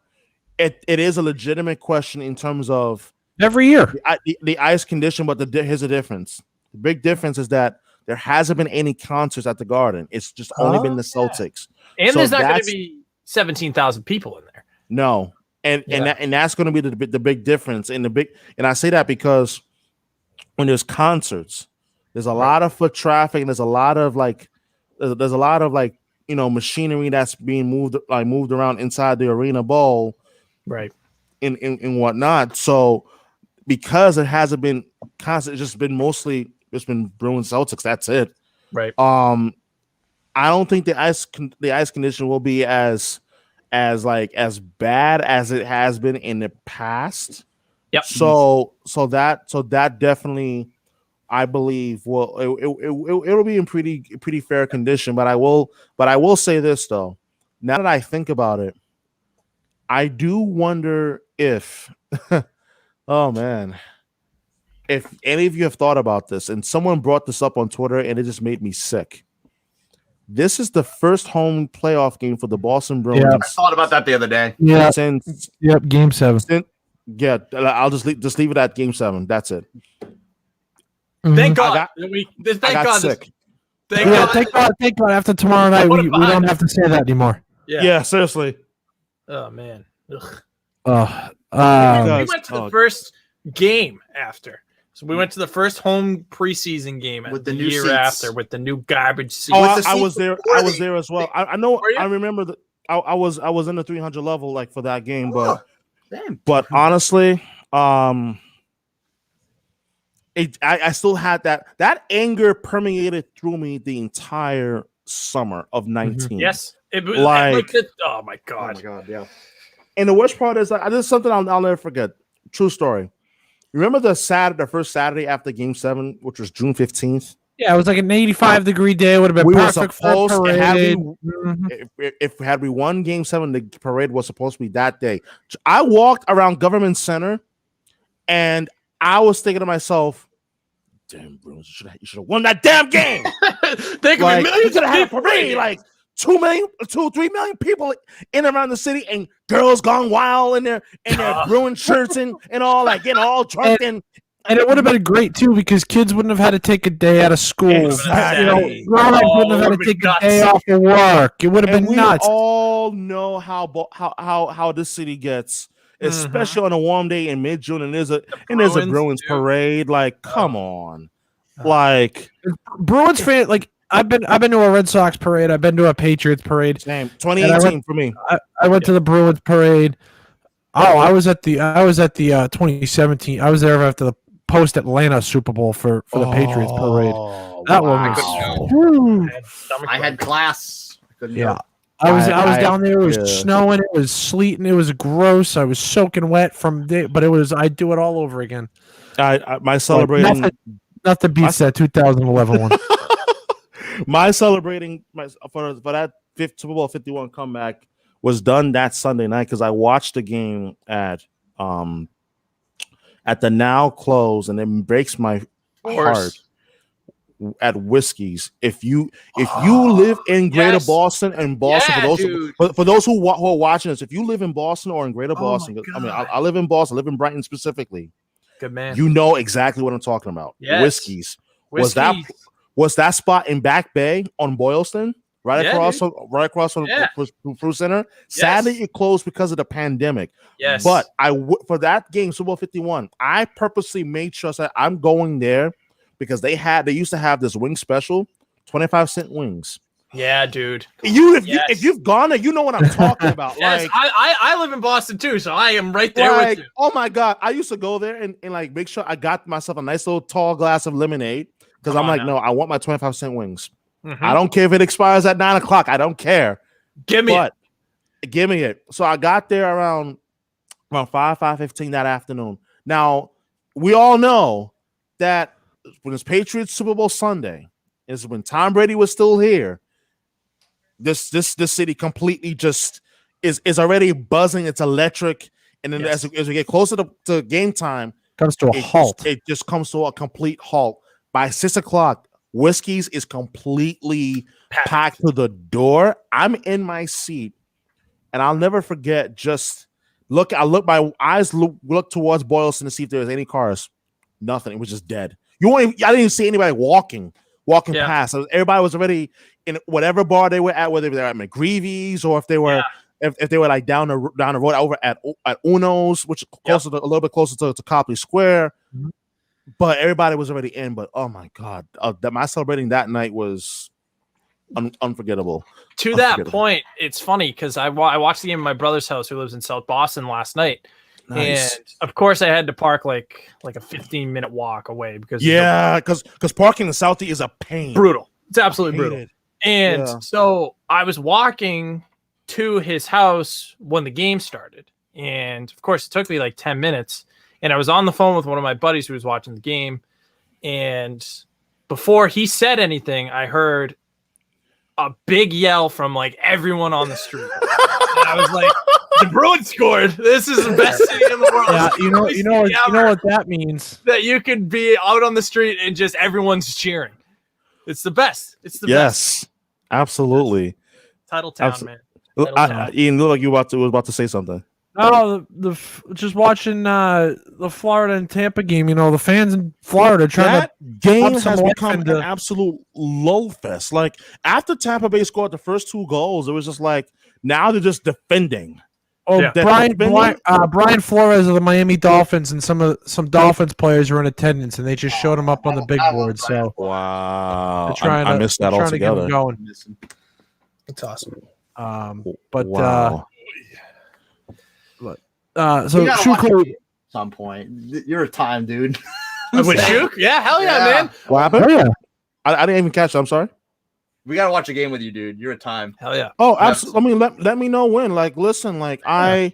it is a legitimate question in terms of Every year. the ice condition. But here's the difference. The big difference is that there hasn't been any concerts at the Garden. It's just only been the Celtics. And So there's not going to that's- be 17,000 people in there. No, and that's going to be the big difference. And I say that because when there's concerts, there's a lot of foot traffic, and there's a lot of machinery that's being moved around inside the arena bowl, Right. and whatnot. So because it hasn't been constant, it's been Bruins Celtics. That's it. Right. I don't think the ice condition will be as bad as it has been in the past. Yep. So that definitely, I believe, it'll be in pretty fair condition. But I will say this though. Now that I think about it, I do wonder if, oh man, if any of you have thought about this, and someone brought this up on Twitter, and it just made me sick. This is the first home playoff game for the Boston Bruins. Yeah. I thought about that the other day. Yeah. Since Game 7. I'll just leave it at Game 7. That's it. Thank God. I got sick. Thank Yeah, God. thank God. After tomorrow night, we don't have to say that anymore. Yeah, seriously. Oh man. Ugh. We Because- went to the first game after. So we went to the first home preseason game With the the new year seats. after with the new garbage seats. Oh, With the I seats was there. before I was they- there as well. I know. Were you? I remember that. I was in the 300 level like for that game, Oh, damn. but honestly, I still had that anger permeated through me the entire summer of 19. Yes. It was Like- oh my Oh my God. god, yeah. And the worst part is, this is something I'll never forget. True story. Remember the first Saturday after Game 7, which was June 15th? Yeah, it was like an 85-degree day. It would have been We were perfect for a supposed to have parade. if had we won Game 7, the parade was supposed to be that day. I walked around Government Center, and I was thinking to myself, "Damn, Bruins, you should have won that damn game." They could be millions could of have had a people. parade, like 3 million people in and around the city, and girls gone wild in their Bruin shirts and all, like getting all drunk And it would have been great too because kids wouldn't have had to take a day out of school. Exactly. Grown-ups wouldn't have had to take a day off of work. It would have been nuts. We all know how this city gets, especially on a warm day in mid-June, and there's a Bruins parade. Like, come on, like Bruins fan. Like, I've been to a Red Sox parade. I've been to a Patriots parade. Same. 2018 for me. I went to the Bruins parade. Oh, I was at the 2017. I was there after the post Atlanta Super Bowl for the Patriots parade. That one was. I had class. I couldn't go. I was down there. It was snowing. It was sleeting. It was gross. I was soaking wet but it was. I do it all over again. My celebrating. Nothing beats that 2011 one. My celebrating for that Super Bowl 51 comeback was done that Sunday night because I watched the game at the now close, and it breaks my heart at Whiskey's. If you live in Greater Boston and Boston, for those who are watching this, if you live in Boston or in Greater Boston, I mean, I live in Boston, I live in Brighton specifically. Good man. You know exactly what I'm talking about. Yes. Whiskey's. Was that spot in Back Bay on Boylston? Right across from Fruit Center. Sadly, it closed because of the pandemic. Yes, but for that game, Super Bowl 51, I purposely made sure that I'm going there because they used to have this wing special, 25-cent wings. Yeah, dude. If you've gone there, you know what I'm talking about. Yes, like, I live in Boston too, so I am right there with you. Oh my god, I used to go there and like make sure I got myself a nice little tall glass of lemonade because I'm like, no, I want my 25-cent wings. Mm-hmm. I don't care if it expires at 9 o'clock. I don't care. Give me it. So I got there around 5:15 that afternoon. Now we all know that when it's Patriots Super Bowl Sunday, is when Tom Brady was still here. This city completely just is already buzzing. It's electric, and then as we get closer to game time, comes to a halt. It just comes to a complete halt by 6 o'clock. Whiskey's is completely packed to the door. I'm in my seat, and I'll never forget. My eyes look towards Boylston to see if there's any cars. Nothing. It was just dead. I didn't even see anybody walking past. Everybody was already in whatever bar they were at, whether they were at McGreevy's or if they were if they were like down the road over at Uno's, which is a little bit closer to Copley Square. Mm-hmm. But everybody was already in. But oh my god, my celebrating that night was unforgettable. To that point, it's funny because I watched the game at my brother's house, who lives in South Boston, last night. Nice. And of course, I had to park like a 15-minute walk away because parking in Southie is a pain. Brutal. It's absolutely brutal. And so I was walking to his house when the game started, and of course, it took me like 10 minutes. And I was on the phone with one of my buddies who was watching the game. And before he said anything, I heard a big yell from like everyone on the street. And I was like, the Bruins scored. This is the best city in the world. Yeah, you know what that means. That you could be out on the street and just everyone's cheering. It's the best. It's the best. Yes, absolutely. Title town, man. Ian, look like you was about to say something. Oh, just watching the Florida and Tampa game. You know, the fans in Florida trying that game has become an absolute lull fest. Like after Tampa Bay scored the first 2 goals, it was just like now they're just defending. Oh, yeah. Brian Flores of the Miami Dolphins and some Dolphins players were in attendance, and they just showed him up on the big board. So wow, I missed that altogether. To get him going. It's awesome. So Shuko, at some point, you're a time, dude. With Shuk? Yeah, hell yeah, man. What happened? Oh, yeah. I didn't even catch it. I'm sorry. We gotta watch a game with you, dude. You're a time. Hell yeah. Oh, absolutely. I mean, let me know when. Like, listen, like I'm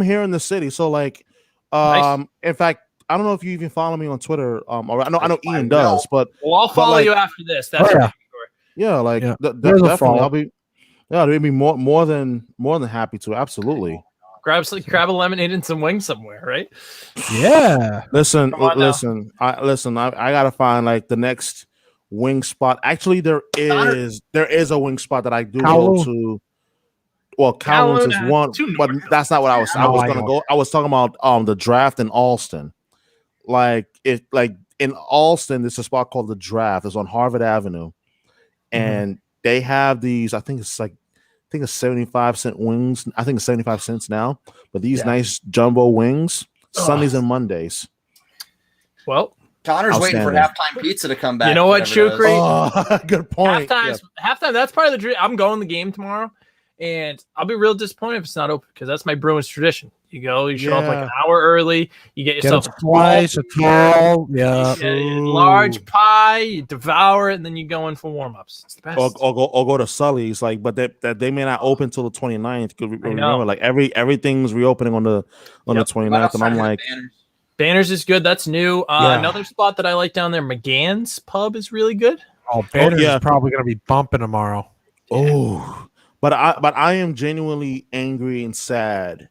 here in the city, so like, nice. In fact, I don't know if you even follow me on Twitter. Or I know I Ian will. does, but Well, I'll follow like- you after this. That's Oh, yeah. for sure. yeah, like Yeah. definitely, follow. I'll be. Yeah, they'd be more than happy to. Absolutely. Grab a lemonade and some wings somewhere, right? Yeah. Listen, Come on now. I gotta find like the next wing spot. Actually, there is a wing spot that I do Kowloon. go to. Well, Kowloon's is Kowloon, one, too but north. that's not what I was. I No, was I gonna know. go. I was talking about the draft in Alston. Like in Alston, there's a spot called the Draft. It's on Harvard Avenue, and they have these. I think it's 75-cent wings. I think it's 75 cents now. But these nice jumbo wings, Sundays and Mondays. Well, Connor's waiting for Outstanding. halftime pizza to come back. You know what, whatever it is. Shukri? Oh, good point. halftime. That's part of the dream. I'm going to the game tomorrow, and I'll be real disappointed if it's not open because that's my Bruins tradition. You go, you show up like Yeah. an hour early, you get Get yourself a slice, a twirl. Yeah. a large pie, you devour it, and then you go in for warm-ups. It's the best. Or go to Sully's, like, but that they may not open till the 29th. Remember, like everything's reopening on the 29th, and I'm like, Banners is good. That's new. Yeah. Another spot that I like down there, McGann's Pub, is really good. Oh, Banners yeah. is probably going to be bumping tomorrow. oh, but I am genuinely angry and sad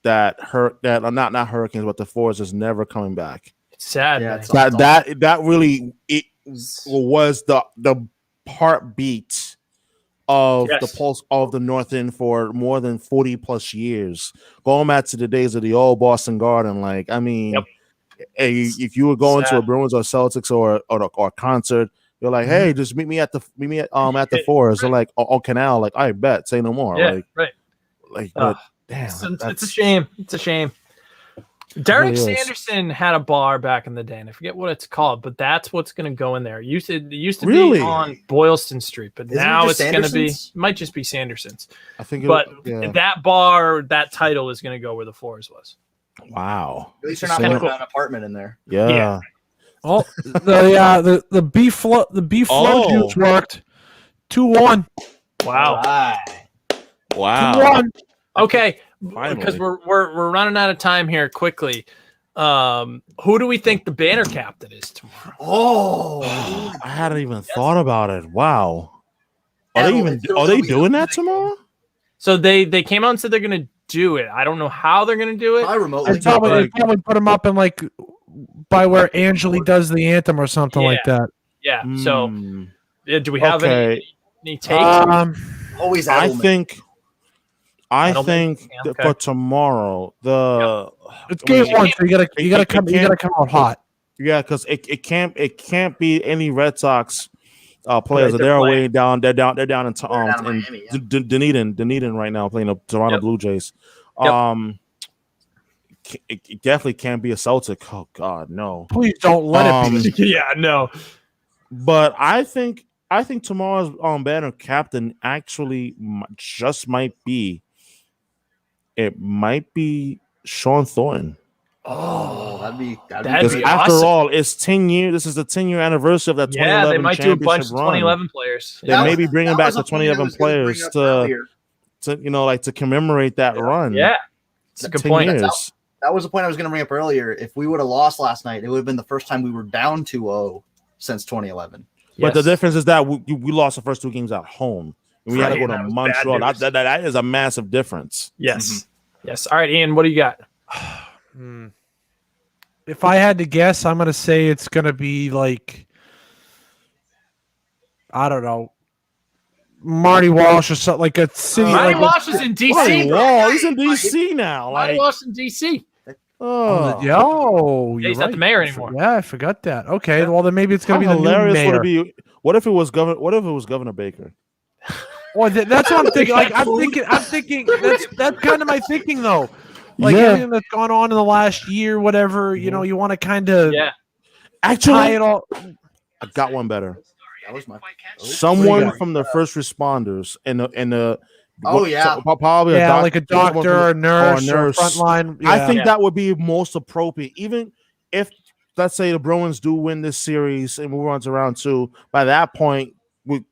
that not Hurricanes, but the Force is never coming back. It's sad. Yeah, man. it's That really was the heartbeat of Yes. the pulse of the North End for more than 40 plus years. Going back to the days of the old Boston Garden, like, I mean, Yep. hey, if you were going to a Sad. Bruins or Celtics or a concert, you're like, hey, just meet me at the Forest, or like on Canal, like, I bet, say no more. Yeah, right. But damn, It's a shame. It's a shame. Derek really is. Sanderson had a bar back in the day, and I forget what it's called, but that's what's going to go in there. It used to Really? be on Boylston Street, but Isn't it now just it's going to be Sanderson's? might just be Sanderson's. I think, But yeah. that bar, that title is going to go where the Forest was. Wow, At least you're not Kinda putting cool. an apartment in there. yeah. Yeah. Oh, the beef float juice worked. 2-1. Wow. Wow. 2-1. Okay, Finally. because we're running out of time here quickly. Who do we think the banner captain is tomorrow? Oh, I hadn't even thought about it. Wow. Are Emily, they doing that tomorrow? So they came out and said they're going to do it. I don't know how they're going to do it. I remotely. They probably put him up in like by where Angeli does the anthem or something like that. Yeah. So do we have Okay. any takes? Always I Edelman. think Edelman? Yeah, okay. for tomorrow It's game one, so you gotta come out hot. yeah, because it can't be any Red Sox players. Right, They're they're way down. They're down in down in in Miami, yeah. Dunedin right now, playing the Toronto Yep. Blue Jays. Yep. It definitely can't be a Celtic. Oh God, no. Please don't let it be. Yeah, no. But I think tomorrow's banner captain actually just might be. It might be Sean Thornton. Oh, that'd be That'd Because be after awesome. all, it's 10 years. This is the 10-year anniversary of that 2011 Yeah, they might do a bunch of championship run. 2011 players. They may be bringing back the 2011 players to to commemorate that run. Yeah, it's a good 10 point. years. That was the point I was going to bring up earlier. If we would have lost last night, it would have been the first time we were down 2-0 since 2011. But the Yes. difference is that we lost the first two games at home. We had to Right, go that to was Montreal. bad news. That is a massive difference. Yes. Yes. All right, Ian, what do you got? If I had to guess, I'm gonna say it's gonna be like I don't know, Marty Walsh or something like a city. Marty like Walsh is in DC. Marty bro. Wall, he's in DC now. Marty Like, Walsh in DC. oh, Yo, you're He's not right. the mayor anymore. Yeah, I forgot that. Okay, well then maybe it's how gonna be the new hilarious would mayor. it be? What if it was Governor Baker? Well, that's what I'm thinking. Like I'm thinking that's kind of my thinking though. Like Yeah. everything that's gone on in the last year, whatever, you know, you want to kind of Yeah. tie Actually, it all. I got one better. That was my. Someone from the first responders in the Oh, yeah. probably Yeah, doc- like a someone doctor from or a the- nurse or frontline. Yeah. I think Yeah. that would be most appropriate, even if let's say the Bruins do win this series and move on to round two. By that point, we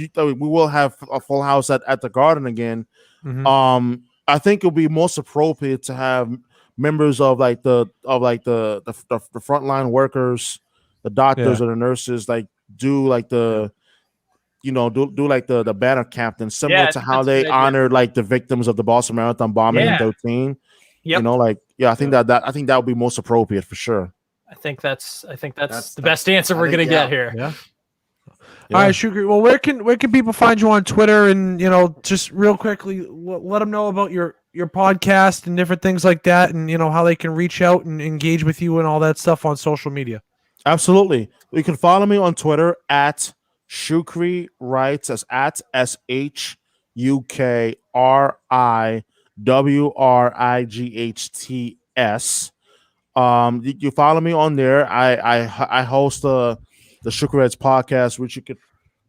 will have a full house at the Garden again. Mhm. I think it'll be most appropriate to have members of like the frontline workers, the doctors and the nurses, like do like the do like the banner captain, similar to how they honored like the victims of the Boston Marathon bombing in 13. Yep. I think that would be most appropriate for sure. I think that's the best answer we're gonna get here. Yeah. All right, Shukri. Well, where can people find you on Twitter? And just real quickly, let them know about your podcast and different things like that, and how they can reach out and engage with you and all that stuff on social media. Absolutely. You can follow me on Twitter at Shukri Writes, as at SHUKRIWRIGHTS. You follow me on there. I host the Shukri Writes podcast, which you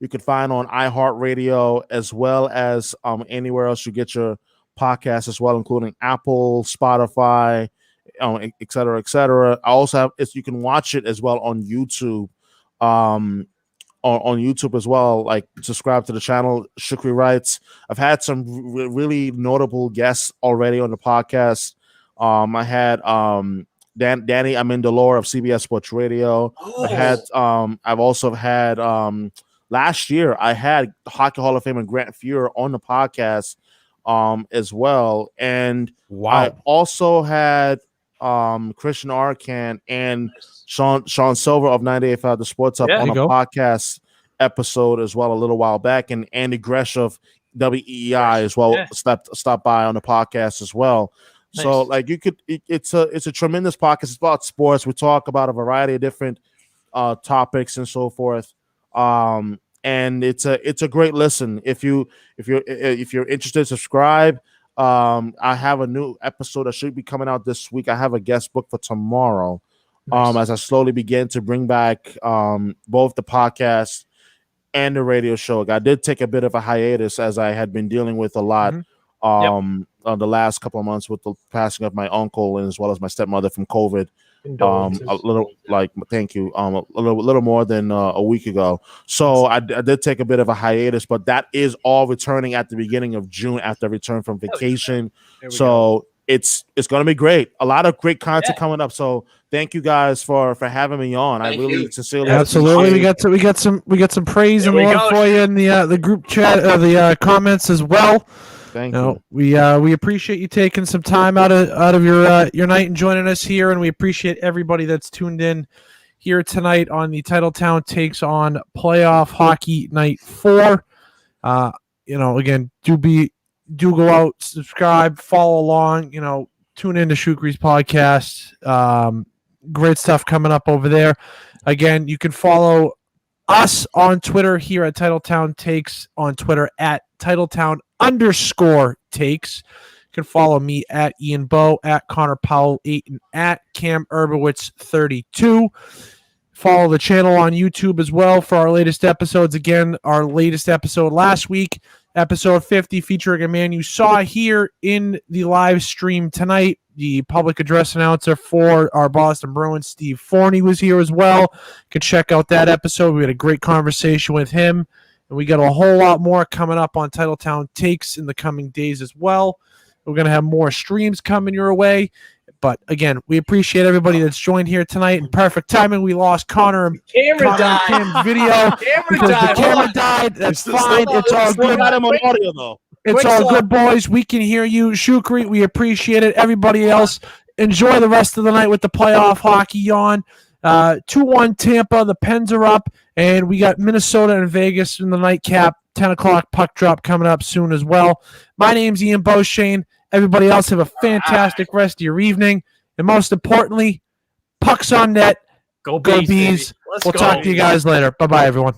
could find on iHeartRadio as well as anywhere else you get your podcast as well, including Apple, Spotify, et cetera, et cetera. I also have you can watch it as well on YouTube. On YouTube as well, like subscribe to the channel Shukri Writes. I've had some really notable guests already on the podcast. I had Danny Amendola of CBS Sports Radio. I've also had last year I had Hockey Hall of Famer Grant Fuhrer on the podcast as well, and I also had Christian Arcan and Sean Silver of 98.5 The Sports Up on a podcast episode as well a little while back, and Andy Gresh of WEEI as well stopped by on the podcast as well. Nice. So like it's a tremendous podcast. It's about sports. We talk about a variety of different topics and so forth. And it's a great listen. If you're interested, subscribe. I have a new episode that should be coming out this week. I have a guest book for tomorrow. Nice. As I slowly begin to bring back both the podcast and the radio show. I did take a bit of a hiatus as I had been dealing with a lot the last couple of months with the passing of my uncle and as well as my stepmother from COVID. A little a little more than a week ago. So I did take a bit of a hiatus, but that is all returning at the beginning of June after I return from vacation. So it's going to be great. A lot of great content coming up. So thank you guys for having me on. I really sincerely absolutely we got some praise and love for you in the group chat, the comments as well. Thank you. We appreciate you taking some time out of your night and joining us here, and we appreciate everybody that's tuned in here tonight on the Titletown Takes on Playoff Hockey Night 4. Again, do go out, subscribe, follow along. Tune into Shukri's podcast. Great stuff coming up over there. Again, you can follow us on Twitter here at Titletown Takes on Twitter at Titletown_takes. You can follow me at Ian Bowe, at Connor Powell 8, and at Cam Urbowitz 32. Follow the channel on YouTube as well for our latest episodes. Again, our latest episode last week, episode 50, featuring a man you saw here in the live stream tonight. The public address announcer for our Boston Bruins, Steve Forney, was here as well. You can check out that episode. We had a great conversation with him. And we got a whole lot more coming up on Titletown Takes in the coming days as well. We're going to have more streams coming your way. But, again, we appreciate everybody that's joined here tonight. In perfect timing, we lost Connor and Cam's video. The camera died. That's fine. It's all good. Audio, though. It's all good, boys. We can hear you. Shukri, we appreciate it. Everybody else, enjoy the rest of the night with the playoff hockey on. 2-1 Tampa. The Pens are up. And we got Minnesota and Vegas in the nightcap. 10 o'clock puck drop coming up soon as well. My name's Ian Beauchene. Everybody else have a fantastic rest of your evening. And most importantly, pucks on net. Go Bees. We'll talk to you guys later. Bye-bye, everyone.